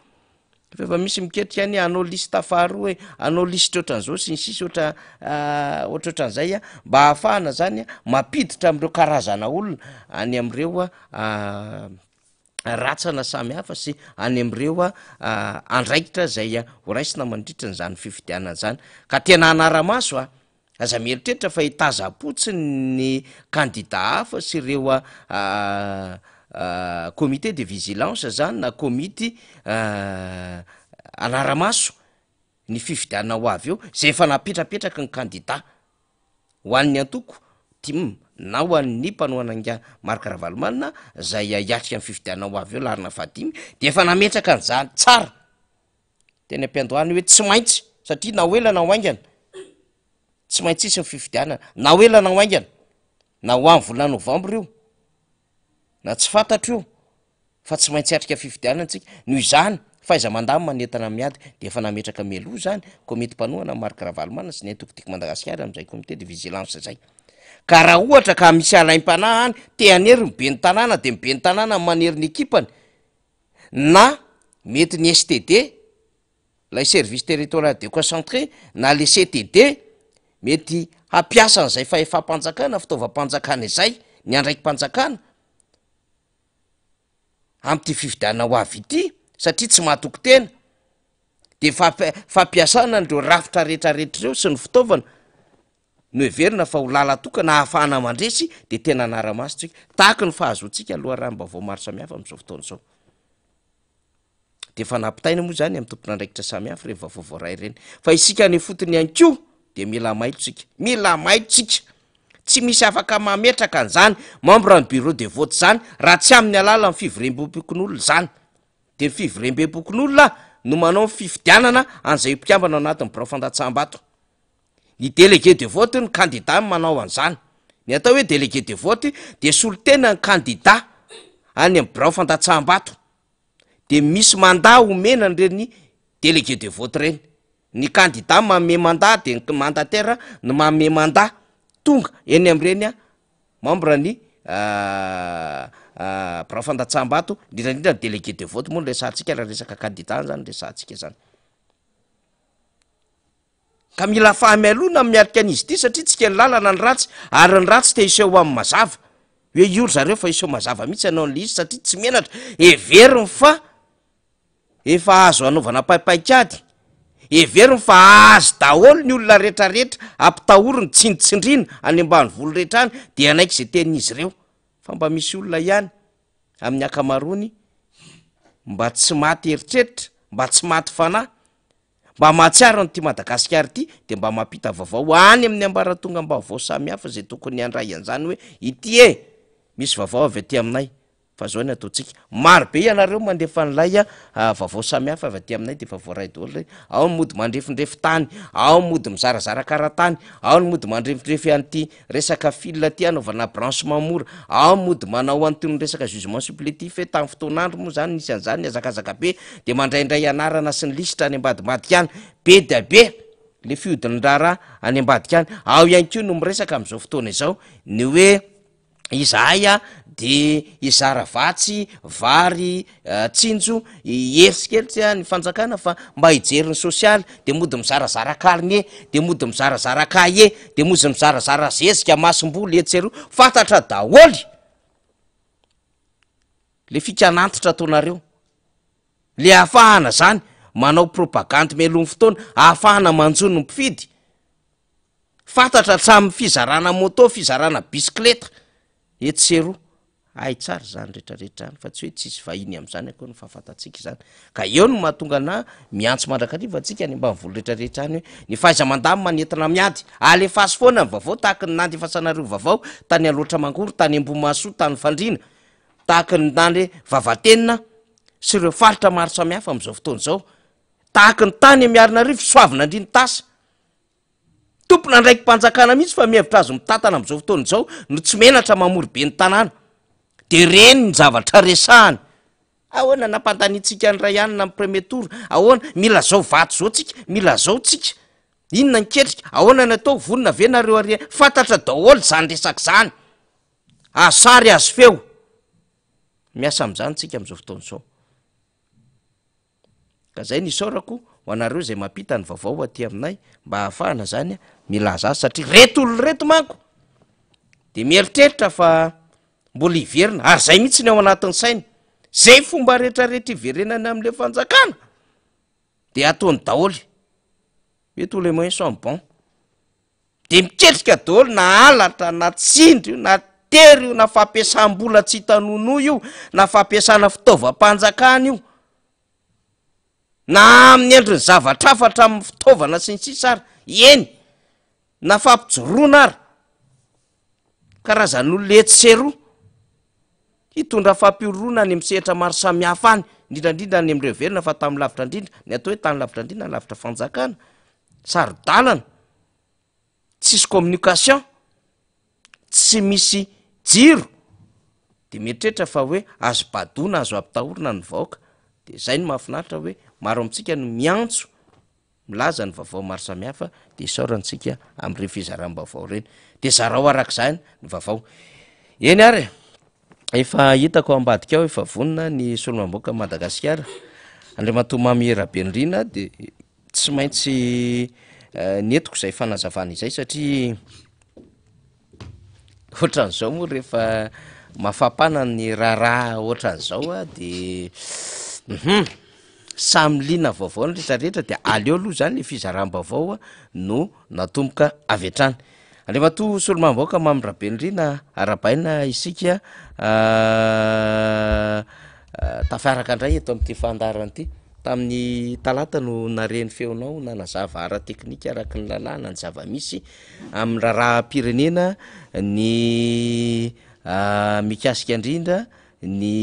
fa misy miketrika any anao lista faharoa hoe anao lisitra ohatran'izao sy ny sisy ohatran'izay mba ahafahana zany mampiditra am'ireo karazana olona any am'ireo ratsana samy hafa sy any am'ireo andraikitra zay ho raisina mandritra n'zany fividianana zany ka tena anara-maso aza mieritreritra fa hitaza-potsiny ny kandida hafa sy ireo comité de vigilance zany na comité anara-maso ny fividianana ho avy eo zay efa napetrapetraka ny kandida ho an'ny antoko tim na ho an'ny mpanohananga marika ravalomanina zay iatrika amin'ny fividianana ho avy eo larina fadimy de efa nametraka an'izany tsara tena ampiandohany hoe tsy maintsy satria na hoela na ho aingana tsy maintsy isy ny fividianana na hoela na ho aingana na ho amin'ny volana novambra io na tsy fantatra io fa tsy maintsy atrika fividianana antsika noho izany faiza mandamy manentana miady de efa nametraka meloa zany komety mpanohana marika ravalomanina sy ny tokotiky madagasikara am'izay comité de vigilance zay ka raha ohatra ka misy alaim-panahy any te hanery mibe ny tanàna de mibe ny tanàna manery ny ekipany na mety ny STD lay service territorial déconcentré na le CTD mety hampiasa an'izay fa efa mpanjakana fitaovam-panjakana izay ny andraiky mpanjakana am'ty fividianana ho avy ity satria tsy mahatoko tena de fampiasana ndreo rafitra rehetrarehetra reo sy ny fitaovana no heverina fa ho lala toka na ahafahana mandresy de tena anara-maso tsika tahaka ny fahazoantsika aloha raha-mbavao maro samihafa am'izao fotoana zao de fa nampitaina moa zany amy tompona andraikitra samihafa rehefa vaovao ireny fa isika any fotony anko de mila mailotsika tsy misy afaka mametraka an'izany membre ny bureau de vote zany raha tsy amin'ny alala ny fivirem-bokon'olona zany de ny fivirem-bokon'olona no manao ny fividianana an'izay mpikambana ao anatin'ny birao fandatsaham-bato ny délégué de vote ny kandida manao an'izany ny atao hoe délégué de vote de solotena ny kandida any amin'ny birao fandatsaham-bato de misy mandat omena nyreny délégué de vote reny ny kandida manome mandat de ny mandataire no manome mandat tonga eny am'ireny membre ny birao fandatsaham-bato indrindraindrindra ny délégué de vote moa no resantsika raha resaka kandida zany resantsika zany ka mila fahamialona miarika an'izy ity satria tsika ny lalana ny ratsy ary ny ratsy te iseho amin'ny mazava hoe iory zareo fa iso mazava mihitsy anao nle izy satria tsy menatra everiny fa efa azo anaovana paipaikady everiny fa azy daholo ny olona rehetrarehetra ampitahory ny tsinditsindrina any ambany volo rehetra any de anaiky zay tenin'izy ireo fa mba misy olona ihany amin'ny akamarony mba tsy maty eritreritra mba tsy maty fanahy mba mahatsiaro nyty Madagasikara ity de mba mampita vaovao any amin'ny ambaratonga mbaovao samy hafa zay tokony andray an'izany hoe ity misy vaovao avy aty aminay fa zao ny ataontsika maro be ianareo mandefa n'lay vaovao samy hafa avy aty aminay de vaovao ray daholo ao ny mody mandrefindrefy tany ao ny mody mizarazara karatany ao ny mody mandrefindrefy an'ty resaka fil ty anaovana branchement mora ao ny mody manao antony resaka jugement supplétif tamin'ny fotoan'andro moa zany nisy an'izany azakazaka be de mandraindray anarana sy ny lisitra any ambadibadika any be da be le fiodiny rara any ambadika any ao ihany ko no miresaka am'izao fotoana izao ny hoe izahay de izara vatsy vary tsinjo eritsikelitsy ny fanjakana fa mba hijeriny sosialy de mody mizarazara karne de mody mizarazara kaye de mody mizarazara zezika masom-boly etseroa fantatra daholy le fikanantitra ataonareo le ahafahana zany manao propagandy melony fotoana ahafahana manjono ny mpifidy fantatra tsam'ny fizarana moto fizarana bisikleta etseroa ay tsara zany rehetrarehetra any fa tsy hoe tsisy vahiny am'izany akoa ny fahafantatsika zany ka eo no mahatonga na miantso mandrakariva atsika any mba mivolo rehetrarehetra any hoe ny faiza mandamy manentina miady alefasy foana ny vaovao tahaka ny nandefasanareo vaovao tany aloatra mangory tany ambomasoa tany fandrina tahaka ny nany vavatenina sy ireo faritra maro samy hafa am'izao fotoana zao tahaka ny tany miarina rivo soavina andriny tasa tompona ndraiky mpanjakana mihitsy fa mihevitra azo mitantana am'izao fotoana zao no tsy menatra mamory be ny tanàna de reny ny zavatra resahany ahoana nampandanitsika nyray anina amin'ny premier tour ahoana mila zao vaty zao tsika mila zao tsika inona niketrika ahoana natao vonina venareo are fantatra daholo zany resaka zany asary azo feo miasa am'izany tsika am'izao fotoana zao ka zay nisaorako ho anareo zay mampita ny vaovao aty aminay mba hahafahana zany milaza azy satria reto olo reto manko de mieritreritra fa mbola iverina ary zay mihitsy ny ao anatin'ny sainy zay fomba rehetrarehetra iverenany am'le fanjakana de ataony daholy hoe tous les moyens sont bons de miketrika daholo na alatra na tsindry io na tery io na fampiasam-bola tsy hitanono io na fampiasana fitaovam-panjakana io na amin'ny endriny zavatrafatra amin'ny fitaovana sy ny sisa ary eny na fampijoroana ary karazan'olona etseroa hitondra fampiorona any am'sehatra maro samy hafa any indrindrandrindra any am'ireo verina fa tamin'ny lavitra indrindra ny atao hoe tany lavitra indrindra ny lavitra fanjakana saro-dalana tsisy communication tsy misy jiro de mieritreritra fa hoe azo badona azo ampitahorina ny vahoaka de zay no mahafinaritra hoe maro amitsika no miantso milaza ny vaovao maro samy hafa de isaorantsika am'ireny fizaram-baovao reny de zarao arak'izany ny vaovao eny ary efa hitako ambadika ao efa vonina ny solomamboaka Madagasikara andriamanto mamiherabenrina de tsy maintsy netiko zay fanazavana izay satria ohatran'izao moa rehefa mafampana ny raharaha ohatran'izao de samy lina vaovao ny rehetrarehetra de aleo aloha zany le fizaram-baovao no natomboka avy atrany andriamanto solomamboaka mamirabenrina arabaina isika tafiaraka andray eto am'ty fandarany ty tamin'ny talata no nareny feonao nanazava ara teknika araky ny lalàna ny zava-misy amin'ny raharaha-pirenena ny mikasika indrindra ny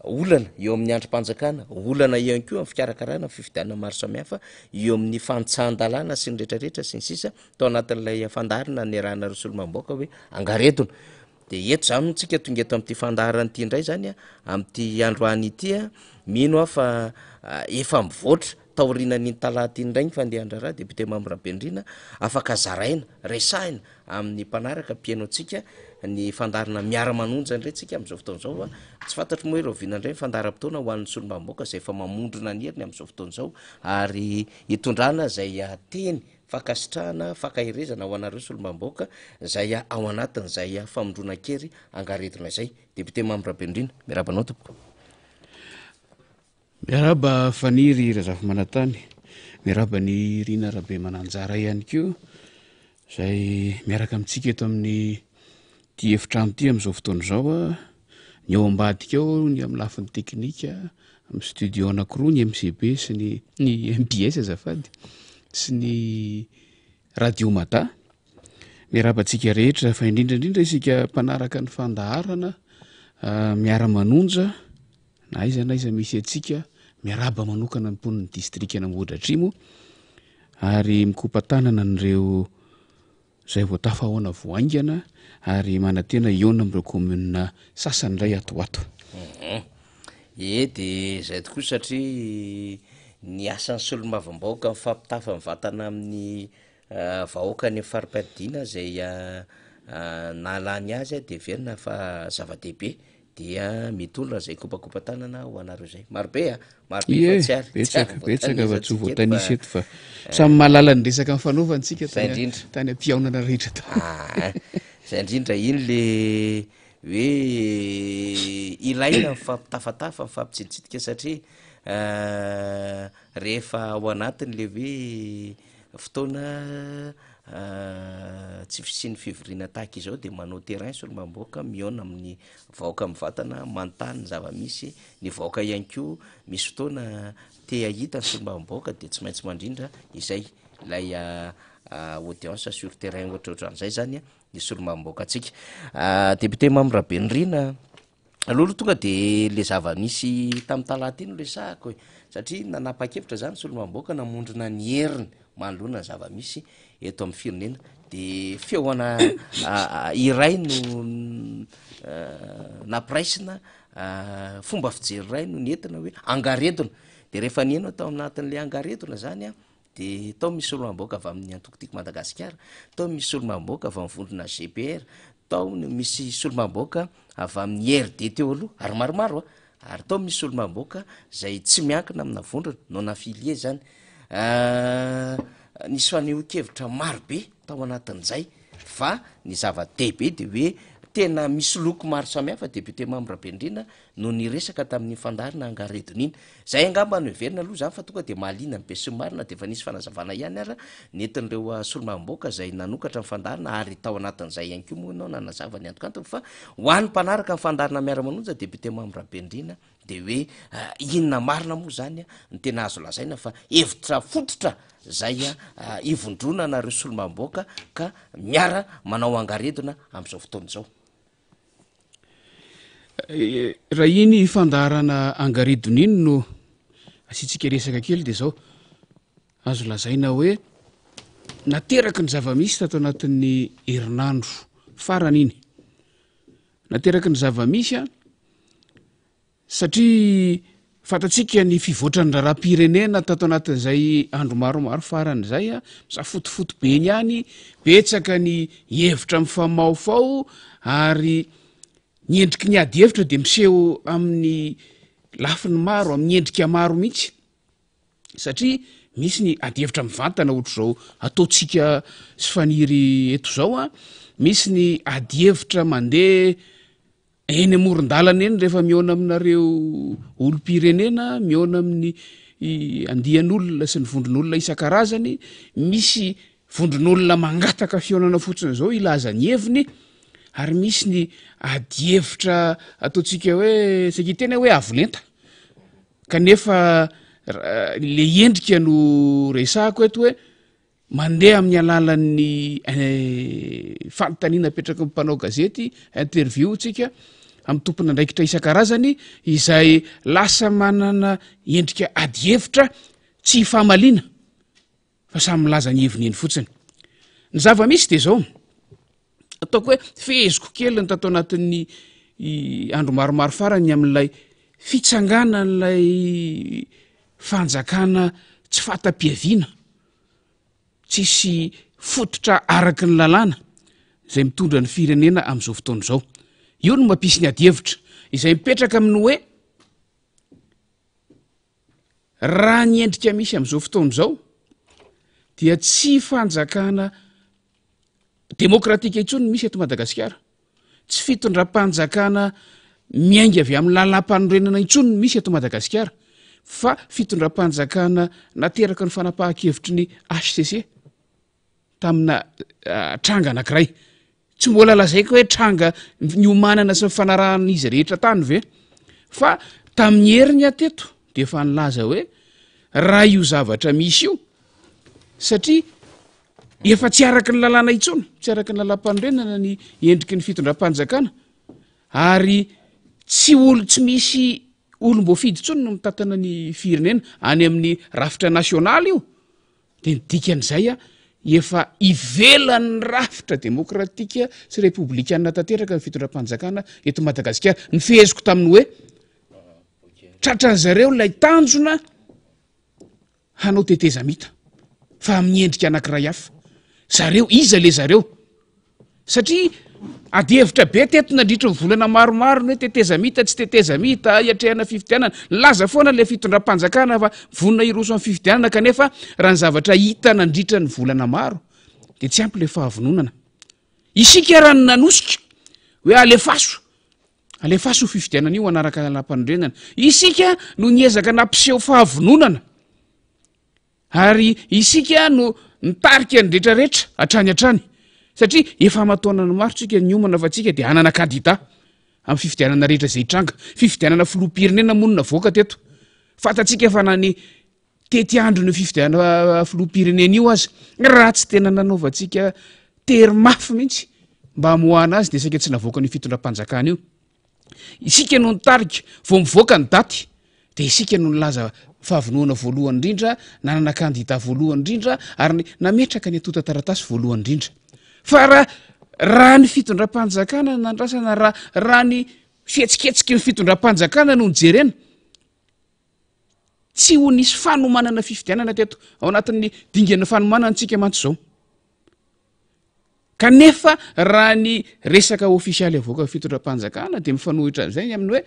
olana eo amin'ny androm-panjakana olana ihany koa amin'ny fikarakarana fifidianana maro samy hafa eo amin'ny fantsahan-dalàna sy ny rehetrarehetra sy ny sisa tao anatin'ilay fandarina ny rahanareo solomamboaka hoe angaretona de eto zany tsika tonga eto am'ty fandarany ity indray zany am'ty androany itya mino a fa efa mivoatra taorinany talata indray ny fandehandraraha deputé mamirabenrina afaka zaraina resahina amin'ny mpanaraka mpiaino atsika ny fandarana miara-manonja ndretsika am'izao fotoan'zao a tsy fantatry moa hoe rovinandray fandaram-potoana ho an'ny solombamoaka zay fa mamondrona ny heriny am'izao fotoan'zao ary hitondrana zay teny fakasitrahana fakahirezana ho anareo solombamoaka zay ao anatin'zay famondrona kery angaretona zay député Mamiraben'Indrina miarabanao tompoko. Miaraba faniry Razafy Manantany, miaraba ny Rina Rabe Mananjara ihany koa zay miaraka amitsika eto amin'ny ty efitrano ty am'izao fotoan'izao a, ny ao ambadika ao ny amin'ny lafiny teknika amin'ny studio anankiroa ny MCB sy ny MBS azafady sy ny radio Mata. Miarabantsika rehetra fa indrindrandrindra isika mpanaraka ny fandaharana miara-manonja na aiza misy atsika miaraba manokana ny mponiny distrika Nambohidratrimo ary mikopatanana nireo zay voatafa ahoana voaingana ary manatena iona am'ireo commune sasany indray atoato. De zay tokoa satria ny asan'ny solombavam-bahoaka mifampitafa mivatana amin'ny vahoaka ny fariparidina zay nalany azy de verina fa zava-dehibe dia mitondra zay kopakopatanana ho anareo zay marobe marobe betsaka fa tsy voatanisy eto fa samy mahalala ny resaka mifanaovantsika tany ampiaonana rehetra to. Zay indrindra iny le hoe ilaina mifampitafatafa mifampitsiditsitika satria rehefa ao anatiny le hoe fotoana tsy fisiny fivoriana tahaka izao de manao terrain solombamoaka miona amin'ny vahoaka mivatana manontany ny zava-misy ny vahoaka ihany ko misy fotoana te ahita ny solombavam-bahoaka de tsy maintsy mandrindra izay ilay audience sur terrain ohatrohatran'izay zany ny solombavam-bahoaka atsika. Député Mamiraben'Indrina alohaloha tonga de le zava-misy tamin'ny talata iny resahako hoe satria nanapa-kevitra zany solombavam-bahoaka namondrona ny heriny manoloana ny zava-misy eto amin'ny firenena de feoana iray no nampiraisina fomba fijery ray no nentina hoe angaredona de rehefa nieno atao anatin'le angaredona zany a de tao misy solombavam-bahoaka avy amin'ny antokotiko Madagasikara, tao misy solombavam-bahoaka avy amin'ny vondrona GPR, tao misy solombavam-bahoaka avy amin'ny RDT aloha ary maromaro ary tao misy solombavam-bahoaka zay tsy miankina amina vondrona non affilié zany. Nisy faneho-kevitra marobe tao anatin'izay fa ny zava-dehibe de hoe tena misy loko maro samihafa député Mamiraben'Indrina no niresaka tamin'ny fandarina angaredona iny. Zay angamba no heverina aloha zany fa tonga de mahaliana ny be sy marina de fa nisy fanazavana ihany ara nentin'ireo solombavam-bahoaka zay nanokatra ny fandarina ary tao anatin'izay ihany koa moa ianao nanazava ny antokantoko fa ho an'ny mpanaraka ny fandarina miara-manonja député Mamiraben'Indrina de hoe inona marina moa zany ny tena azo lazaina fa hevitra fototra zay ivondrona nareo solombavam-bahoaka ka miara manao angaredona am'izao fotoan'izao. Raha iny fandarana angaredona iny no asitsika resaka kely de zao azo lazaina hoe nateraka ny zava-misy tato anatin'ny herinandro farany iny, nateraka ny zava-misy satria fatatsika ny fivoatra ny raharam-pirenena tato anatin'izay andro maromaro farany zay misafotofoto be ny any betsaka ny hevitra mifamaofao ary ny endriky ny ady hevitra de miseho amin'ny lafiny maro amin'ny endrika maro mihitsy satria misy ny ady hevitra mivantana ohatr'izao ataotsika sy faniry eto zao misy ny ady hevitra mandeha eny amoron-dalana eny rehefa miona aminareo olom-pirenena miona amin'ny andian'olona sy ny vondron'olona isan-karazany, misy vondron'olona mangataka fionana fotsiny zao ilazany heviny ary misy ny ady hevitra ataotsika hoe sakitena hoe avolenta kanefa le endrika no resahako eto hoe mandeha amin'ny alalan'ny fanontaniana apetraka mpanao gazety interview tsika amin'ny tompona andraikitra isan-karazany izay lasa manana endrika ady hevitra tsy fahamaliana fa samy milaza ny heviny eny fotsiny. Ny zava-misy de zao ataoko hoe feziko kely ny tato anatin'ny andro maromaro farany amin'ilay fitsanganan'ilay fanjakana tsy fatam-piaviana tsisy fototra araky ny lalàna zay mitondra ny firenena amin'izao fotoana izao. Io no mampisy ny adievitra izay mipetraka amin'ny hoe raha ny endrika misy amin'izao fotoana izao dia tsy fanjakana demokratika intsony misy eto Madagasikara, tsy fitondram-panjakana miainga avy amin'ny lalam-panorenana intsony misy eto Madagasikara, fa fitondram-panjakana nateraka ny fanapahan-kevitry ny HCC tamina tranga anankiray. Tsy mbola lazaiko hoe tranga niomanana sy fanarahan'izy rehetra tany ve, fa tamin'ny heriny ateto dia efa nilaza hoe raha io zavatra misy io satria efa tsy araky ny lalàna intsony, tsy araky ny lalam-panorenana ny endriky ny fitondram-panjakana, ary tsy misy olom-boafidy intsony no mitantana ny firenena any amin'ny rafitra nasionaly io, dia ny dikan'izay efa ivelan'ny rafitra demokratika sy republikanina tanteraka ny fitondram-panjakana eto Madagasikara. Ny feheziko taminy hoe tratran' zareo ilay tanjona hanao tetezamita fa amin'ny endrika anankiray hafa. Zareo iza le zareo? Satria adihevitra be teto nandritra ny volana maromaro ny hoe tetezamita tsy tetezamita iatrehana fifidianana, laza foana le fitondram-panjakana fa vonona iroso amin'ny fifidianana, kanefa raha ny zavatra hita nandritra ny volana maro dia tsy ampy le fahavononana. Isika raha ny nanosika hoe alefaso fifidianana io anaraka lalam-panorenana, isika no niezaka nampiseho fahavononana, ary isika no nitarika ny rehetrarehetra hatrany, satria efa mataonany maro tsika niomana fa tsika dia hanana kandida amin'ny fifidianana rehetra izay tranga, fifidianana filoham-pirenena monina voaka teto. Fantatsika efa nany tety andro ny fifidianana filoham-pirenena io aza, raha tsy tena nanaovantsika tery mafy mihitsy mba hamoahana azy dia saika tsy navoaka ny fitondram-panjakana io. Isika no nitarika vao mivoaka ny daty dia isika no nilaza fahavonona voalohany indrindra, nanana kandida voalohany indrindra, ary nametraka ny atota taratasy voalohany indrindra. Fa raha ny fitondram-panjakana nandrasana, raha ny fihetsiketsika ny fitondram-panjakana no nijerena, tsy ho nisy fanomanana fifidianana teto ao anatin'ny dingana fanomanana antsika mantsy izao. Kanefa raha ny resaka ofisialy avoaka fitondram-panjakana dia mifanohitra amin'izay amin'ny hoe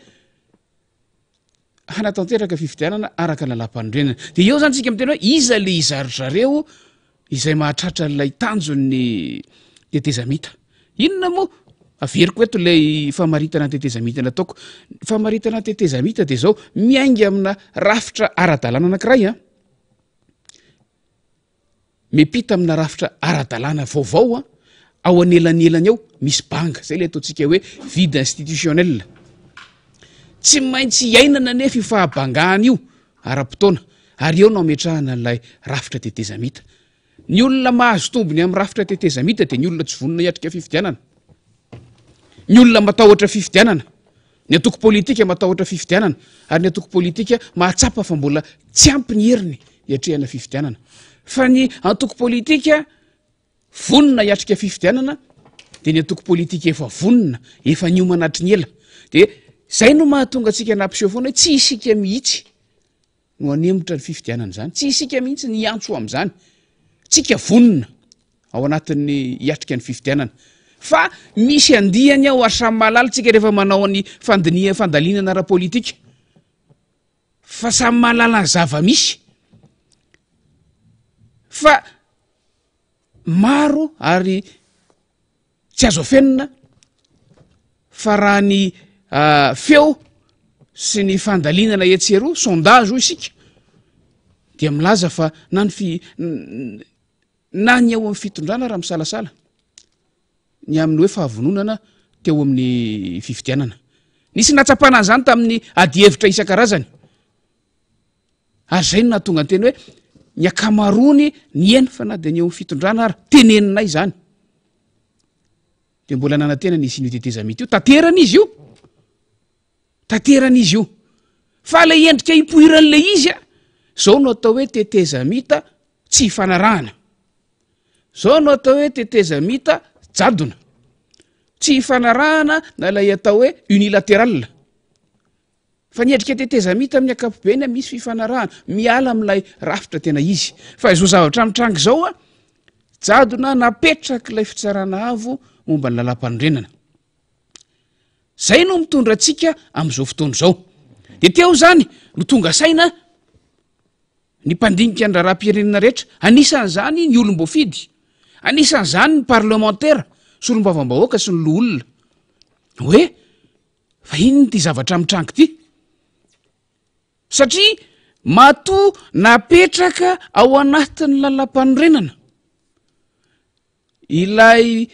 hanatanteraka fifidianana araka lalam-panorenana. Dia eo zany tsika miteny hoe iza le izaryzareo izay mahatratra ilay tanjon'ny tetezamita. Inona moa averiko eto ilay famaritana tetezamita nataoko? Famaritana tetezamita dia zao miainga amina rafitra ara-dalàna anankiray, mipita amina rafitra ara-dalàna vaovao ao anelanelany ao misy banga, zay le ataontsika hoe vide institutionnel. Tsy maintsy iainana nefa fahabangahana io ara-potoana, ary eo no ametrahana ilay rafitra tetezamita. Ny olona mahazo tombony amin'ny rafitra tetezamita dia ny olona tsy vonona hiatrika fifidianana, ny olona matahotra fifidianana, ny antoko politika matahotra fifidianana, ary ny antoko politika mahatsapa fa mbola tsy ampy ny heriny hiatrehana fifidianana. Fa ny antoko politika vonona hiatrika fifidianana dia ny antoko politika efa vonona, efa niomanatry ny ela. Dia zay no mahatonga antsika nampiseho foana hoe tsy isika mihitsy no anemotra ny fifidianana izany, tsy isika mihitsy ny antso amin'izany, tsika vonona ao anatin'ny hiatrika ny fifidianana. Fa misy andihany ao ary samy mahalala tsika rehefa manao ny fandalinana ara-politika, fa samy mahalala ny zava-misy, fa maro ary tsy azo afenina fa raha ny feo sy ny fandalinana etseroa sondage io isika dia milaza fa na ny ao amin'ny fitondrana raha misalasala ny amin'ny hoe fahavononana teo amin'ny fifidianana. Nisy natsapana an'izany tamin'ny adihevitra isan-karazany, ary zay no nahatonga ny teny hoe ny akamarony ny eny fa na dia ny eo amin'ny fitondrana ary teneninay izany. Dia mbola nanantena nisy io tetezamita io, tanteran'izy io, fa ilay endrika hipoiran'ilay izy zao no atao hoe tetezamita tsy hifanarahana, zao no atao hoe tetezamita jadona, tsy hifanarahana na ilay atao hoe unilatéral. Fa ny endrika tetezamita amin'ny ankapobeny misy fifanarahana, miala amin'ilay rafitra tena izy. Fa izao zavatra mitranga izao jadona napetraka ilay fitsarana avo momba ny lalam-panorenana zay no mitondra atsika am'izao fotoana zao de teo zany no tonga saina ny mpandinika ny raharam-pirenena rehetra anisan'zany ny olom-boafidy anisan'zany ny parlementaire sy olom-bavam-bahoaka sy ny loolona hoe fa inony ty zavatra mitrango ty satria matoa napetraka ao anatin'ny lalam-panorenana ilay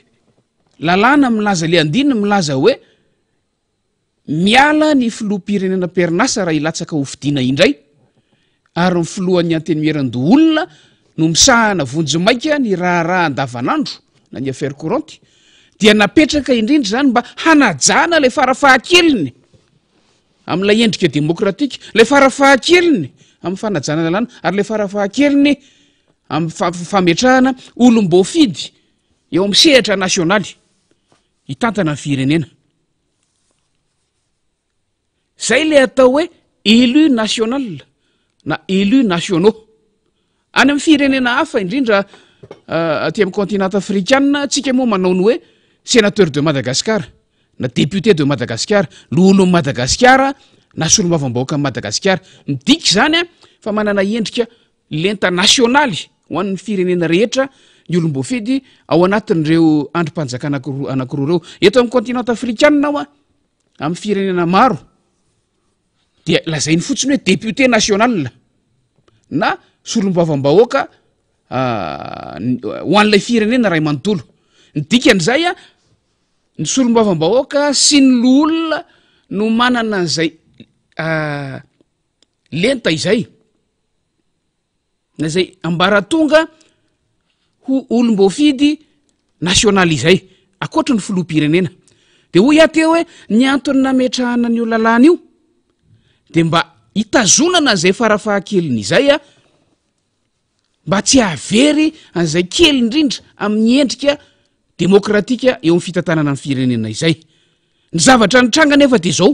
lalàna milaza le andinina milaza hoe miala ny filoha-pirenena perinasa raha ilatsaka ho fidiana indray ary ny filohan'ny antenimieran-doolona no misahana vonjomaika ny raharaha andavanandro na ny affaire couranty dia napetraka indrindra zany mba hanajana lay farafahakeliny amin'ilay endrika demokratika lay farafahakeliny amin'ny fanajana lalàna ary lay farafahakeliny amin'ny fametrahana olom-boafidy eo amin'ny sehatra nasionaly hitantana ny firenena zay le atao hoe élu national na élu nationaux any amin'ny firenena hafa indrindra aty amin'ny continent africaine tsika moa manao ny hoe sénateur de Madagascar na député de Madagascar lolo Madagascar na solombavam-bahoaka Madagascar midika zany fa manana endrika lenta nasionaly ho an'ny firenena rehetra ny olom-boafidy ao anatin'ireo androm-panjaka anankiroa reo eto amin'ny continent africaine ao amin'ny firenena maro dia lazay ny fotsiny hoe député national na solombavam-bahoaka ho an'ilay firenena ray manontolo ny dikan'izay ny solombavam-bahoaka sy ny loolona no manana an'izay lenta izay na zay ambaratonga ho olom-boafidy nasionaly izay akoatra ny filoha-pirenena de hoy ateo hoe ny antony nametrahana an'io lalàna io de mba hitazonana an'izay farafahakeliny izay mba tsy havery an'izay kely indrindra amin'ny endrika demokratika eo amin'ny fitantanana ny firenena izay ny zavatra nitranga nefa de zao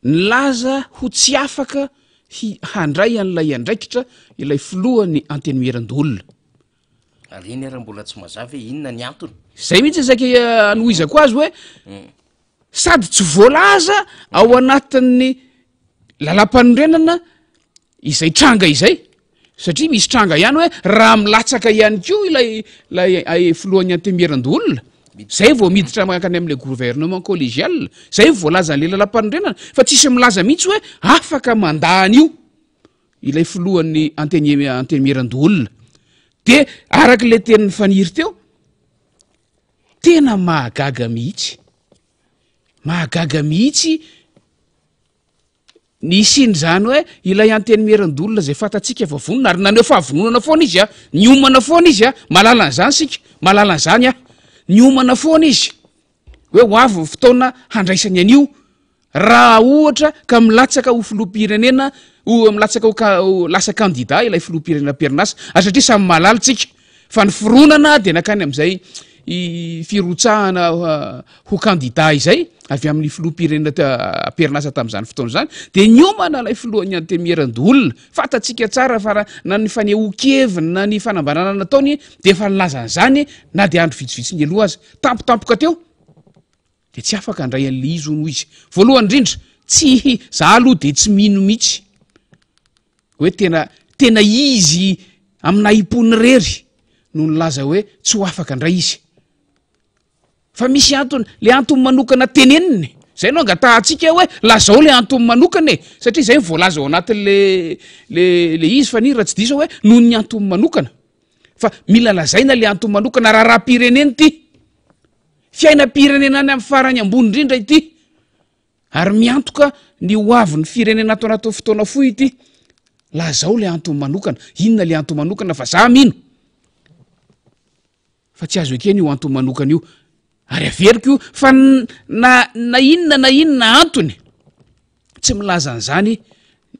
nilaza ho tsy afaka handray an'ilay andraikitra ilay filohany antenimieran-doolona ary iny raha mbola tsy mazava hoe inona ny antony zay mihitsy zaky anohizako azy hoe sady tsy voalaza ao anatin'ny lalam-panorenana izay tranga izay satria misy tranga ihany hoe raha milatsaka ihany ko ilay filohan'ny antenimieran-doolona zay vao miditra makany amin'ilay gouvernement collégial zay voalaza an'le lalam-panorenana fa tsisy milaza mihitsy hoe afaka mandany io ilay filohan'ny antenimieran-doolona de araka le tenin'ny faniry teo tena mahagaga mihitsy ny isiny zany hoe ilay antenimieran-doolona zay fatatsika vavonona ary naneo fahavononana foana izy ny omana foana izy malalan'zany sika malalan'zany ny omana foana izy hoe ho avy fotoana handraisany an'io raha ohatra ka milatsaka ho filoha-pirenena milatsaka ho lasa candidat ilay filoha-pirenena perinasa ary satria samy malalitsika fa ny fironana de nakany am'izay firotsahana ho candidat izay avy amin'ny filoha-pirenena perinasa tam'izany fotoana zany de ny omana lay filohan'ny antenimieran-doolona fatatsika tsara fa na ny fanehoan-keviny na ny fanambanana nataony de efa nilazan'zany na de andro vitsivitsy ny aloha azy tampotampoka teo de tsy afaka andray an'le izy ono izy voalohany indrindra tsy za aloha de tsy mino mihitsy hoe tena izy amina ipony rery no nilaza hoe tsy ho afaka andray izy fa misy antony le antony manokana teneniny zay no angatahantsika hoe lazao le antony manokana satria zay voalaza ao anatin'le izy fa niraha tsy diso hoe noho ny antony manokana fa mila lazaina le antony manokana raha-pirenena ty fiainam-pirenena any amin'ny farany ambony indrindra ity ary miantoka ny hoavin'ny firenena atao anatin'ny fotoana fohy ity lazao le antony manokana inona le antony manokana fa za mino fa tsy azo ekeny io antony manokana io ary averiko io fa na inona antony tsy milaza an'zany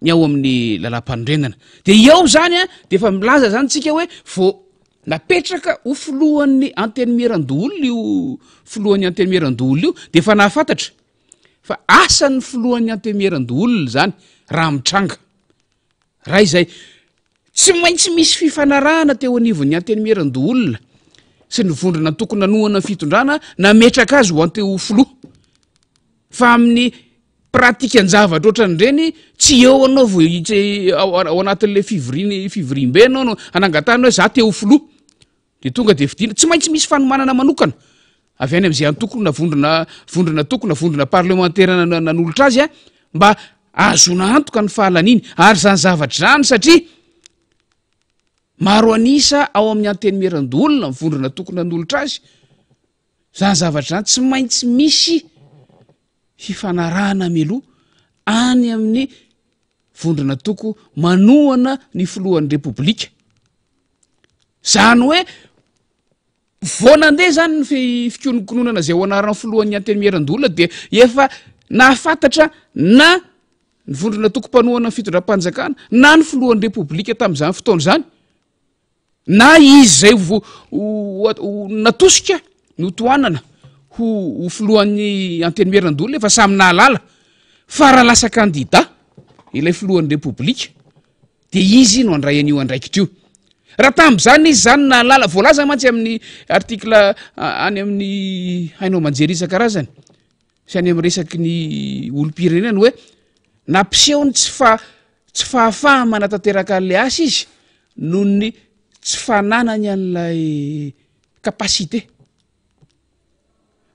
ny ao amin'ny lalam-panorenana de eo zany de efa milaza zany tsika hoe vo napetraka ho filohan'ny antenimieran-doolona io filohan'ny antenimieran-doolona io de efa nahafantatra fa asan'ny filohan'ny antenimieran-doolona zany raha mitranga raha izay tsy maintsy misy fifanarahana teo anivon'ny anteny mieran-doolona sy ny vondrona tokony nanohana fitondrana nametraka azy ho anteo filoha fa amin'ny pratikan-javatra ohatran'ireny tsy eo anao vo ao anatin'le fivorim-be anao no anangatana hoe za teo filoha de tonga de vidina tsy maintsy misy fanomanana manokana avy any am'izay antokony na vondrona tokony na vondrona parlementaire nanolotra azy a mba azona antoka ny fahalaniny ary zany zavatra zany satria maro anisa ao amin'ny anteny mieran-doolona mivondrona tokony nanolotra azy zany zavatra zany tsy maintsy misy fifanarahana meloha any amin'ny vondrona toko manohana ny filohan'ny repoblika zany hoe vonandeha zany ny fikononkononana zay ho anarana filohan'ny anteny mieran-doolona de efa nafantatra na ny vondrona toko mpanohana fitondram-panjakana na ny filohan'ny repoblika tamin'izany fotoana zany na izy zay natosika no toanana ho filohan'ny anteny mieran-doolona efa samy nahalala fa raha lasa kandida ilay filohan'ny repoblika de izy no andray an'io andraikitra io raha tam'zany izy zany nahalala voalaza mantsy amin'ny artikla any amin'ny hainao manjery isan-karazany sy any amin'ny resaky ny olom-pirenena hoe nampisehony tsy fahafaha manatanteraka an'le asa izy noho ny tsy fananany an'lay kapasité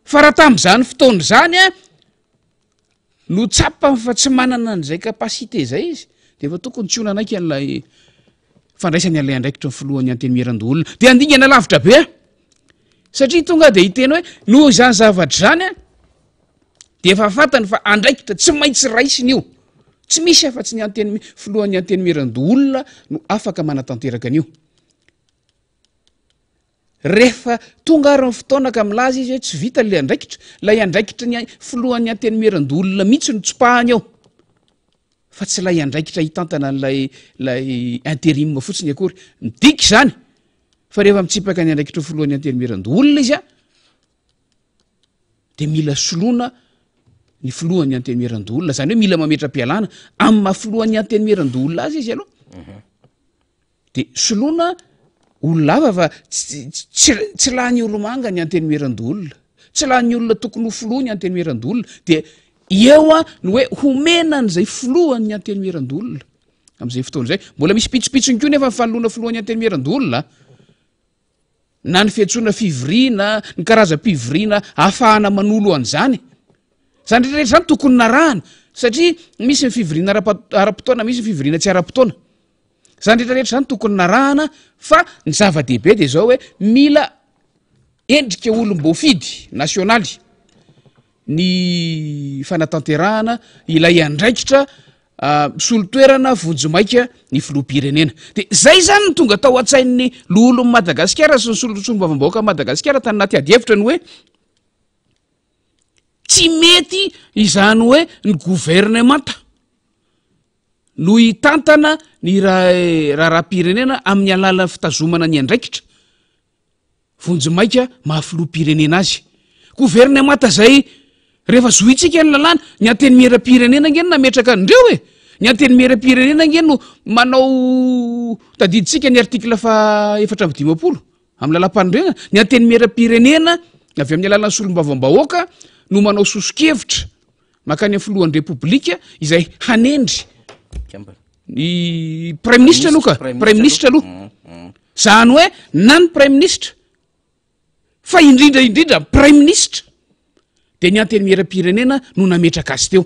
fa raha tam'zany fotoana zany a no tsapany fa tsy manana an'izay kapasité zay izy de efa tokony tsy onanaiky an'lay fandraisany an'lay andraikitra ny filohan'ny anteny mieran-doolona de andingana lavitra be satria tonga de hiteny hoe noho izany zavatra zany a de efa fantany fa andraikitra tsy maintsy raisiny io tsy misy afa-tsy ny anteny filohan'ny anteny mieran-doolona no afaka manatanteraka an'io rehefa tonga ary ny fotoana ka milaza izy hoe tsy vita le andraikitra lay andraikitra ny filohan'ny anteny mieran-doolona mihitsy no tsopahany ao fa tsy lay andraikitra hitantana lay intérim fotsiny akory midiky zany fa rehefa mitsipaka ny andraikitra filohan'ny anteny mieran-doolona izy a de mila soloana ny filohan'ny anteny mieran-doolona zany hoe mila mametra-pialana amin'ny mahafilohan'ny anteny mieran-doolona azy izy aloha de soloana olona hafa fa tsy lahany olomanga ny anteny mieran-doolona tsy lahany olona tokony ho filoha ny anteny mieran-doolona de eo a no hoe homenany zay filohany ny anteny mieran-doolona am'izay fotoana zay mbola misy pitsopitsony koa nefa nyfanoloana filohan'ny anteny mieran-doolona na ny fiantsoana fivoriana ny karaza-pivoriana ahafahana manolo an'izany zany rehetra zany tokony narahana satria misy ny fivoriana ara-potoana misy ny fivoriana tsy ara-potoana zany rehetrarehetra zany tokony narahana fa ny zava-dehibe de zao hoe mila endrika olom-boafidy nasionaly ny fanatanterahana ilay andraikitra misolo-toerana vonjomaika ny filoham-pirenena de zay zany ny tonga tao an-tsain'ny loholon'ny madagasikara sy ny solombavam-bahoaka madagasikara tany naty ady hevitra ny hoe tsy mety izany hoe ny gouvernemanta no hitantana ny raha-pirenena amin'ny alalan'ny fitazomana ny andraikitra vonjomaika mahafiloha-pirenena azy gouvernemanta zay rehefa zoitsika ny lalàna ny anteny miera-pirenena ngeny nametraka andreo e ny anteny miera-pirenena ngeny no manao tadiditsika ny artikla fa 420 amin'ny lalam-panondrena ny anteny miera-pirenena avy amin'ny alalan'ny solombavam-bahoaka no manao soso-kevitra makany amin'ny filohan'ny repoblika izay hanendry ny prime ministre aloha ka prime ministre aloha zany hoe na ny prime ministre fa indrindraindrindra prime ministre de ny anteny miera-pirenena no nametraka azy teo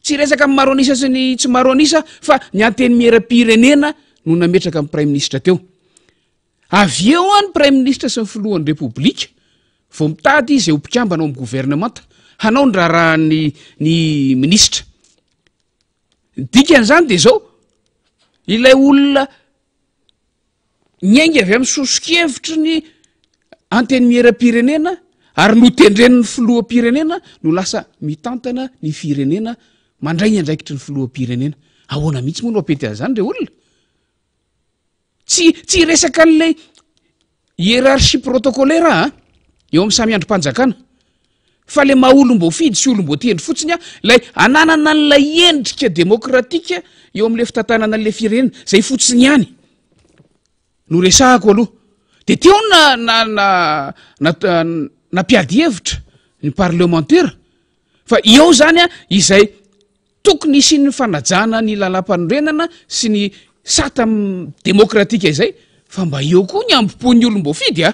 tsy resaka amin'ny maro anisa sy ny tsy maro anisa fa ny anteny miera-pirenena no nametraka amin'ny prime ministre teo avy eo a ny prime ministre sy ny filohan'ny repoblika vao mitady izay ho mpikambana ao amin'ny gouvernemanta hanao ny raharahan'ny ministra dikan'izany de zao ilay olona nyaingy avy amin'ny soso-kevitry ny anteny miera-pirenena ary no tendren'ny filoha-pirenena no lasa mitantana ny firenena mandray ny andraikitry ny filoha-pirenena ahoana mihitsy moa no apety an'izany re olona tsy resaka an'lay hiérarchie protocolaire eo amin'ny samy androm-panjakana fa le maolom-boafidy sy olom-boatendry fotsiny a lay ananana n'lay endrika demokratika eo am'le fitantanana an'le firenena zay fotsiny ihany no resahako aloha de teo na piady hevitra ny parlementaire fa eo zany a izay tokony sy ny fanajana ny lalam-panorenana sy ny sata demokratika izay fa mba eo koa ny ambopoan'ny olom-boafidy a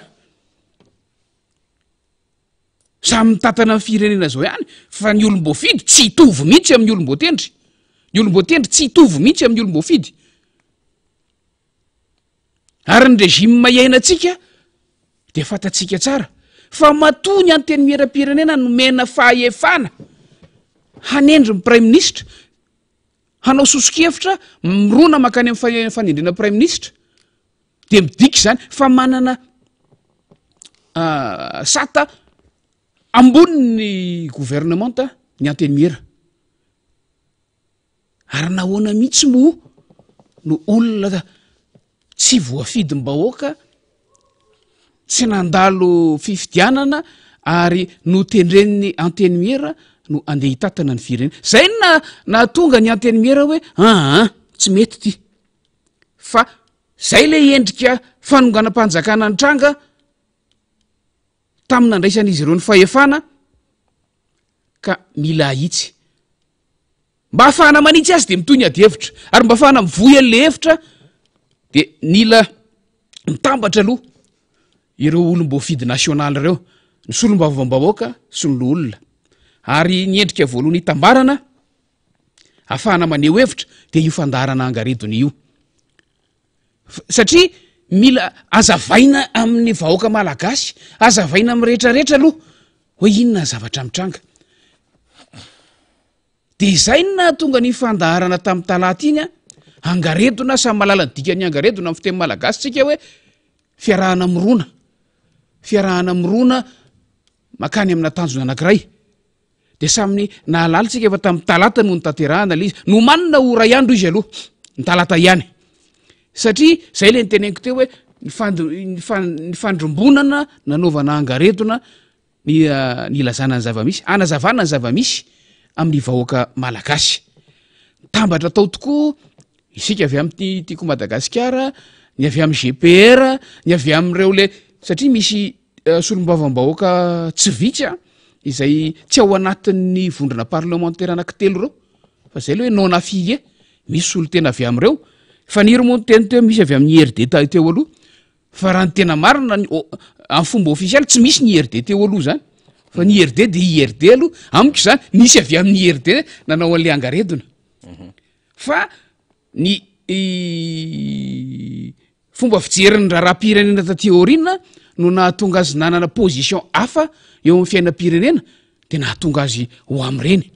samy mitantana amin'ny firenena zao ihany fa ny olom-boafidy tsy hitovy mihitsy amin'ny olom-boatendry ny olom-boatendry tsy hitovy mihitsy amin'ny olom-boafidy ary ny régime iainantsika de fantatsika tsara fa matoa ny anteny miera-pirenena nomena fahefana hanendry ny prime ministre hanao sosokevitra mirona makany amin'ny fanendrena prime ministre de midiky zany fa manana sata ambony ny gouvernementa ny anteny miera ary nahoana mihitsy moa no olona tsy voafidy mbahoaka tsy nandalo fifidianana ary no tendren'ny anteny miera no andeha hitatana ny firenena zay na tonga ny anteny miera hoe tsy mety ty fa zay le endrika fanonganam-panjakana ny tranga tamina andraisan'izy ireo ny fahefana ka mila ahitsy mba hafahana manitsy azy de mitoy ny ady hevitra ary mba hafahana mivoy an'le hevitra de nila mitambatra aloha ireo olom-boafidy nasionaly reo ny solom-bavam-bahoaka sy ny loolona ary ny endrika voalohany hitambarana hafahana maneho hevitra de io fandarana angaredony io satria mila azavaina amin'ny vahoaka malagasy azavaina amin'ny rehetrarehetra aloha hoe inona zavatra mitranga de izay na tonga ny fandaharana tamin'ny talata iny a angaredona samy malala ny dikany angaredona amin'ny fiteny malagasy tsika hoe fiarahana mirona makany amina tanjona anankiray de samyny nahalalitsika efa tamin'ny talata no ny tanterahana le izy no manina ora andro izy aloha ny talata ihany satria zay le nyteneniko teo hoe ny fandrombonana nanaovana angaredona ny lazana ny zavamisy anazavana ny zavamisy amin'ny vahoaka malagasy tambatra tao tokoa isika avy amin'ny tiako Madagasikara ny avy amin'ny GPR ny avy amin'ireo le satria misy solombavam-bahoaka tsy vitsy a izay tsy ao anatin'ny vondrona parlementaire anankitelo reo fa zay le hoe non affilié misy olo tena avy amin'ireo fa niry moa teny teo misy avy amin'ny IRD teo aloha fa raha ny tena marina amin'ny fomba ofisialy tsy misy ny IRD teo aloha zany fa ny IRD de IRD aloha amiko zany misy avy amin'ny IRD nanao an'le angaredona fa ny fomba fijeriny raharam-pirenena taty aorina no nahatonga azy nanana position hafa eo amin'ny fiainam-pirenena de nahatonga azy ho am'ireny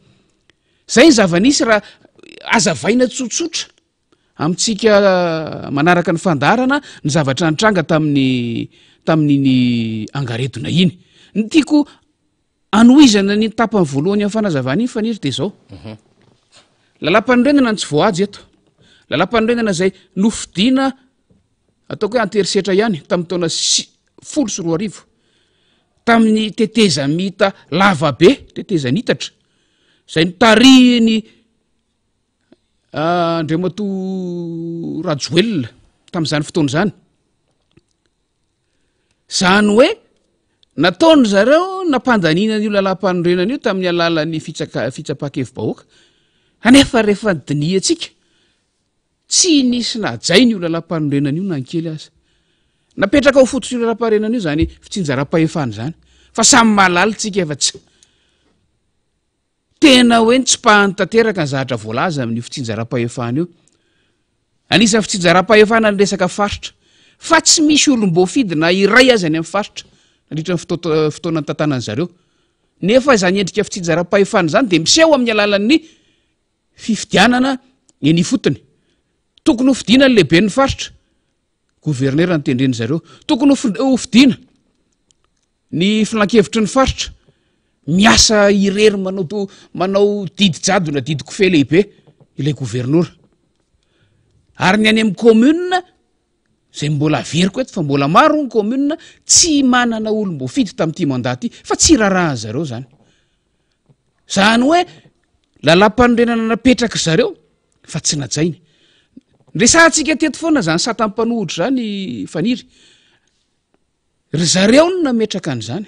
zay ny zava-nisy raha azavaina tsotsotra amintsika manaraka ny fandarana ny zavatra nitranga tamin'ny angaredona iny ny tiako anoizana ny tapany voalohany amin'ny fanazavana iny faniry de zao lalam-panorenana ny tsy voahajo eto lalam-panorenana zay nofidina ataoko hoe anterisetra ihany tamin'ny taona 14 tamin'ny teteza mita lavabe teteza nitatra zay nitarihiny Andriamato Rajoelina tamin'izany fotoana zany zany hoe nataony zareo nampandaninana io lalam-panorenana io tamin'ny alalan'ny fitsapakevim-bahoaka anefa rehefa diniatsika tsy nisy najainy io lalam-panorenana io na nkely aza napetraka ho fototra io lalam-panorenana io zany fitsinjaram-pahefana zany fa samy mahalалitsika efa tsy tena hoe tsy pahany tanteraka ny zahatra voalaza amin'ny fitsinjaram-pahefana io anisan'ny fitsinjaram-pahefana ny resaka faritra fa tsy misy olom-boafidy na iray azy any amin'ny faritra nandritra ny fotoana ny tantanany zareo nefa zany endrika fitsinjaram-pahefana zany de miseho amin'ny alalan'ny fifidianana eny fotony tokony ho fidina ny lehibe ny faritra gouverneur ny tendreny zareo tokony ho fidina ny filan-kevitry ny faritra miasa irery manao didy jadona didy kofe lehibe ilay gouverneur ary ny any amin'ny commune zay mbola averiko eto fa mbola maro ny commune tsy manana olom-boafidy tamin'ity mandat ty fa tsy rarahan zareo zany zany hoe lalam-panorenana napetraka zareo fa tsy najainy nresantsika teto foana zany satam-panohitra zany faniry ry zareo no nametraka an'izany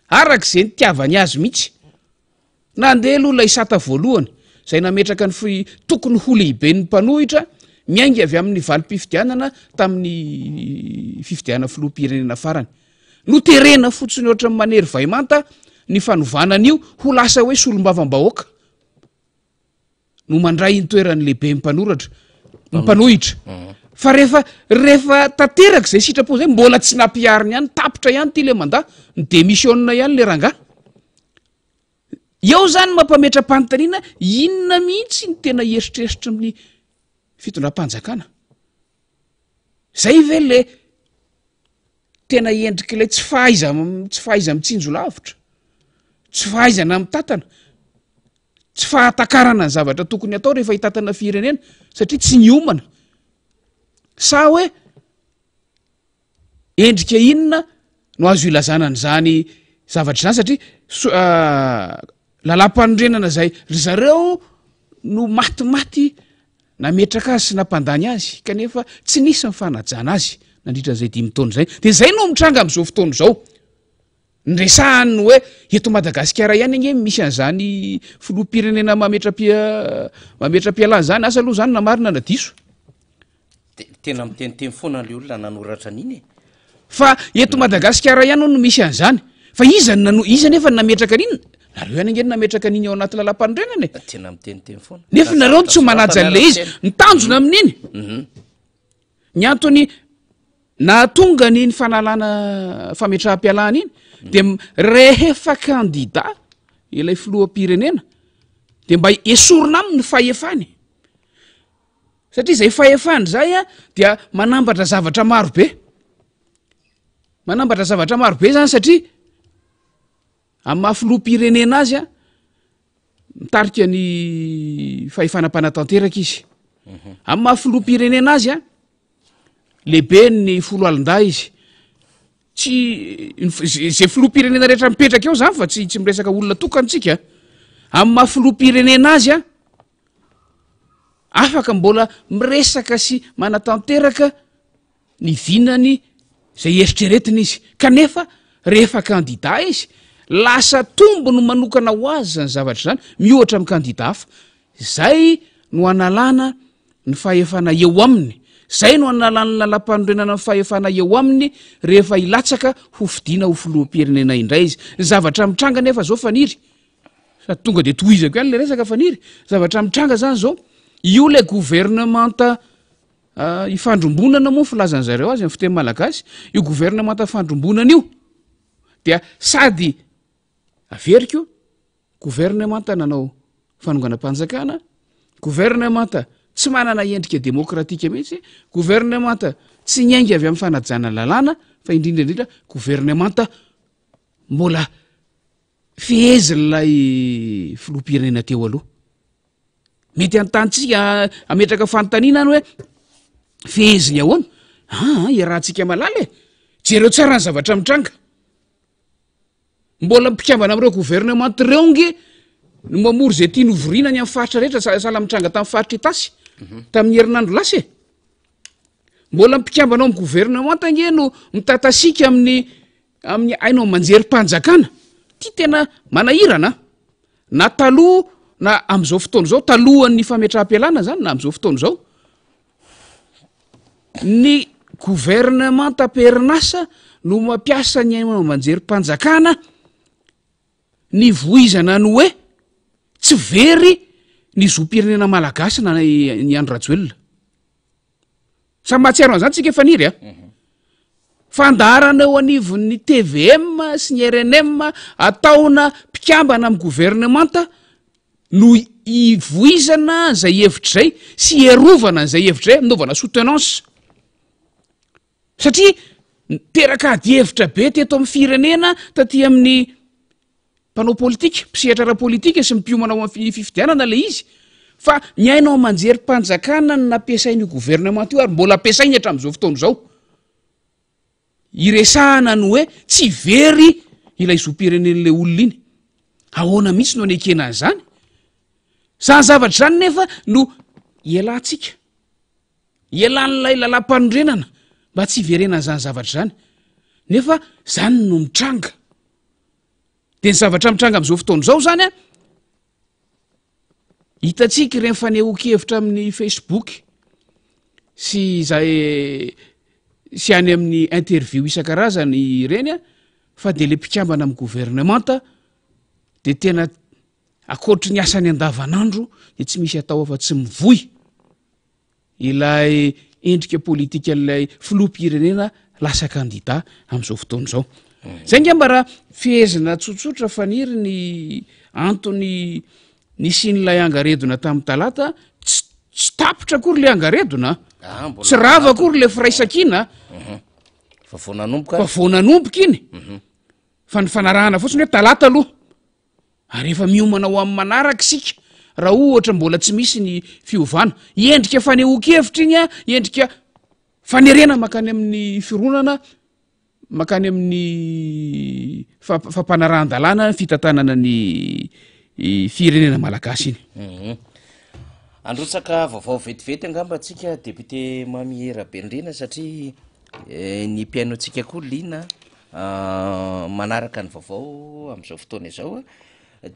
arak'izay nitiavany azy mihitsy nandeha aloha lay sata voalohany zay nametraka ny fy tokony ho lehibe ny mpanohitra miaingy avy amin'ny valim-pifidianana tamin'ny fifidiana filoha-pirenena farany no terena fotsiny ohatra ny manery vaimanta ny fanovanan'io ho lasa hoe solombavam-bahoaka no mandray ny toeran'ny lehibe mpanoratra mpanohitra fa rehefa tanteraka zay sitrapo zay mbola tsy nampiariny ihany tapitra ihany ty le manda ny démissionna ihany le ranga eo zany mampametram-panontaniana inona mihitsy ny tena eritreritra amin'ny fitondram-panjakana zay ve le tena endrik'ilay tsy fahaiza mitsinjo lavitra tsy fahaizana mitantana tsy fahatakarana ny zavatra tokony atao rehefa hitatana firenena satria tsy niomana sa hoe endrika inona no azo ilazana n'izany zavatra zany satria lalam-panorenana zay ry zareo no matimaty nametraka azy sy nampandany azy kanefa tsy nisy ny fanajana azy nandritran'izay 5 taona zay de zay no mitranga am'izao fotoana zao nresahany hoe eto Madagasikara ihany anye misy an'izany filoha-pirenena mametram-pialana zany asa aloha zany namarina na diso tena miteniteny foana le olona nanoratra an'iny fa eto Madagasikara ihany no misy an'izany fa iza nefa nametraka an'iny nareo ihany angeny nametraka an'iny ao anaty lalam-panorenana tena miteniteny foana nefa nareo tsy manaja an'le izy nitanjona amin'iny ny antony na tonga ny fanalana fametraha-pialana iny de rehefa kandida ilay filoha-pirenena de mba esorina aminy fahefany satria zay fahefany zay a dia manambatra zavatra marobe zany satria amin'ny mahafiloha-pirenena azy a mitarika ny fahefana-panatanteraka izy amin'ny mahafiloha-pirenena azy a lehibe ny folo alin-da izy tsy zay filoha-pirenena rehetra mipetraka eo zany fa tsy miresaka olona tokantsika amin'ny mahafiloha-pirenena azy a afaka mbola miresaka sy manatanteraka ny vinany zay eritreretiny izy kanefa rehefa kandida izy lasa tombo no manokana ho azy zany zavatra zany mihoatra amin'ny kandida hafa zay no analana ny fahefana eo aminy zay no analana lalam-panorenana ny fahefana eo aminy rehefa ilatsaka ho fidiana ho filoha-pirenena indray izy zavatra mitranga nefa zao faniry sady tonga de tohizako ihany le resaka faniry zavatra mitranga zany zao io le gouvernemanta ifandrombonana moa filazany zareo azy amin'ny fiteny malagasy io gouvernemanta fandrombonana io dia sady averiko gouvernemanta nanao fanonganam-panjakana gouvernemanta tsy manana endrika demokratika mihitsy gouvernemanta tsy nyaingy avy amin'ny fanajana lalàna fa indrindraindrindra gouvernemanta mbola fihezilay filoha-pirenena teo aloha mety antantsika ametraka fanontaniana ny hoe fiheziny ahoana iarahantsika malala jereo tsara ny zavatra mitranga mbola mpikambana am'ireo gouvernemanta reo nge no mamory zay tia novorinany amin'ny faritra rehetra sala mitranga tamin'ny faritra itasy tamin'ny herinandro lasy mbola mpikambana ao amin'ny gouvernemanta nge no mitatasika amin'ny ainao manjery-panjakana ty tena manahirana na taloha na am'izao fotoana zao talohan'ny fametraha-pialana zany na am'izao fotoana zao ny gouvernemanta perinasa no mampiasa ny ainao manjery-panjakana ny voizana ny hoe tsy very ny zom-pirenena malagasy na ny andro rajoelona samy mahatsiaro an'izany tsika efaniry a fandarana eo anivon'ny TVM sy ny RNM ataona mpikambana amin'ny gouvernemanta no ivoizana zay hevitra zay sy erovana zay hevitra zay mnaovana soutenance satria teraka ady hevitra be teto amin'ny firenena taty amin'ny mpanao politika mpisehatra ara-politika sy mpiomana ao amin'ny fifidianana le izy fa ny ainao manjery-panjakana no nampiasain'io gouvernemanta io ary mbola ampiasainy hatramin'izao fotoana zao iresahana ny hoe tsy very ilay zom-pirenen'le olona iny ahoana mihitsy no anekenany zany zany zavatra zany nefa no ialantsika ialan'ilay lalam-panorenana mba tsy iverenana zany zavatra zany nefa zany no mitranga de ny zavatra mitranga am'izao fotoana zao zany a hitatsika ireny fanehoan-kevitra amin'ny Facebook sy zay sy any amin'ny interview isan-karazany ireny a fa de le mpikambana amin'ny gouvernemanta de tena akoatry ny asany andavanandro de tsy misy atao afa tsy mivoy ilay endrika politika ilay filoham-pirenena lasa kandida am'izao fotoana zao zay ngamba raha fihezina tsotsotra faniry ny antony nisyn'ilay angaredona tamin'ny talata tsy tapitra akory le angaredona tsy rava akory le firaisankina fa voananomboka fa voananomboka iny fa ny fanarahana fotsiny hoe talata aloha ary efa miomana ho amin'ny manaraka sika raha ohatra mbola tsy misy ny fiovana endrika fanehoan-kevitra iny a endrika fanerena makany amin'ny fironana makany amin'ny fampanarahan-dalàna fitantanana ny firenena malagasy iny androtsaka vaovao vetivety angamba atsika député Mamihera Bendrina satria ny mpiaino atsika koa lina manaraka ny vaovao am'izao fotoana izao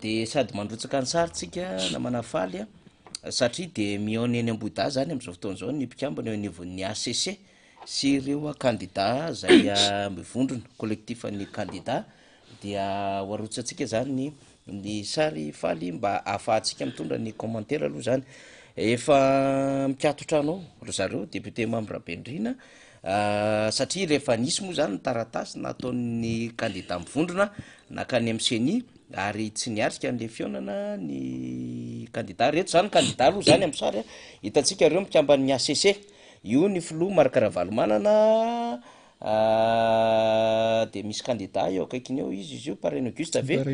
de sady mandrotsaka ny saritsika na manafaly satria de miaona eny Ambohidahy zany am'izao fotoana zao ny mpikambana eo anivon'ny ACC sy ireo candidat zay mivondrona collectif ny candidat dia hoarotsatsika zany ny sary faly mba ahafahantsika mitondra ny commentaire aloha zany efa mikatotra anao ro zareo député Mamihera Bendrina satria rehefa nisy moa zany ny taratasy nataon'ny candidat mivondrona nakany amin'ny CENI ary tsy niatrika an'le fionana ny candidat reto zany candidat aloha zany amin'ny sary hitatsika ireo mikambany ACC io ny filoha Marc Ravalomanana de misy candidat eo akaikiny eo izy io Parrain Auguste ave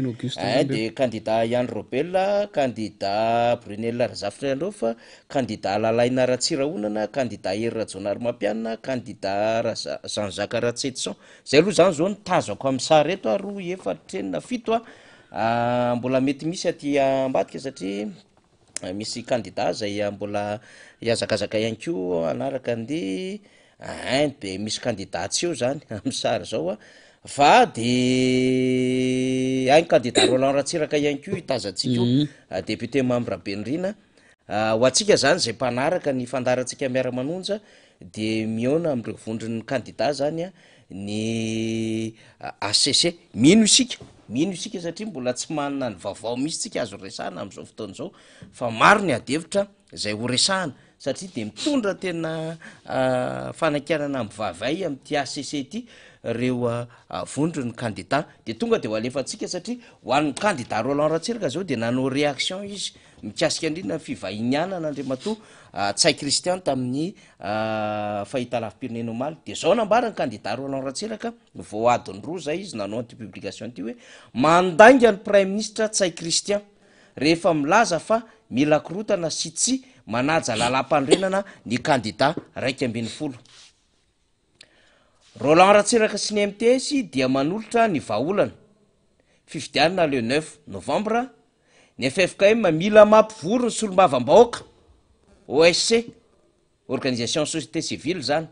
de candidat Yann Robel candidat Brunel Razafy-Trailofa candidat Lalaina Ratsiraonana candidat Hery Rajonary Mampianina candidat Jean-Jacques Ratsetson zay aloha zany zao nitazako amin'ny sary eto roa efatra enina fito mbola mety misy aty ambadika satria misy candidat zay mbola iazakazaka ihany ko anaraka ande de misy candidat tsy eo zany amin'ny sary zao fa de candidat Roland Ratsiraka ihany ko itazantsika député Mamihera Bendrina ho atsika zany zay mpanaraka ny fandarantsika miara-manonja de miona am'ireo vondron'ny candidat zany ny ACC mino isika satria mbola tsy manana ny vaovao misy tsika azo resahana am'izao fotoana zao fa maro ny adevitra zay ho resahana satria de mitondra tena fanakianana mivavay am'ty ACC ty reo vondro ny candidat de tonga de ho alefatsika satria ho an'ny candidat Roland Ratsiraka zao de nanao réaction izy mikasika indrindra fivahinianana Andriamatoa Tsay Christian tamin'ny fahita lafim-pirenena omaly de zao nambarany candidat Roland Ratsiraka vao adiny roa zay izy nanao anty publication ty hoe mandainga ny prime ministre Tsay Christian rehefa milaza fa mila korotana sy tsy manaja lalam-panorenana ny candidat 1/20. Roland Ratsiraka sy ny MTS dia manolotra ny vahaolana fifidianana le 9 novembre ny FFKM mila mampivory ny solombavam-bahoaka OSC organisation société civile zany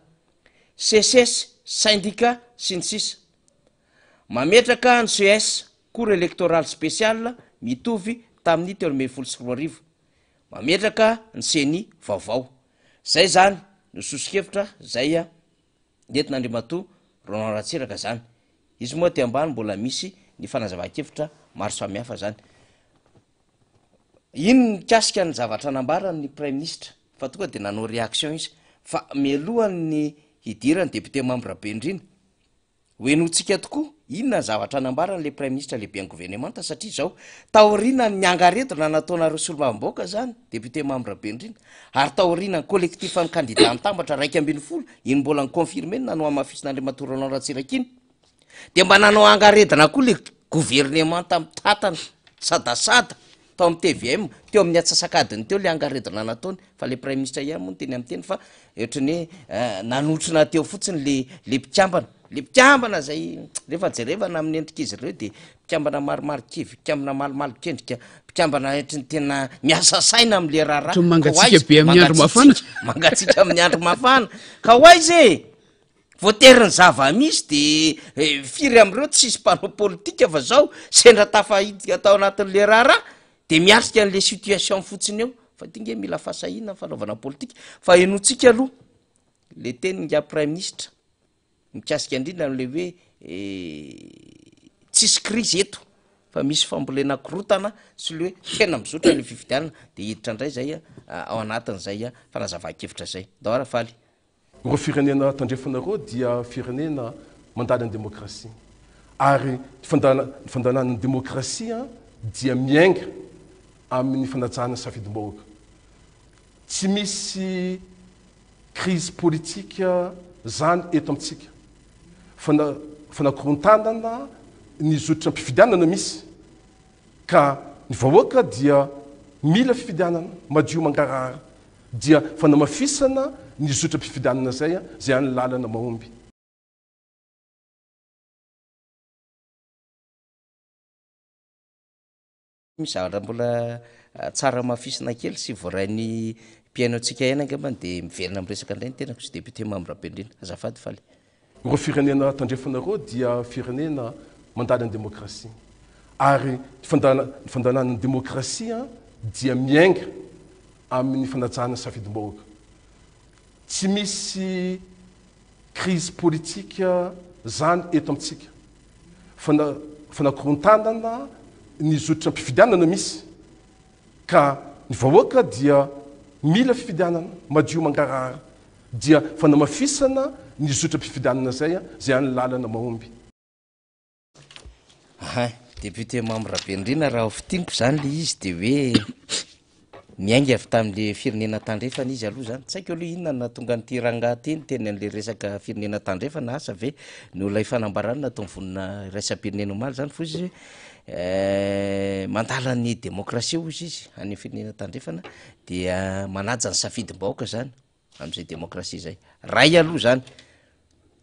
CSS syndicat sy ny sisa mametraka ny CS cour électoral spécial mitovy tamin'ny 2024 mametraka ny CENI vaovao zay zany no sosokevitra zay nentin'Andriamatoa Roland Ratsiraka zany izy moa ty ambany mbola misy ny fanazava-kevitra maro samihafa zany iny mikasika ny zavatra nambarany prime ministre fa tonga de nanao réaction izy fa mialohany hidirany député Mamihera Bendrina hoenotsika tokoa inona zavatra nambarany le prime ministre lehibe gouvernemanta satria zao taorina ny angaredona nataonareo solombavam-bahoaka zany député Mamihera Bendrina ary taorina ny collectif ny candidat nitambatra 1/20 iny mbola ny confirmé nanao amafisin'Andriamatoa Roland Ratsiraka iny de mba nanao angaredina koa le gouvernemanta mitatana sadasada tao amin'ny tvm teo amin'ny atsasakadiny teo le angaredona nataony fa le prime ministre ihany moa no teny am'teny fa ohatrany hoe nanotrona teo fotsiny le mpikambana zay rehefa jerevana amin'ny endrik'izy ireo de mpikambana maromaro kivy mpikambana malomalo kendrika mpikambana ohatrany tena miasa saina am'le raharaha mangatsika be amin'ny andro mafana mangatsika amin'ny andro mafana ka hoaizy voateriny zava-misy de firy am'ireo tsisy mpanao politika fa zao sendra tafahidika atao anatin'le raharaha de miatrika an'le situation fotsiny eo fa tinge mila fahasahina fanaovana politika fa enotsika aloha le teny nga prime ministre mikasika indrindra am'le hoe tsisy crise eto fa misy fambolena korotana sy le hoe tena mizotra le fifidianana de hiditra indray zay ao anatin'zay fanazava-kevitra zay daora faly ro firenena tandrefanareo dia firenena mandala ny demokrasia ary fandanana ny demokrasia dia miainga amin'ny fanajana safidim-bahoaka tsy misy crise politika zany eto amitsika fanakorontanana ny zotra mpifidianana misy ka ny vahoaka dia mila fifidianana madio mangarahara dia fanamafisana ny zotra mpifidianana zay any lalana mahomby misy zavatra mbola tsara mafisina kely sy voarainy mpiaino atsika ihany angambany de miverina am'resaka indray ny tenako sy député Mambrapendrina azafady faly ro firenena tandrefanareo dia firenena mandala ny demokrasia ary fandanana ny demokrasia dia miainga amin'ny fanajana safidim-bahoaka tsy misy crise politika zany eto amitsika fanakorontanana ny zotra mpifidianana misy ka ny vahoaka dia mila fifidianana madio mangarahara dia fanamafisana ny zotra mpifidianana zay any lalana mahomby député Mambrapendrina raha ofitiniko zany le izy de hoe miainga avy tam'le firenena tandrefana izy aloha zany tsaiko aloha inona na tonga nyty rangateny teny an'le resaka firenena tandrefana asa ve ny olona ifanambarana natao vonina raisam-pirenena omaly zany fo izy mandala ny demokrasia ozy izy any firenena tandrefana dia manaja ny safidim-bahoaka zany am'izay demokrasia zay ray aloha zany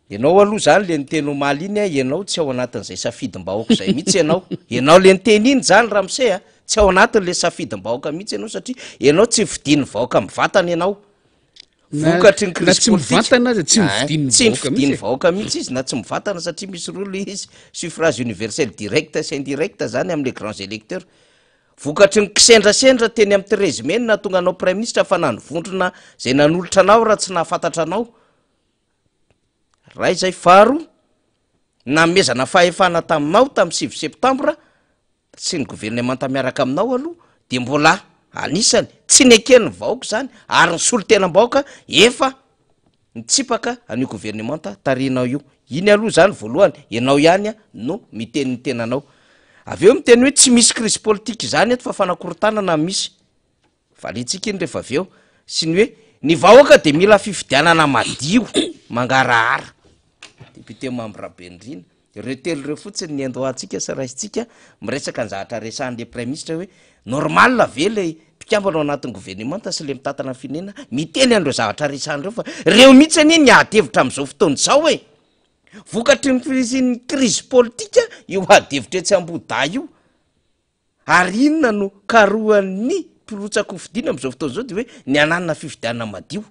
ianao aloha zany le nyteny omaly iny ianao tsy ao anatin'izay safidim-bahoaka zay mihitsy ianao le nyteny iny zany raha mise tsy ao anatin'le safidim-bahoaka mihitsy ianao satria ianao tsy vidiny vahoaka mivatana ianao vokatry ny crise politique tsy mividiny vahoaka mihitsy izy na tsy mivatana satria misy rolo izy suffrage universel direct sy indirect zany am'le grands électeurs vokatry ny kisendrasendra teny amy 13 mai na tonga anao prime ministre fa nanovondrona zay nanolotra anao raha tsy nahafantatra anao raha izay faro namezana fahefana taminao tamy 6 septembre sy ny gouvernemanta miaraka aminao aloha de mbola anisany tsy nekeny vahoaka zany ary ny solotena-bahoaka efa nitsipaka an'io gouvernemanta tarinao io iny aloha zany voalohany ianao ihany no miteny ny tenanao avy eo miteny hoe tsy misy crise politique zany eto fa fanakorontanana misy valitsika iny rehefa avy eo sy ny hoe ny vahoaka de mila fifidianana madio mangarahara député Mambrapendrina retelo reo fotsiny ny andohantsika sy raisitsika miresaka ny zavatra resan'le prime ministre hoe normal ve le mpikambana ao anatin'ny gouvernemanta sy le mitatana ny firenena miteny an'ireo zavatra resan'ireo fa reo mihitsy ani ny adevitra am'izao fotoana zao hoe vokatry ny fisin'ny crise politika io adevitra etsy amboda io ary inona no karohan'ny mpirotsaka hofidiana am'izao fotoana zao de hoe ny ananana fifidianana madio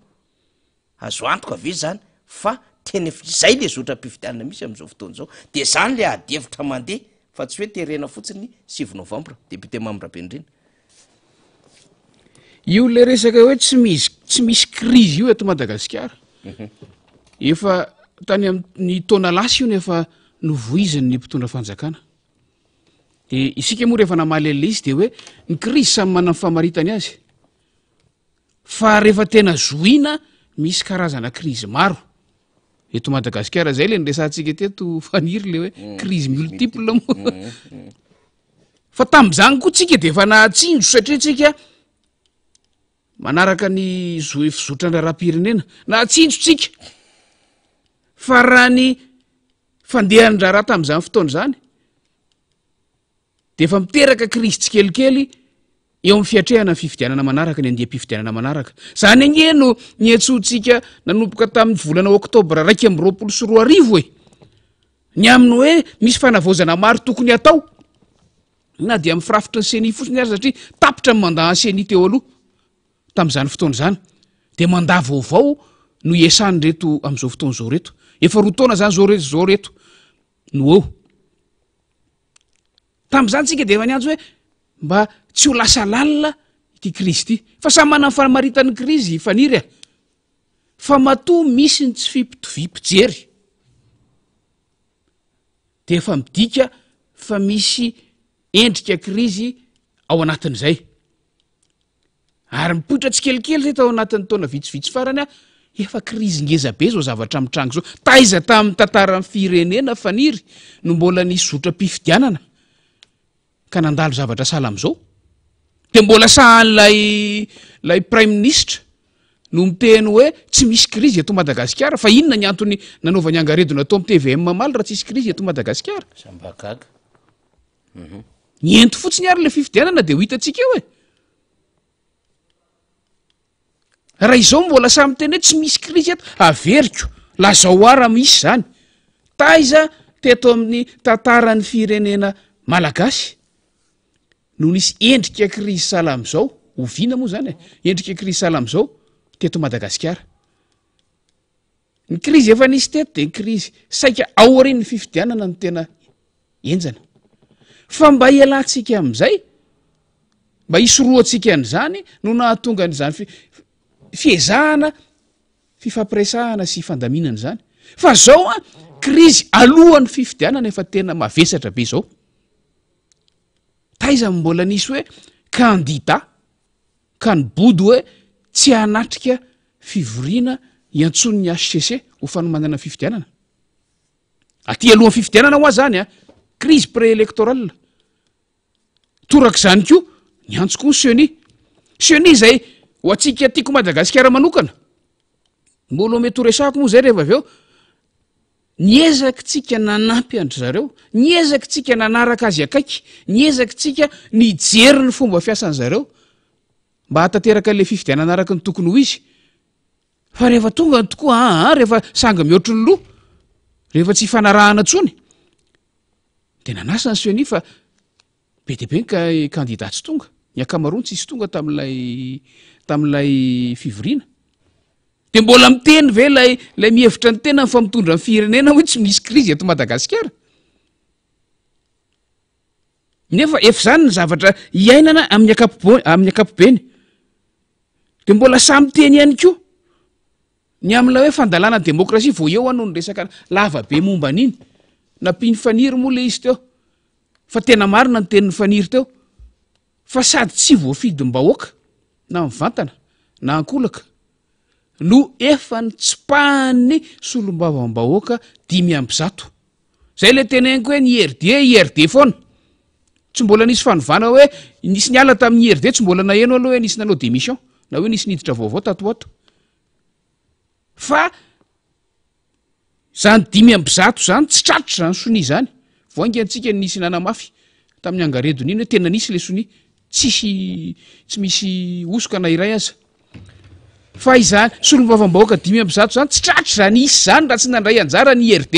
azo antoka ave zany fa teny zay le zotra mpifidianana misy am'izao fotoana zao de zany le adevitra mandeha fa tsy hoe terena fotsiny 6 novembre député Mambrapendrina io le resaka hoe tsy misy crise io eto Madagasikara efa tany amin'ny taona lasa io nefa novoiziny ny mpitondra fanjakana de isika moa rehefa namalele izy de hoe ny crise samy manana ny famaritany azy fa rehefa tena zoina misy karazana crise maro eto Madagasikara zay le nyresantsika teto faniry le hoe crise multiple moa fa tam'izany koa tsika de efa nahatsinjo satria tsika manaraka ny fizotrany raharam-pirenena nahatsinjo tsika fa raha ny fandehany raharaha tam'izany fotoana zany de efa miteraka crise tsikelikely eo amin'ny fiatrehana ny fifidianana manaraka ny andeha-pifidianana manaraka zany agneno ny antsotsika nanomboka tamin'ny volana oktobra 2024 ny aminy hoe misy fanavozana maro tokony atao na dia amin'ny firafitra ny seni fotsiny ary satria tapitra ny mandaa ny seni teo aloha tamin'izany fotoana zany dia mandaa vaovao no iasany reto amin'izao fotoana izao reto efa roa taona zany zao reto no eo tamin'izany tsika dia efa niantso hoe mba tsy ho lasa lalina ity krizy ity fa samy manana ny famaritan'ny krizy faniry fa matoa misy ny tsy fipijery dia efa midika fa misy endrika krizy ao anatin'izay ary mipoitra tsy kelikely zay tao anatin'ny taona vitsivitsy farany efa krizy ngezabe zao zavatra mitrango zao taiza tamin'ny tantaran'ny firenena faniry no mbola nisy zotra-pifidianana ka nandalo zavatra sala am'izao dia mbola sahan'lay prime ministre no miteny hoe tsy misy krizy eto Madagasikara fa inona ny antony nanaovany angaredona atao amin'ny TVM mamaly raha tsisy krizy eto Madagasikara sambakaga ny ento fotsiny ary le fifidianana dia ho hitantsika eo raha izao mbola samy teny hoe tsy misy krizy eto averiko lazao ara misy zany taiza teto amin'ny tantaran'ny firenena malagasy no nisy endrika krizy sala am'izao oviana moa zany endrika krizy sala am'izao teto Madagasikara ny krizy efa nisy teto dia ny krizy saika aoriny ny fifidianana no tena enjana fa mba ialantsika amin'izay mba hisoroantsika an'izany no nahatonga n'izany fiezahana fifampiresahana sy fandaminana zany fa zao krizy alohan'ny fifidianana efa tena mavesatra be zao taiza mbola nisy hoe kandida ka nybody hoe tsy hanatrika fivoriana iantson'ny HCC ho fanomanana fifidianana aty alohan'ny fifidianana ho azy zany krizy préélectoral toraka izany koa ny antsoko ny seni zay ho atsika tiako Madagasikara manokana mbola mety horesahako moa zay rehefa avy eo niezakitsika nanampy andry zareo niezakitsika nanaraka azy akaiky niezakitsika nijery ny fomba fiasan zareo mba hatateraka le fifidianana araka ny tokony ho izy fa rehefa tonga ny tokoa rehefa sanga mihoatry ny loha rehefa tsy fanarahana tsony dia nanasa ny seni fa be dia be ny kandida tsy tonga ny akamaroany tsy isy tonga tamin'ilay fivoriana dia mbola miteny ve lay mihevitra ny tena fa mitondra ny firenena hoe tsy misy krizy eto Madagasikara nefa efa zany ny zavatra iainana amin'ny akapobeny dia mbola samy teny ihany koa ny amin'ilay hoe fandalana demokrasia vo eo no ny resaka lava be momba an'iny nampiny faniry moa le izy teo fa tena marina ny tenin'ny faniry teo fa sady tsy voafidym-bahoaka na mivantana na ankolaka no efa nitsipahany solombavam-bahoaka 500 zay le teneniko hoe ny IRD foana tsy mbola nisy fanovana hoe nisy niala tamin'ny IRD tsy mbola naheno aloha hoe nisy nanao démission na hoe nisy niditra vaovao tatoato fa zany 500 zany tsy tratra zany soni zany voainga antsika nisy nanamafy tamin'ny angaredony iny hoe tena nisy le soni tsy misy osoka na iray aza fa izany solombavam-bahoaka 500 zany tsy tratra zany isy zany raha tsy nandray anjara ny IRD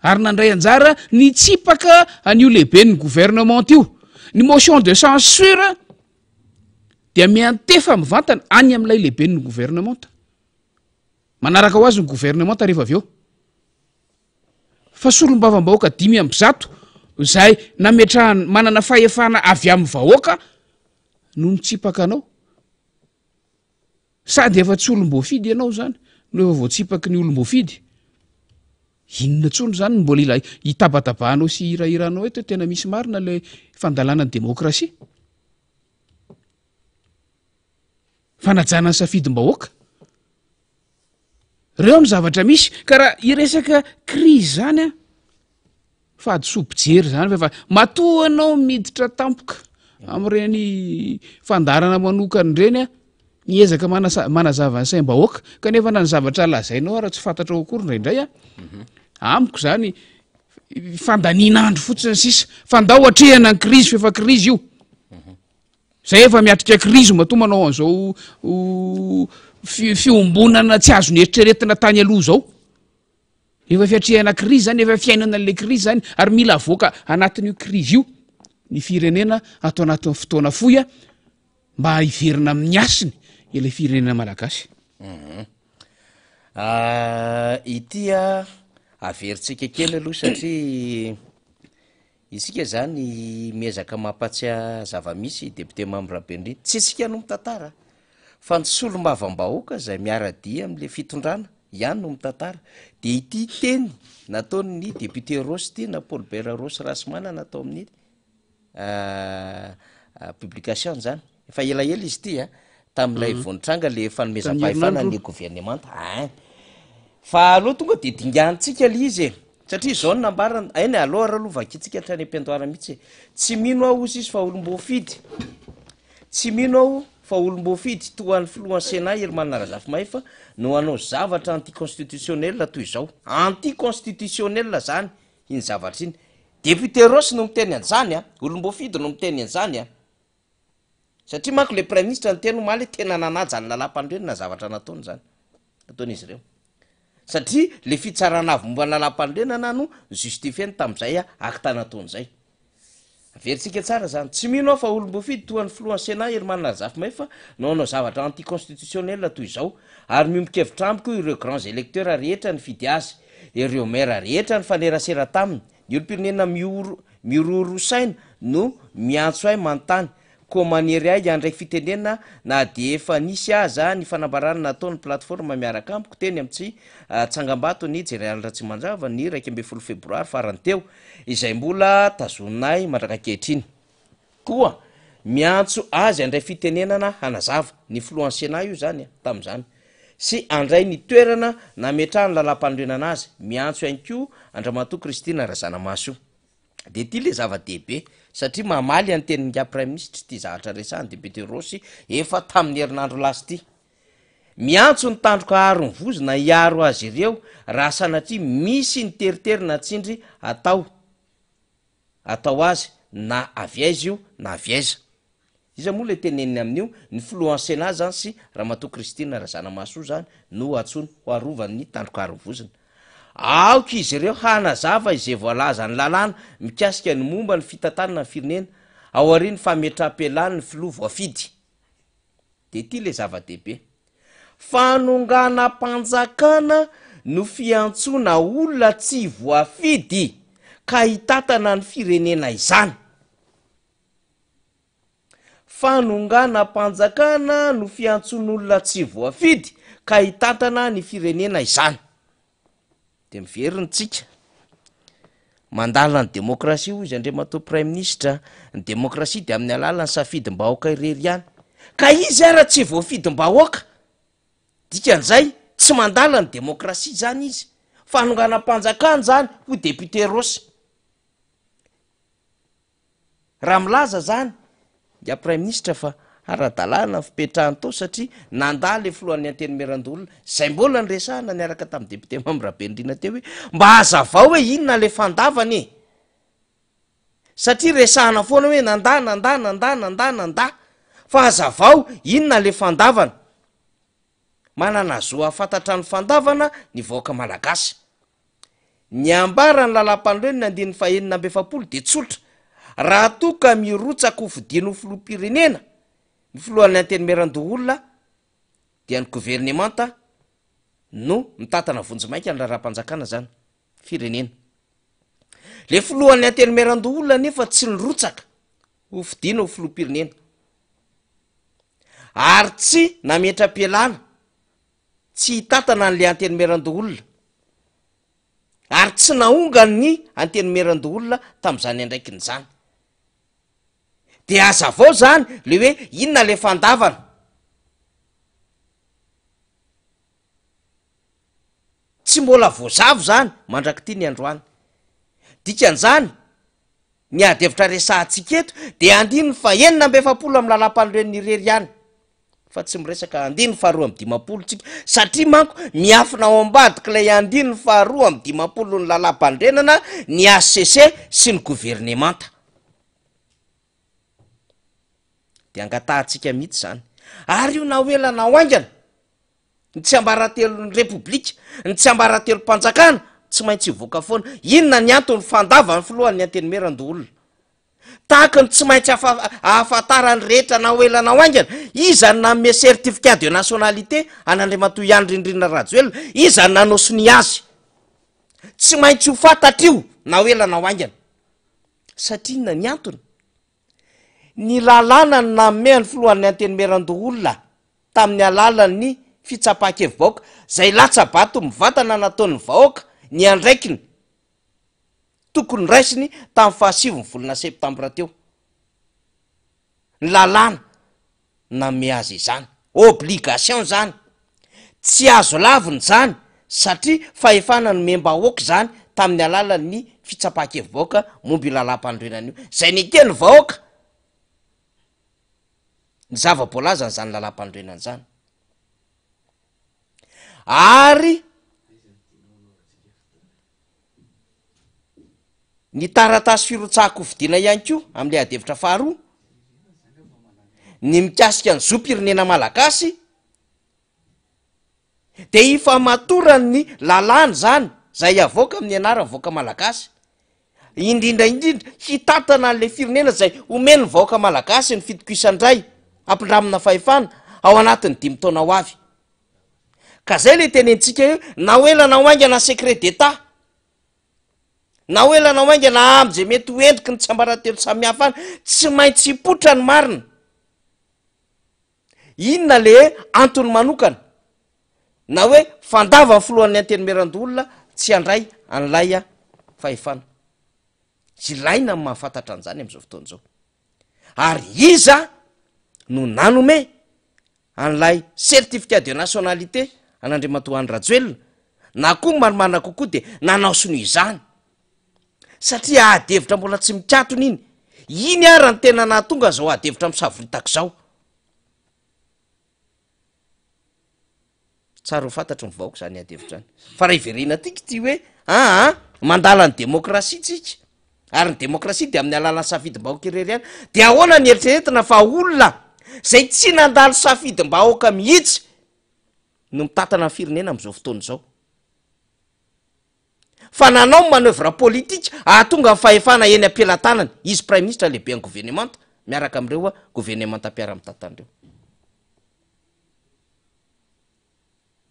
ary nandray anjara ny tsipaka an'io lehibe ny gouvernement io ny motion de censure dia miantefa mivantana any amin'ilay lehibe ny gouvernement manaraka ho azy ny gouvernement rehefa avy eo fa solombavam-bahoaka 500 zay nametrahany manana fahefana avy amin'ny vahoaka no mitsipaka anao sady efa tsy olom-boafidy ianao zany no efa voatsipaky ny olom-boafidy inona tsony zany mbola ila hitabatabahanao sy hirairanao eto tena misy marina le fandalana ny demokrasia fanajana ny safidim-bahoaka reo ny zavatra misy ka raha iresaka krizy zany fa adysopijery zany fa efa matoanao miditra tampoka amin'ireny fandarana manokany ireny miezaka manazava ny saim-bahoaka kanefa na ny zavatra lazainao raha tsy fantatra akory indraindray amiko zany fandanian'andro fotsiny sisa fandao atrehana ny krizy fefa krizy io zay efa miatrika krizy matoa manao an'izao fiombonana tsy azo nieritreretina tany aloha zao efa fiatrehana krizy zany efa fiainana an'le krizy zany ary mila avoaka anatin'io krizy io ny firenena atao anatin'ny fotoana foya mba hiverina amin'ny asiny ilay firenena malagasy itya averitsika kely aloha satria isika zany miezaka mampatsy zava-misy député Mambrabendrina tsy isika no mitantara fa ny solombavam-bahoaka zay miaradia am'le fitondrana ihany no mitantara de ity teny nataony député Rosy ty na Paul Bert Rosy Rasimana natao amin'ny publication zany efa elaela izy ty tam'ilay vonintranga le fanomezam-pahefana ny gouvernemanta fa aloha tonga de dingantsika le izy satria zao nambarana ainy aloha ralovakitsika hatrany ampiandoara mihitsy tsy mino aho izy fa olom-boafidy tsy mino aho fa olom-boafidy toan'ny filohan'ny Sénat Herman Razafy Mahefa no anao zavatra anticonstitutionnel toy izao anticonstitutionnel zany iny zavatra iny député Rosy no miteny an'zany olom-boafidy no miteny an'zany satria manko le premier ministre nyteny omaly tena nanaja ny lalam-pandrenina zavatra nataony zany nataon'izy ireo satria le fitsarana avy momba ny lalam-pandrenana no justifieny tam'izay akta nataon'izay averitsika tsara zany tsy mino aho fa olom-boafidy toan'ny filohan'ny Sénat Herman Razafy Mahefa no anao zavatra anticonstitutionnel toy izao ary miombokevitra amiko ireo grands électeurs rehetra ny fidy azy ireo maire rehetra ny fanerasera taminy ny olo-pirenena mirorosaina no miantso ahy manontany ko manery ahy andraiky fitenena na de efa nisy aza ny fanambarana nataony plateforme miaraka amiko teny amitsy Tsangambato ny Jenerali Ratsimandrava ny 12 febroary farany teo izay mbola tazonay mandrakakehitriny koa miantso azy andray fitenenana hanazava ny filohan'ny Sénat io zany tam'zany sy andray ny toerana nametrahany lalam-pandrenana azy miantso ihany-ko Andramatoa Kristina Razanamaso de ty le zava-dehibe satria mamaly any tenin'nga prime ministre ty zavatra resahany député Rosy efa tamin'ny herinandro lasy ty miantso ny tandroka haro ny vozona hiaro azy ireo raha sanatria misy ny teritery na tsindry atao azy na aviaiza io na aviaiza izy moa le teneniny amin'io ny filohan'ny Sénat zany sy Ramatoa Kristina Razanamaso zany no atsony ho arovan'ny tandroka haro ny vozona aoka izy ireo hanazava izay voalaza ny lalàna mikasika ny momba ny fitantanana ny firenena ao ariny fametraha-pelany ny filoha voafidy de ty le zava-dehibe fanonganam-panjakana no fiantsona olona tsy voafidy ka hitatana ny firenena izany fanonganam-panjakana no fiantson'olona tsy voafidy ka hitatana ny firenena izany de miverintsika mandala ny demokrasia ho izy Andriamatoa prime ministre ny demokrasia de amin'ny alala ny safidim-bahoaka irery ihany ka izy ara tsy voafidim-bahoaka dikan'izay tsy mandala ny demokrasia zany izy fanonganam-panjakana zany ho député Rosy raha milaza zany nga prime ministre fa ara-dalàna fipetrahany tao satria nandala filohan'ny antenimerandolona zay mbola ny resahana niaraka tamin'ny député Mambrabendrina teo hoe mba hazavao hoe inona le fandavany satria resahana foana hoe nanda fa hazavao inona le fandavana manana zo afantatra ny fandavana ny vahoaka malagasy ny ambara ny lalam-pandrenina andin'ny fahenina amby efapolo de tsotra raha toka mirotsaka ho fidino ho filoham-pirenena ny filohan'ny antenimeran-doholona dia ny gouvernemanta no mitatana vonjimaika ny raharam-panjakana zany firenena le filohan'ny antenimeran-doholona nefa tsy nirotsaka ho fidino ho filoham-pirenena ary tsy nametra-pialana tsy hitatana n'le antenimeran-doholona ary tsy naongany ny antenimeran-doholona tam'izany andraikiny zany de aza avao zany le hoe inona le fandavana tsy mbola voazavo zany mandraky ty ny androany dikan'izany ny ady hevitra resahantsika eto de andiny ny fahenina amby efapolo amy lalam-panoreniny irery ihany fa tsy miresaka andiny faharoa amy dimapolo tsika satria manko miafina ao ambadika ilay andiny faharoa amy dimapolo ny lalam-pandrenana ny ACC sy ny gouvernemanta de angatahantsika mihitsy zany ary io na hoela na hoaingana ny tsy ambaratelo ny repoblika ny tsy ambaratelo mpanjakana tsy maintsy hivoaka foana inona ny antony fandava ny filohan'ny antenimeran-doolona tahaka ny tsy maintsy ahafantarany rehetra na hoela na hoaingana izany nanome certificat de nationalité an'Andriamatoa Ihany Rindrina Rajoelina izany nanao sony azy tsy maintsy ho fantatra io na hoela na hoaingana satria inona ny antony ny lalàna ny nanome ny filohan'ny antenimeran-doolona tamin'ny alalan'ny fitsapahakevim-bahoaka zay latsabato mivantana nataon'ny vahoaka ny andraikiny tokony raisiny tamin'ny 7 volana septambra teo ny lalàna nanome azy izany obligation zany tsy azo laviny zany satria fahefana ny membahoaka zany tamin'ny alalan'ny fitsapahakevim-bahoaka momby lalam-pandrenana io zay nykeny vahoaka ny zava-boalazany zany lalam-pandrenana zany ary ny taratasy firotsahako fidiana ihany koa am'le adevitra faharoa ny mikasika ny zopirenena malagasy de ifamatorany ny lalàny zany zay avoaka amin'ny anarany vahoaka malagasy indrindra hitatana an'le firenena zay omeny vahoaka malagasy ny fitokoisandray ampindramina fahefana ao anatin'ny 5 taona ho avy ka zay le tenentsika io na hoela na hoaingana secret d'état na hoela na hoaingana amy zay mety hoendriky ny tsy ambaratelo samihafa any tsy maintsy hipotra ny marina inona le antony manokana na hoe fandava ny filohan'ny antenimeran-doolona tsy andray an'lay fahefana ilaina ny mahafantatra an'izany am'izao fotoana zao ary iza no nanome an'lay certificat de nationalité an'Andriamatoa Ihany Rajoelina na koa maromana kokoa de nanao sony izany satria adevitra mbola tsy mikatony iny ara ny tena nahatonga zao adevitra misavoritaka zao tsara ho fantatry ny vahoaka zany adevitra zany fa raha iverena tiky ty hoe mandala ny demokrasia tsika ary ny demokrasia de amin'ny alalan'ny safidim-bahoaka irery ihany de ahoana ny eritreretina fa olona zay tsy nandalo safidim-bahoaka mihitsy no mitatana ny firenena am'izao fotoana zao fa nanao manœuvre politika ahatonga ny fahefana eny ampelantanany izy prime ministre lehibe ny gouvernemanta miaraka am'ireo gouvernemanta mpiara-mitantan'ireo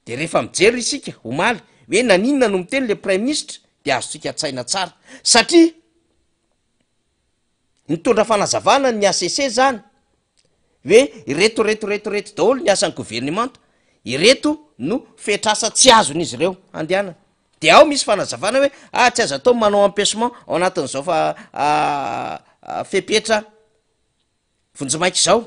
de rehefa mijery isika omaly hoe naninona no miteny le prime ministre de azontsika tsaina tsara satria nitondra fanazavana ny ACC zany hoe ireto daholo ny asan'ny gouvernemanta ireto no fetrasa tsy azon'izy ireo andehanana de ao misy fanazavana hoe tsy azo atao manao empêchement ao anatin'izao fa fepetra vonjimaika zao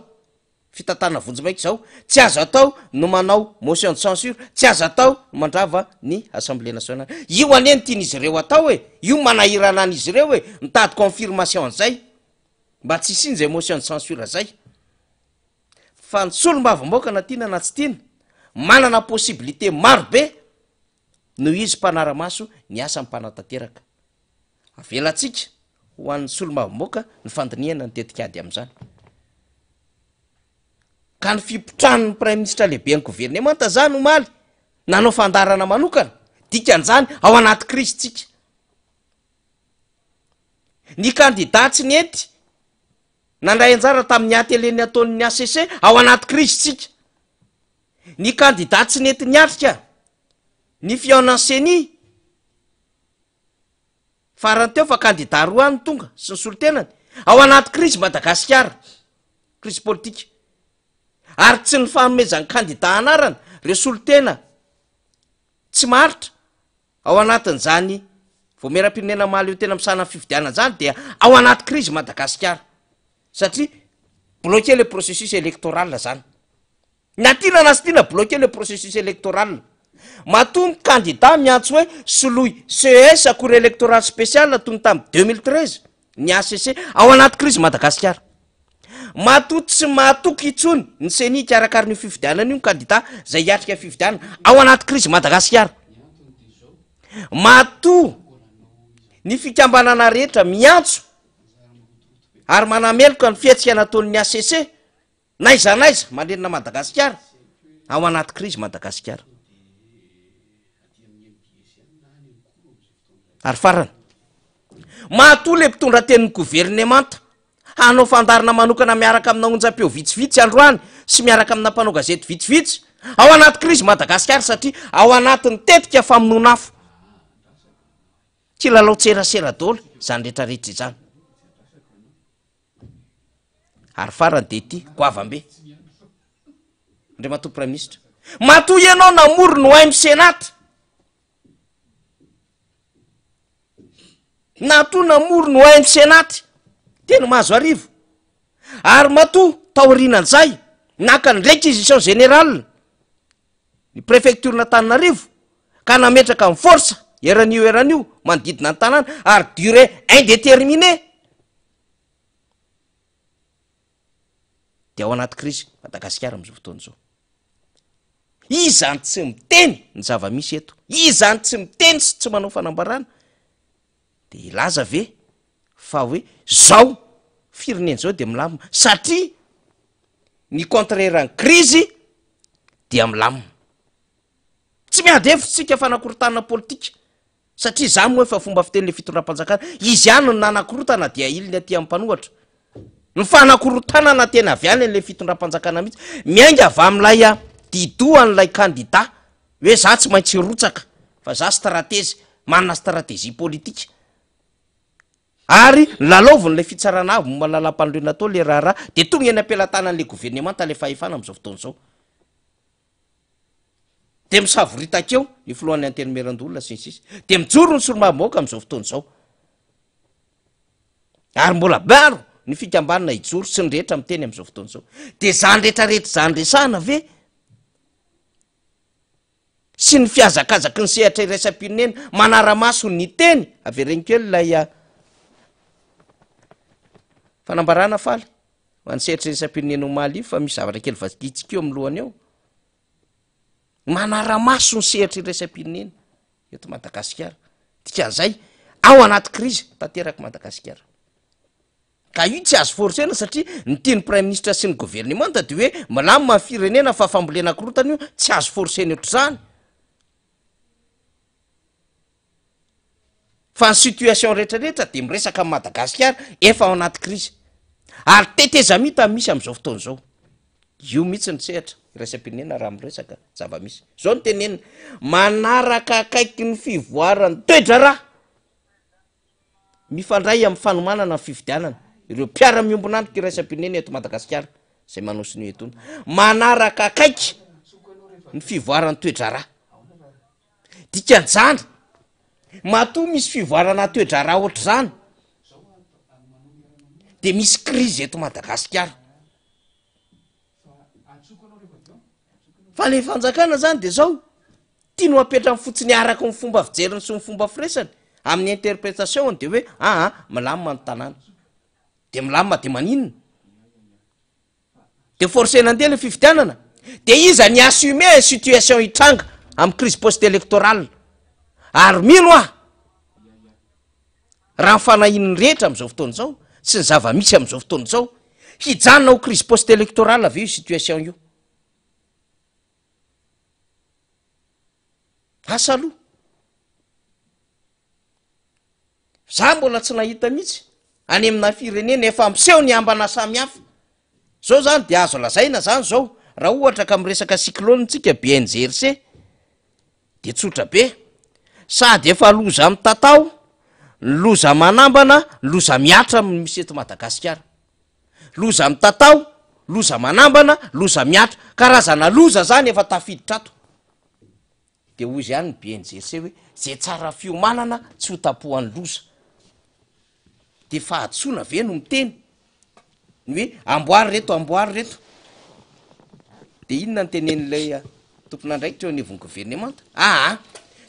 fitatana vonjimaika zao tsy azo atao no manao motion de censure tsy azo atao no mandrava ny assemblée nationale io aneny tian'izy ireo atao hoe io manahirana an'izy ireo hoe mitady confirmation an'izay mba tsy isiny zay motion de censure zay fa ny solom-bavamboaka na tiana na tsy tiana manana possibilité marobe no izy mpanaramaso ny asa mmpanatanteraka avelatsika ho an'ny solom-bavamboaka ny fandiniana ny tetikady am'izany ka ny fipotrany prime ministre lehibe ny gouvernemanta zany omaly nanao fandarana manokana dikan'izany ao anaty crise tsika ny candidat tsy nety nandray anjara tamin'ny ateleny ataon'ny ACC ao anaty crise tsika ny candidat tsy nety niatrika ny fiaonanseny farany teo fa candidat roa any tonga sy ny solotenany ao anaty crise Madagasikara crise politika ary tsy ny fanomezany candidat anarana reo solotena tsy maritra ao anatin'izany voameram-pirenena maly io tena misana fifidiana zany dia ao anaty crise Madagasikara satria bloquer le processus électoral zany natina na sy tiana bloquer le processus électoral matomby candidat miantso hoe soloy CES cour électoral spécial tony tamy 2013 ny ACC ao anaty crise Madagasikara matoto sy mahatoky itsony ny senika arakary ny fifidianana io kandida zay hiatrika fifidianana ao anaty krizy madagasikara mato ny fikambanana rehetra miantso ary manameloka ny fiatsika nataon'ny ACC naiza manenina madagasikara ao anaty krizy madagasikara ary farany mato le mpitondra tenin'ny gouvernemanta hanao fandarina manokana miaraka amina onjam-peo vitsivitsy androany sy miaraka amina mpanao gazety vitsivitsy ao anaty krizy madagasikara satria ao anatiny tetika famononafo tsy lalao tserasera dolo zany rehetrarehetra izany ary farany de ty goavambe ndre mato prime ministre mato ianao namory no ay senata nato namory no ay senata tena mahazo arivo ary mato taorinan'izay naka ny réquisition générale ny préfecture na Tananarivo ka nametraka amin'ny force eran'io manodidina ny tanàna ary durée indéterminée de ao anaty krizy madagasikara am'izao fotoana zao izany tsy miteny ny zava-misy eto izany tsy miteny sy tsy manao fanambarana de ilaza ve fa hoe zao firenena zao de milamina satria ny contraire ny krizy dia milamina tsy miady hevitsika fanakorontanana politika satria za moa efa fomba fitenyle fitondram-panjakana izy ihany ny nanakorotana dia ilony aty amin'ny mpanohatra ny fanakorotanana tena avy any an'le fitondram-panjakana mihitsy miainga avy amin'ilay didohan'ilay kandida hoe za tsy maintsy rotsaka fa za stratezy manana stratégie politika ary lalaoviny le fitsarana avy malalam-panondrena atao le raharaha de tonga eny ampelantanan'le gouvernemanta le fahefana am'izao fotoana zao de misavoritakaeo ny filohan'ny antenimerandolona sinsisy de mijoro ny solomamoaka am'izao fotoana zao ary mbola baro ny fikambanana ijoro sy ny rehetra miteny am'izao fotoana zao de zany rehetrarehetra zany resahana ve sy ny fiazakazaky ny sehatra iraisam-pirenena manara-maso ny teny averenikely lay fanambarana faly hoany sehatra iraisam-pirenena omaly fa misy zavatra kely vakitsikeo am'lohany ao manara-maso ny sehatra iraisam-pirenena eto Madagasikara dikan'izay ao anaty krizy tanteraka Madagasikara ka io tsy azo forcena satria ny tiany prime ministre sy ny gouvernemanta de hoe milamina firenena fa fambolena korotana io tsy azo forcena ohatr'izany fa ny situation rehetrarehetra de miresaka amin'ny Madagasikara efa ao anaty krizy ary tetezamita misy am'izao fotoana zao io mihitsy ny sehatra iraisam-pirenena raha miresaka zava-misy zao ny tenenina manaraka akaiky ny fivoarany toedra raha mifandray amin'ny fanomanana ny fifidianana ireo mpiara-miombonandrika iraisam-pirenena eto Madagasikara zay manosiny etona manaraka akaiky ny fivoarany toedra raha dikan'izany mato misy fivoarana toedra raha ohatr'izany de misy krizy eto Madagasikara fa le fanjakana zany de zao tia no apetrany fotsiny araka ny fomba fijeriny sy ny fomba firesany amin'ny interprétation de hoe milamina ny tanàna de milamina de maninona de forcena andeha le fifidianana de iza ny assumer situation hitranga amin'ny crise post électorale ary mino raha nyfanahin'ny rehetra am'izao fotoana zao sy ny zava-misy am'izao fotoana zao hijanona ho crise post électorale avy io situation io asa aloha za mbola tsy nahita mihitsy any amina firenena efa ampiseho ny ambana samy hafa zao zany de azo lazaina zany zao raha ohatra ka miresaka cyclonetsika BNGRC de tsotra be sady efa loza amy tatao loza manambana loza miatra misy eto Madagasikara loza amy tatao loza manambana loza miatra karazana loza zany efa tafiditra ato de ozy ihany ny BNGRC hoe zay tsara fiomanana tsy ho tapohan'ny loza de fahatsona ve no miteny ny hoe amboary reto de inona ny tenen'ilay tomponandraikitra eo anivon'ny gouvernemanta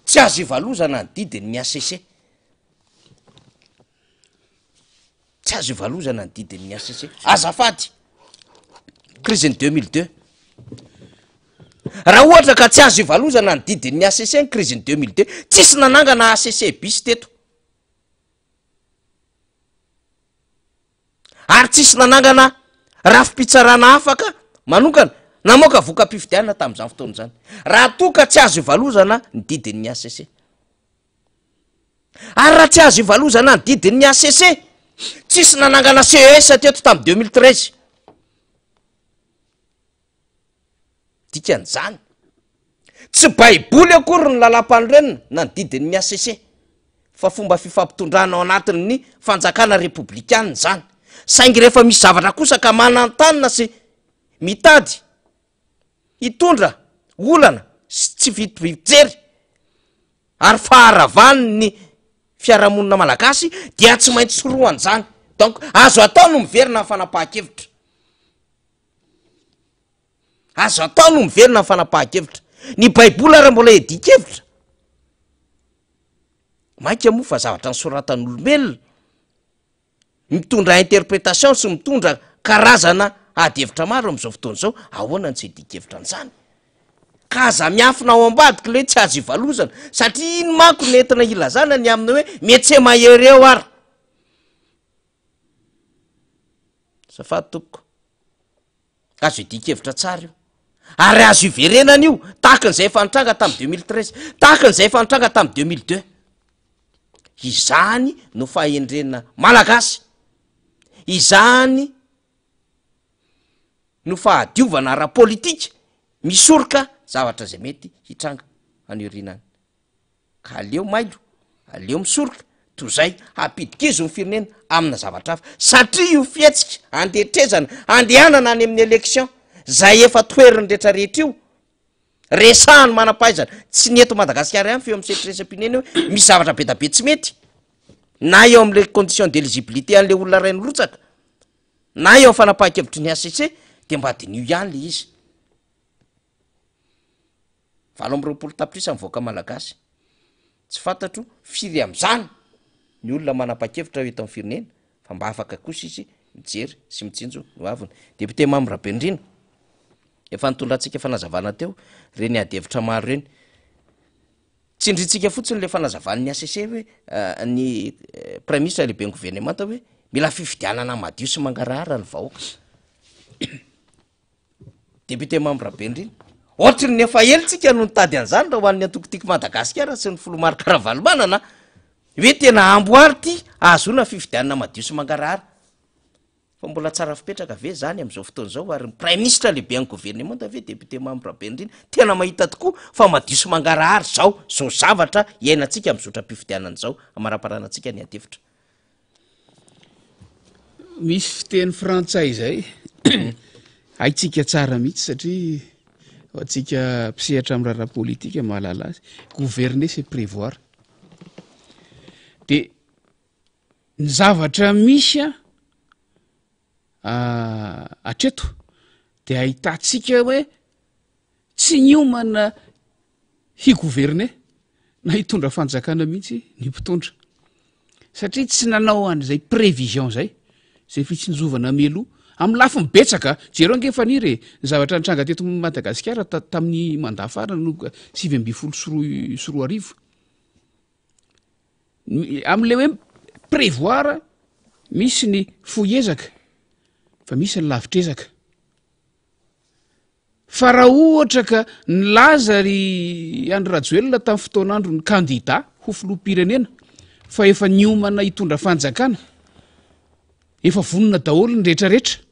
tsy azo ivalozana ny didiny ny ACC tsy azo ivalozana ny didiny ny ACC azafady criseny 2002 raha ohatra ka tsy azo ivalozana ny didin'ny ACC ny criseny 2002 tsisy nanangana ACC bisy teto ary tsisy nanangana rafim-pitsarana afaka manokana namoaka voka-pifidianana tamin'izany fotoana zany raha toka tsy azo ivalozana ny didin'ny ACC ary raha tsy azo ivalozana ny didin'ny ACC tsisy nanangana CES teto tamin'ny 2013 dikan'izany tsy baiboly akory ny lalam-panorenina na ny didin'ny ACC fa fomba fifampitondrana ao anatin'ny fanjakana republikana zany saingy rehefa misy zavatra kosa ka manantanina sy mitady hitondra olana sy tsy vitijery ary faharavany ny fiarahamonina malagasy dia tsy maintsy soroan'izany donc azo atao no miverina ny fanapahan-kevitra azo atao no miverina ny fanapahan-kevitra ny baiboly raha mbola edikevitra mainka moa fa zavatra ny soratan'olombelona mitondra interprétation sy mitondra karazana adevitra maro am'izao fotoana zao ahoana ny tsy edikevitra an'izany ka aza miafina ao ambadika le tsy azo ivalozana satria iny manko nentina ilazana ny aminy hoe metsy mahereo ary safady tokoko azo edikevitra tsara io ary azo iverenana io tahaka n'izay fanitranga tamin'ny 2013 tahaka n'izay fanitranga tamin'ny 2002 izany no fahendrena malagasy izany no fahadiovana ara-politika misoroka zavatra zay mety hitranga aniorinany ka aleo mailo aleo misoroka toy zay hapidikizo ny firenena amina zavatra hafa satria io fietsika andehitrezana andehanana any amin'ny élection zay efa toeriny rehetra rehetra io resahany manampahaizana tsy neto Madagasikara ihany feo amin'ny setresa-pinena hoe misy zavatra be da be tsy mety na eo am'le condition d'éligibilité an'le olona ray nyrotsaka na eo am fanapahan-kevitry ny ACC de mba dinio ihany le izy valo amby roapolo tapitrisa mivoaka malagasy tsy fantatro firy am'izany ny olona manapa-kevitra eto amin'ny firenena fa mba afaka kosa izy mijery sy mitsinjo no aviny député Mamy Rabendrina efa nitondrantsika fanazavana teo reny adevitra maro reny tsindritsika fotsiny le fanazavan'ny ACC hoe ny premier ministre lehibe ny gouvernement hoe mila fifidianana madio sy mangarahara ny vahoaka député Mamy Rabendrina ohatry ny efa elitsika no nitady an'izany raha ho an'ny antokotiko Madagasikara sy ny folomarika Ravalomanana hoe tena amboary ty ahazona fifidianana madio sy mangarahara fa mbola tsara fipetraka ve zany am'izao fotoana zao ary ny premier ministre lehibe ny gouvernement ve député Mamy Rabendrina tena mahita tokoa fa madio sy mangarahara zao zavatra iainantsika am'zotra mpifidianana zao amaraparanantsika ny adevitra misy fiteny frantsay zay haitsika tsara mihitsy satria atsika mpisehatra amin'ny raharaha politika mahalala azy gouverner c'est prévoir de ny zavatra misy atreto de ahitantsika hoe tsy niomana higouverner na hitondra fanjakana mihitsy ny mpitondra satria tsy nanao an'izay prévision zay fitsinjovana meloa amin'ny lafy mibetsaka jereo angefa niry ny zavatra nitranga teto Madagasikara tamin'ny mandat farany no 7 sy 4 arivo am'le hoe prévoir misy ny foiezaka fa misy ny lavitrezaka fa raha ohatra ka ny Lazary Andry Rajoelina tamin'ny fotoanandro ny candidat ho filoham-pirenena fa efa niomana hitondra fanjakana efa vonona daholo ny rehetrarehetra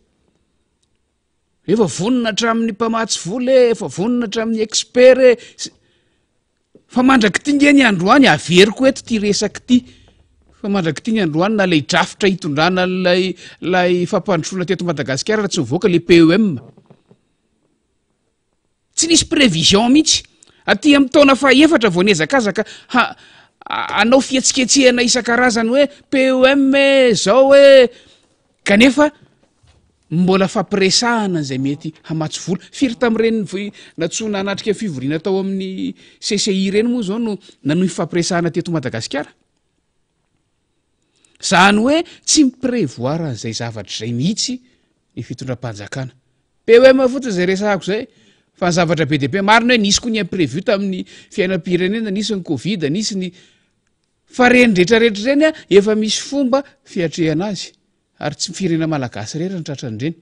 efa vonona hatramin'ny mpamatsy voly efa vonona hatramin'ny expert fa mandraky ty nge ny androany averiko eto ty resaky ty fa mandraky ty ny androany na lay drafitra hitondrana lay fampandrosoana teto Madagasikara raha tsy mivoaka le PEM tsy nisy prévision mihitsy aty amin'ny taona fahaefatra vao niezakazaka anao fietsiketsehana isan-karazany hoe PEM zao hoe kanefa mbola fampiresahana zay mety hamatsy vola firy tamin'ireny natsona anatrika fivoriana tao amin'ny CCI reny moa zao no nanohy fampiresahana teto Madagasikara zany hoe tsy miprévoir an'izay zavatra zay mihitsy ny fitondram-panjakana POM fotsiny zay resahako zay fa ny zavatra be deaibe marina hoe nisy koa ny imprévu tamin'ny fiainam-pirenena, nisy ny covid, nisy ny fa reny rehetrarehetra reny a efa misy fomba fiatrehana azy ary tsy firena malagasy rera ny tratran'ireny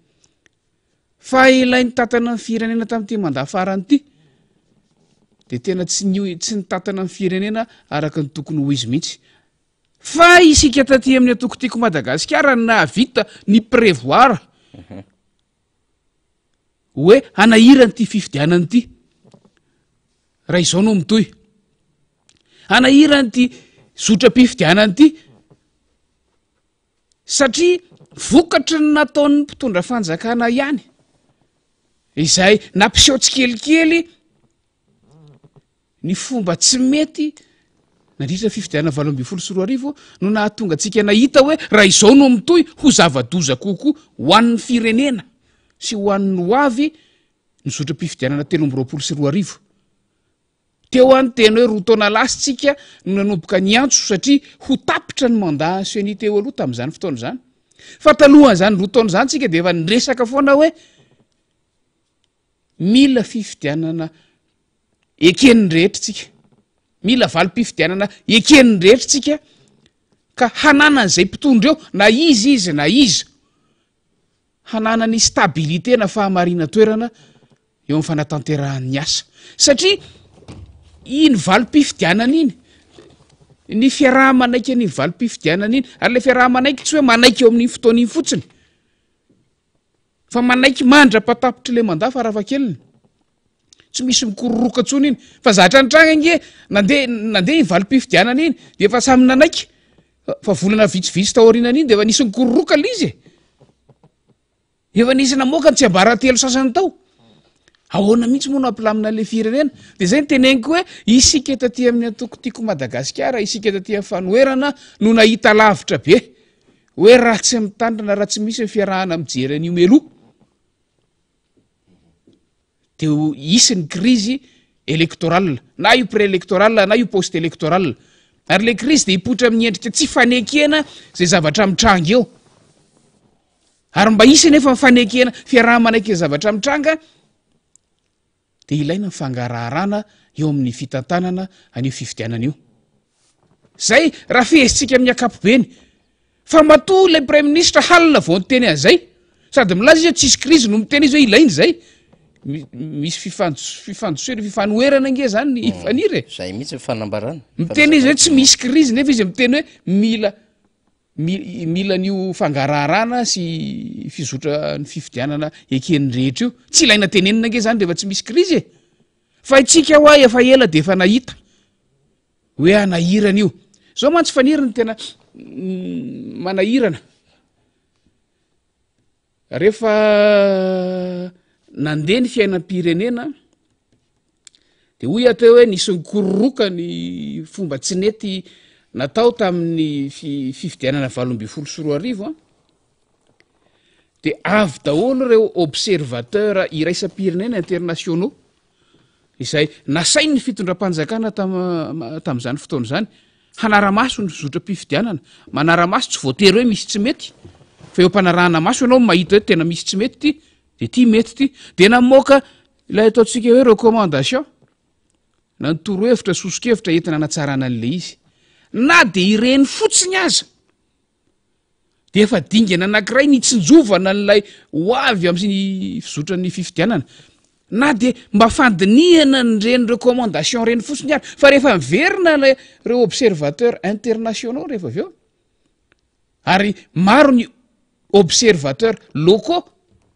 fa ilainy tatana ny firenena tamin'ity mandafarany ity de tena tsy ny tatana ny firenena araka ny tokony ho izy mihitsy fa isika taty amin'ny atokotiako Madagasikara nahavita ny prévoir hoe anahirany ty fifidianany ity raha izao no mitoy anahirany ty zotra-pifidianany ity satria vokatry ny nataon'ny mpitondra fanjakana ihany izay nampiseho tsikelikely ny fomba tsy mety nandritra fifidianana 2024 no nahatonga antsika nahita hoe raha izao no mitoy ho zava-doza kokoa ho an'ny firenena sy ho an'ny ho avy ny zotra-pifidianana 2024 teo any tena hoe roa taona lasitsika no nanomboka ny antso satria ho tapitra ny mandat seni teo aloha tamin'izany fotoana zany fa talohan'izany roa taona zany tsika de efa niresaka foana hoe mila fifidianana eken'ny rehetra tsika mila valim-pifidianana eken'ny rehetra tsika ka hananan'izay mpitondra eo na izy na izy hananany stabilité na fahamarina toerana eo amin'ny fanatanterahany asa satria iny valim-pifidianana iny ny fiaraha-manaiky ny valim-pifidianana iny ary le fiaraha-manaiky tsy hoe manaiky eo amin'ny fotoana iny fotsiny fa manaiky mandra-patapitra le mandat farafakeliny tsy misy mikororoka tsony iny fa zatra nitranga nge nandeha iny valim-pifidianana iny de efa samy nanaiky fa volana vitsivitsy taorinana iny de efa nisy mikororoka l izy efa nisy namoaka ny tsy ambarantelo sasany tao ahoana mihitsy moa no ampilamina le firenena de zay ny teneniko hoe isika taty amin'ny atokotiako Madagasikara isika taty amin'ny fanoerana no nahita lavitra be hoe raha tsy mitandrina raha tsy misy ny fiarahana mijery an'io meloa de isy ny crise électorale na io préélectoral na io post électoral ary le crise de hipotra amin'ny endrika tsy fanekena zay zavatra mitranga eo ary mba isy nefa mifanekena fiaraha-manaiky zavatra mitranga de ilaina mifangararana eo amin'ny fitantanana an'io fifidianana io zay raha fihezitsika amin'ny akapobeny fa matoa le premier ministre halina vao nyteny an'izay sady milaza izy hoe tsisy crise no miteny izy hoe ilainy zay misy fifandosena fifanoerana nge zany ny faniry zay mihitsy fanambarana miteny izy hoe tsy misy crise nefa izy miteny hoe mila n'io fangararana sy fizotra ny fifidianana eken'ny rehetra io tsy ilaina tenenina nge zany rehefa tsy misy crise fa itsika hoa efa ela de efa nahita hoe anahirana io zao mantsy fanirany tena manahirana rehefa nandeha ny fiainam-pirenena de hoy atao hoe nisy nikororoka ny fomba tsy nety natao tamin'ny fifidianana 2024 de avy daholo reo observateur iraisam-pirenena internationaux izay nasainy ny fitondram-panjakana tam'izany fotoana zany hanara-maso ny zotra-pifidianana manara-maso tsy voatery hoe misy tsy mety fa eo mpanarahana maso ianao mahita hoe tena misy tsy mety ty de ty mety ty de namoaka ilay ataotsika hoe recommandation na nytoro hevitra soso-kevitra entina natsarana an'le izy na de ireny fotsiny aza de efa dingana anankiray nitsinjovana n'lay ho avy amin'ny fizotran'ny fifidianana na de mba fandinihana nyreny recommandation reny fotsiny ary fa rehefa miverina reo observateur internationaux rehefa avy eo ary maro ny observateur locaux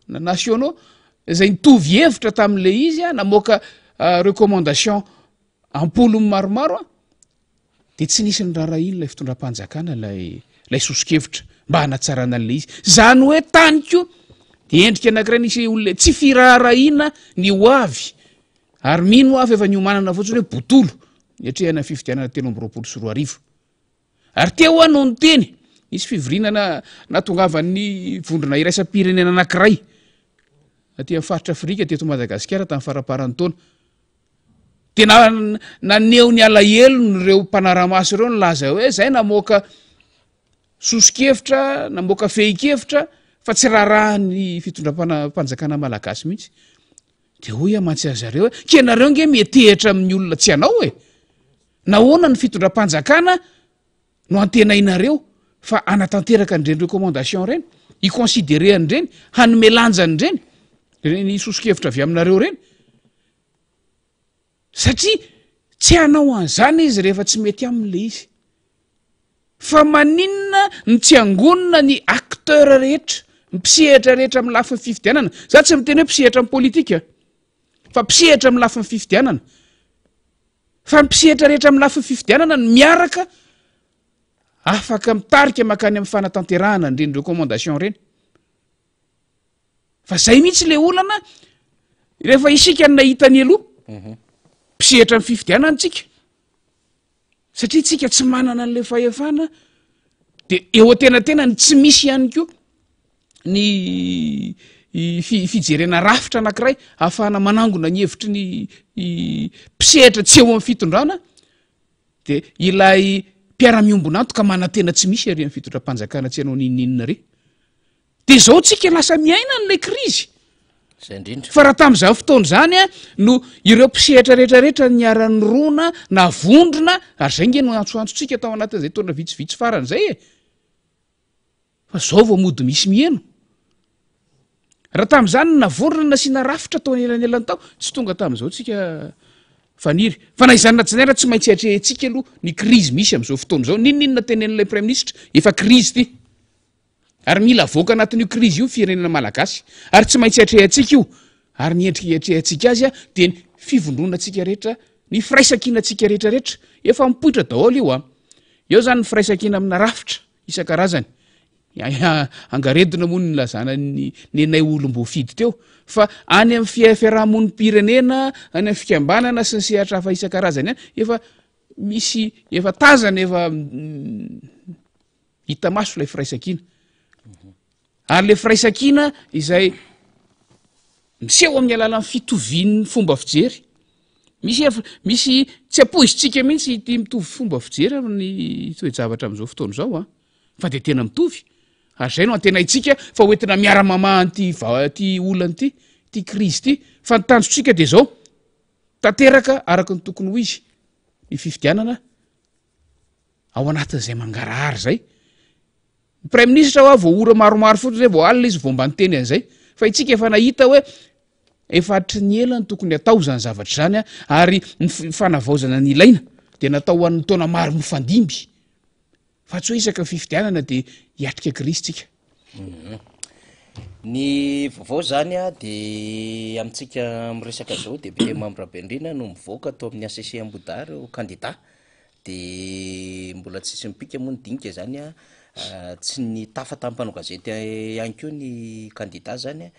na nationaux zay nitovy hevitra tamin'le izy a namoaka recommandation ampolony maromaro a de tsy nisy ny raharaha iny lay fitondram-panjakana lay soso-kevitra mba hanatsarana an'le izy zany hoe taniko de endrika anankiray nisy olona tsy firaharaina ny ho avy ary mino ho avy efa niomanana fotsiny hoe botolo niatrehana fifidianana 2024 ary teo ano ny teny nisy fivorinana natongavan'ny vondrona iraisam-pirenena anankiray aty amin'ny faritra Afrika teto Madagasikara tamin'ny faraparany taona de naneo ny alahelo nyreo mpanaramaso ireo nylaza hoe zay namoaka soso-kevitra namoaka fehi-kevitra fa tsy raharaha ny fitondram-panjakana malagasy mihitsy de hoy amantsy azareo ke nareo nge metehitra amin'ny olona tsy anao e nahoana ny fitondram-panjakana no antenainareo fa anatanteraka nireny recommandation reny iconsidere an'ireny hanomelanjany reny reny isosikevitra avy aminareo reny satria tsy hanao an'izany izy rehefa tsy mety amin'le izy fa maninona ny tsy angonina ny acteur rehetra mpisehatra rehetra amin'ny lafiny fifidianana za tsy miteny hoe mpisehatra amin'ny politika fa mpisehatra amin'ny lafiny fifidianana fa mpisehatra rehetra amin'ny lafiny fifidianana ny miaraka afaka mitarika makany amin'ny fanatanterahana nireny recommandation reny fa zay mihitsy le olana rehefa isika ny nahitany aloha mpisehatra amin'ny fifidianana tsika satria tsika tsy manana an'le fahefana de eo atenatena ny tsy misy ihany koa ny fijerena rafitra anankiray ahafahana manangona ny hevitry ny mpisehatra tsy eo amin'ny fitondrana de ilay mpiara-miombonanto ka manantena tsy misy ary amin'ny fitondram-panjakana tsy hanao nininina re de zao tsika lasa miaina n'lay krizy zay indrindra fa raha tamin'izany fotoana zany a no ireo mpisehatra rehetrarehetra niara-ny rona na vondrona ary zay nge no antsoantsotsika tao anatin'izay taona vitsivitsy farany zay e fa zao vao mody misy mieno raha tamin'izany navondrona nasiana rafitra tao anelanelany tao tsy tonga tamin'izao tsika faniry fa na izany na janaira tsy maintsy atrehentsika aloha ny krizy misy am'izao fotoana zao nininona tenen'ilay prime ministre efa krizy ty ary mila voaka anatin'io krizy io firenena malagasy ary tsy maintsy atrehantsika io ary ny endrika atrehantsika azy a de ny fivondronatsika rehetra ny firaisakinantsika rehetrarehetra efa mipoitra daholo io a eo zany ny firaisankina amina rafitra isan-karazany angaredina moa ny lazana ny anay olom-boafidy teo fa any amin'ny fiarahamonim-pirenena any amin'ny fikambanana sy ny sehatra hafa isan-karazany any efa misy efa tazana efa hita maso ilay firaisankina ary le firaisankina izay miseho amin'ny alalan'ny fitovian'ny fomba fijery misy tsy apoizitsika mihitsy ty mitovy fomba fijery amin'ny toe-javatra am'izao fotoana zao a fa de tena mitovy ary zay no antena itsika fa hoentina miara-mamahan ty olany ty krizy ty fa nytanjotsika de zao tanteraka araka ny tokony ho izy ny fifidianana ao anatin'izay mangarahary zay prime ministre hoa vo ora maromaro fotsiny zay vo alina izy vo mba nyteny an'izay fa itsika efa nahita hoe efatry ny elany tokony atao zany zavatra zany a ary ny fanavaozana ny ilaina de natao hoan'ny taona maro mifandimby fa tsy hoe isaka fifidianana de hiatrika krizy tsika ny vaovao zany a de amitsika miresaka zao député membre Bendrina no mivoaka atao amin'ny ACC Ambodary o candidat de mbola tsisy mipika moa ny dinika zany a tsy ny tafatampanao gazety ihany koa ny candidat zany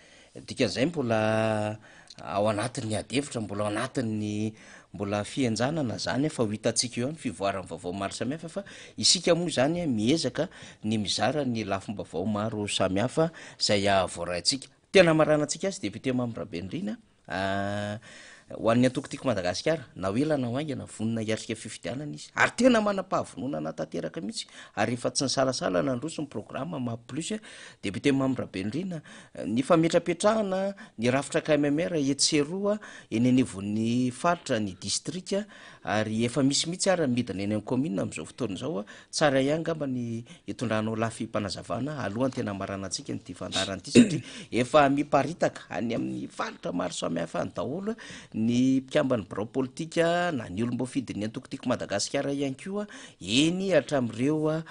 dikan'izay mbola ao anatin'ny adevitra mbola ao anatin'ny mbola fianjanana zany fa ho hitantsika eo any fivoarany vaovao maro samihafa fa isika moa zany miezaka ny mizara ny lafim-baovao maro samihafa zay avoaraintsika tena maranantsika azy député membre Bendrina ho an'ny antokotiko Madagasikara na hoelana ho aingana vonina hiatrika fifidianana izy ary tena manam-pahavonona natanteraka mihitsy ary efa tsy ny salasala nandroso ny programme ma plus député membre Bendrina ny fametrapetrahana ny rafitra KMMR etseroa eny anivon'ny faritra ny district ary efa misy mihitsy ary midina eny amin'ny commune am'izao fotoana zao tsara ihany ngamba ny hitondranao lafim-panazavana alohan'ny tena maranantsika ny ty fandarany ty satria efa miparitaka any amin'ny faritra maro samihafa ny daholo ny mpikambany birao politika na ny olom-boafidy ny antokotiko Madagasikara ihany koa eny hatramin'ireo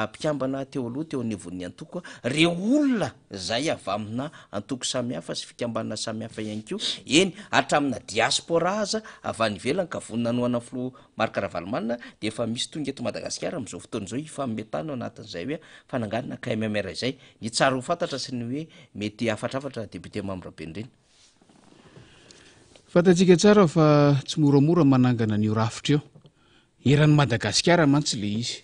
mpikambana teo aloha teo anivon'ny antoko reo olona zay avy amina antoko samihafa sy fikambana samihafa ihany koa eny hatramina diaspora aza avy any ivelany ka vonina noana flo Marc Ravalomanina de efa misy tonga eto Madagasikara am'izao fotoana zao ifametana anatin'izay hoe fananganana KMMR izay ny tsara ho fantatra sy ny hoe mety afatrafatra député membre Bendrina fantatsika tsara fa tsy moramora manangana n'io rafitra eo eran'ny Madagasikara mantsy le izy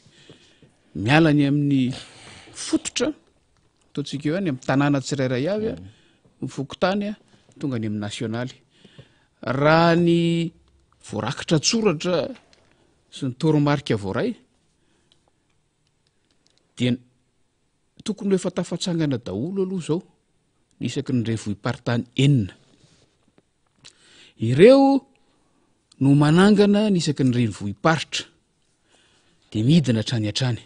mialany amin'ny fototra ataontsika eo any amin'ny tanàna tsirairay avy a mifokotany a tonga any amin'ny nasionaly raha ny voarakitra tsoratra sy ny toromarika voaray dia tokony ho efa tafatsangana daholo aloha zao ny isaky ny revohim-paritany enina ireo no manangana ny isaky ny revohim-paritra de midina hatrany hatrany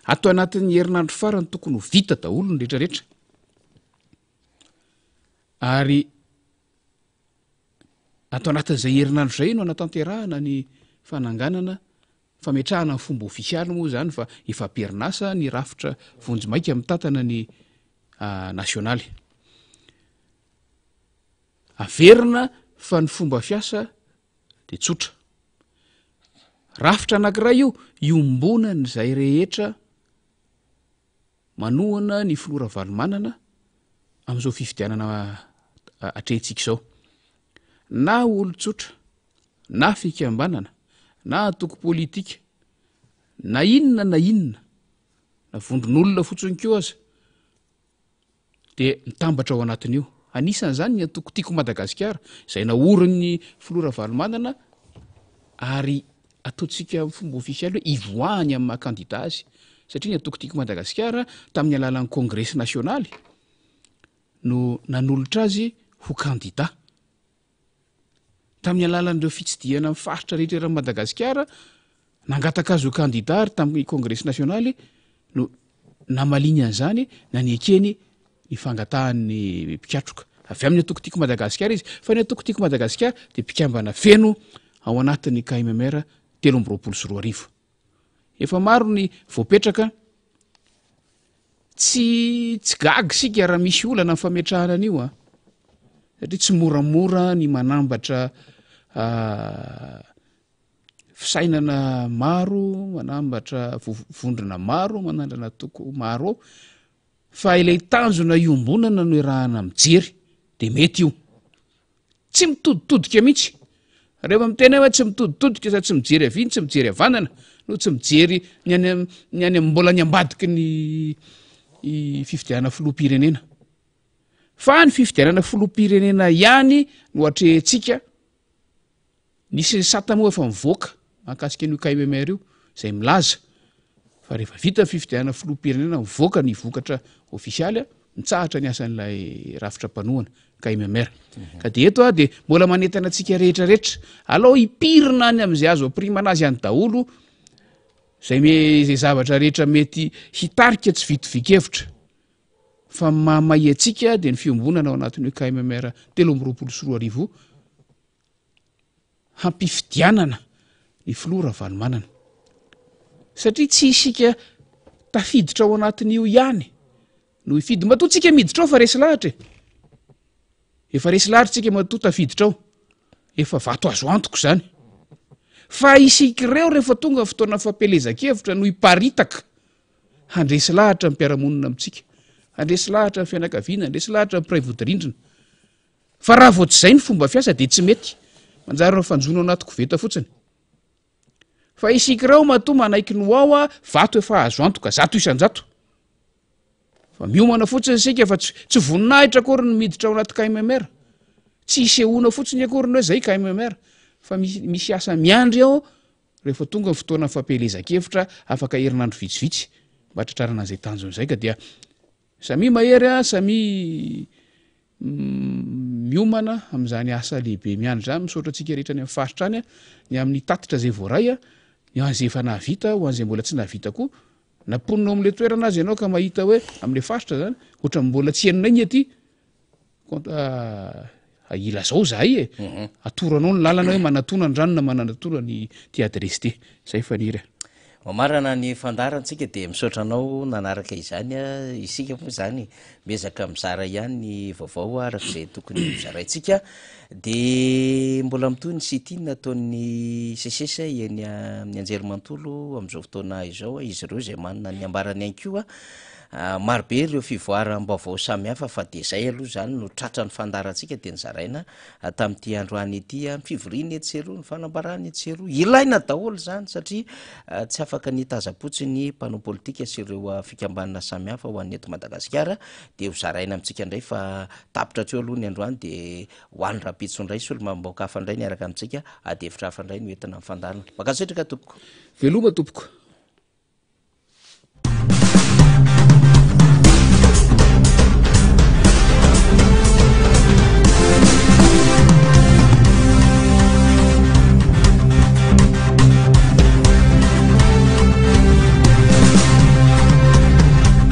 ato anatin'ny herinandro farany tokony ho vita daholo ny rehetrarehetra ary ato anatin'izay herinandro zay no anatanterahana ny fananganana fametrahana ny fomba ofisialy moa zany fa efa perinasa ny rafitra vonjomaika amin'ny tantana ny nasionaly averina fa ny fomba fiasa de tsotra rafitra anankiray io iombona nyzay rehetra manohana ny filora valomanana am'izao fifidianana atrehintsika izao na olo-tsotra na fikambanana na atoko politika na inona na vondron'olona fotsiny keo aza de mitambatra ao anatin'io anisan'izany ny atoko tiako Madagasikara izay naorin'ny filora valomanana ary ataontsika amin'ny fomba ofisialy hoe ivoahany amin'ny mahakandida azy satria ny atoko tiako Madagasikara tamin'ny alalan'ny kongresy nasionaly no nanolotra azy ho kandida tamin'ny alalan'ireo fitsidiana amin'ny faritra rehetra Madagasikara nangataka azy ho kandida ary tamin'ny kongresy nasionaly no namaliny an'izany nanekeny ny fangatahan'ny mpikatroka avy amin'ny atoko tiako Madagasikara izy fa ny atoko tiako Madagasikara de mpikambana feno ao anatin'ny KMMR 320 efa maro ny voapetraka tsy gagy sika raha misy olana ny fametrahana an'io satria tsy moramora ny manambatra fisainana maro manambatra vondrona maro manandrana toko maro fa ilay tanjona iombonana no irahana mijery de mety io tsy mitoditodika mihitsy rehefa mitena hoe tsy mitoditodika sa tsy mijery aviny tsy mijery avanana no tsy mijery ny any mbola ny ambadiky ny fifidianana filoham-pirenena fa ny fifidianana filoham-pirenena ihany no atrehintsika nisy sata moa efa mivoaka mahakasika an'io KMMR io izay milaza fa rehefa vita fifidianana filoham-pirenena mivoaka ny vokatra ofisialy mitsahatra ny asan'ilay rafitra mpanohana KMMR ka de eto de mbola manentana antsika rehetrarehetra alao hipirina any amin'izay azo aprimana azy any daholo zay zavatra rehetra mety hitarika tsy vitovikevitra fa mamay atsika de ny fiombonana ao anatin'io KMMR 320 hampifidianana ny filora valomanana satria tsy isika tafiditra ao anatin'io ihany no hifidy matoa tsika miditra ao fa resy lahatra efa resy lahatra tsika matoa tafiditra ao efa vato azo antoko zany fa isika ireo rehefa tonga fotoana fampelezakevitra no hiparitaka handresy lahatra ny mpiaramonina amintsika handresy lahatra ny fianakaviana handresy lahatra ny mpiray vodirindrina fa raha vao tsy izay ny fomba fiasa de tsy mety manjary raha fanjono anaty koveta fotsiny fa isika ireo matoa manaiky no ao vato efa azo antoka 100% fa miomana fotsiny sika fa tsy voninahitra akory ny miditra ao anaty KMMR tsy isehoana fotsiny akory ny hoe zay KMMR fa misy asa miandry ao rehefa tonga ny fotoana fampelezakevitra afaka herinandro vitsivitsy mba tratrarana an'izay tanjon'izay ka dia samy mahery samy miomana amin'izany asa lehibe miandry zany misaotra antsika rehetra ny amin'ny faritra any ny amin'ny tatitra zay voaray ny an'izay efa nahavita ho an'izay mbola tsy nahavita koa naponina ao amin'le toerana azy ianao ka mahita hoe amin'le faritra zany ohatra mbola tsy henona iny aty ila zao zahay atoranao ny lalana hoe manatona ny ranona mananatona ny ty adresy ty zay faniry mamarana ny fandarantsika de misaotranao nanaraka izany isika moa zany miezaka mizara ihany ny vaovao arak'izay tokony mizaraintsika de mbola mitoy ny sitiny nataon'ny sesesa eny amin'ny anjery mantolo am'izao fotoana izao izy ireo zay manana ny ambarany any koa marobe ireo fivoaram-baovao samihafa fa de zay aloha zany no tratra ny fandarantsika de nyzaraina tamin'ity androany ity fivoriany etseroa ny fanambarany etseroa ilaina daholo zany satria tsy afaka ny tazapotsiny mpanao politika sy ireo fikambanana samihafa ho an'ny eto Madagasikara de ho zaraina amintsika indray fa tapitra treo aloha ny androany de hoany rapitso indray solomambaoka hafa indray niaraka amintsika ady hevitra hafa indray no entina amin'ny fandarana makasetraka tompoko veloma tompoko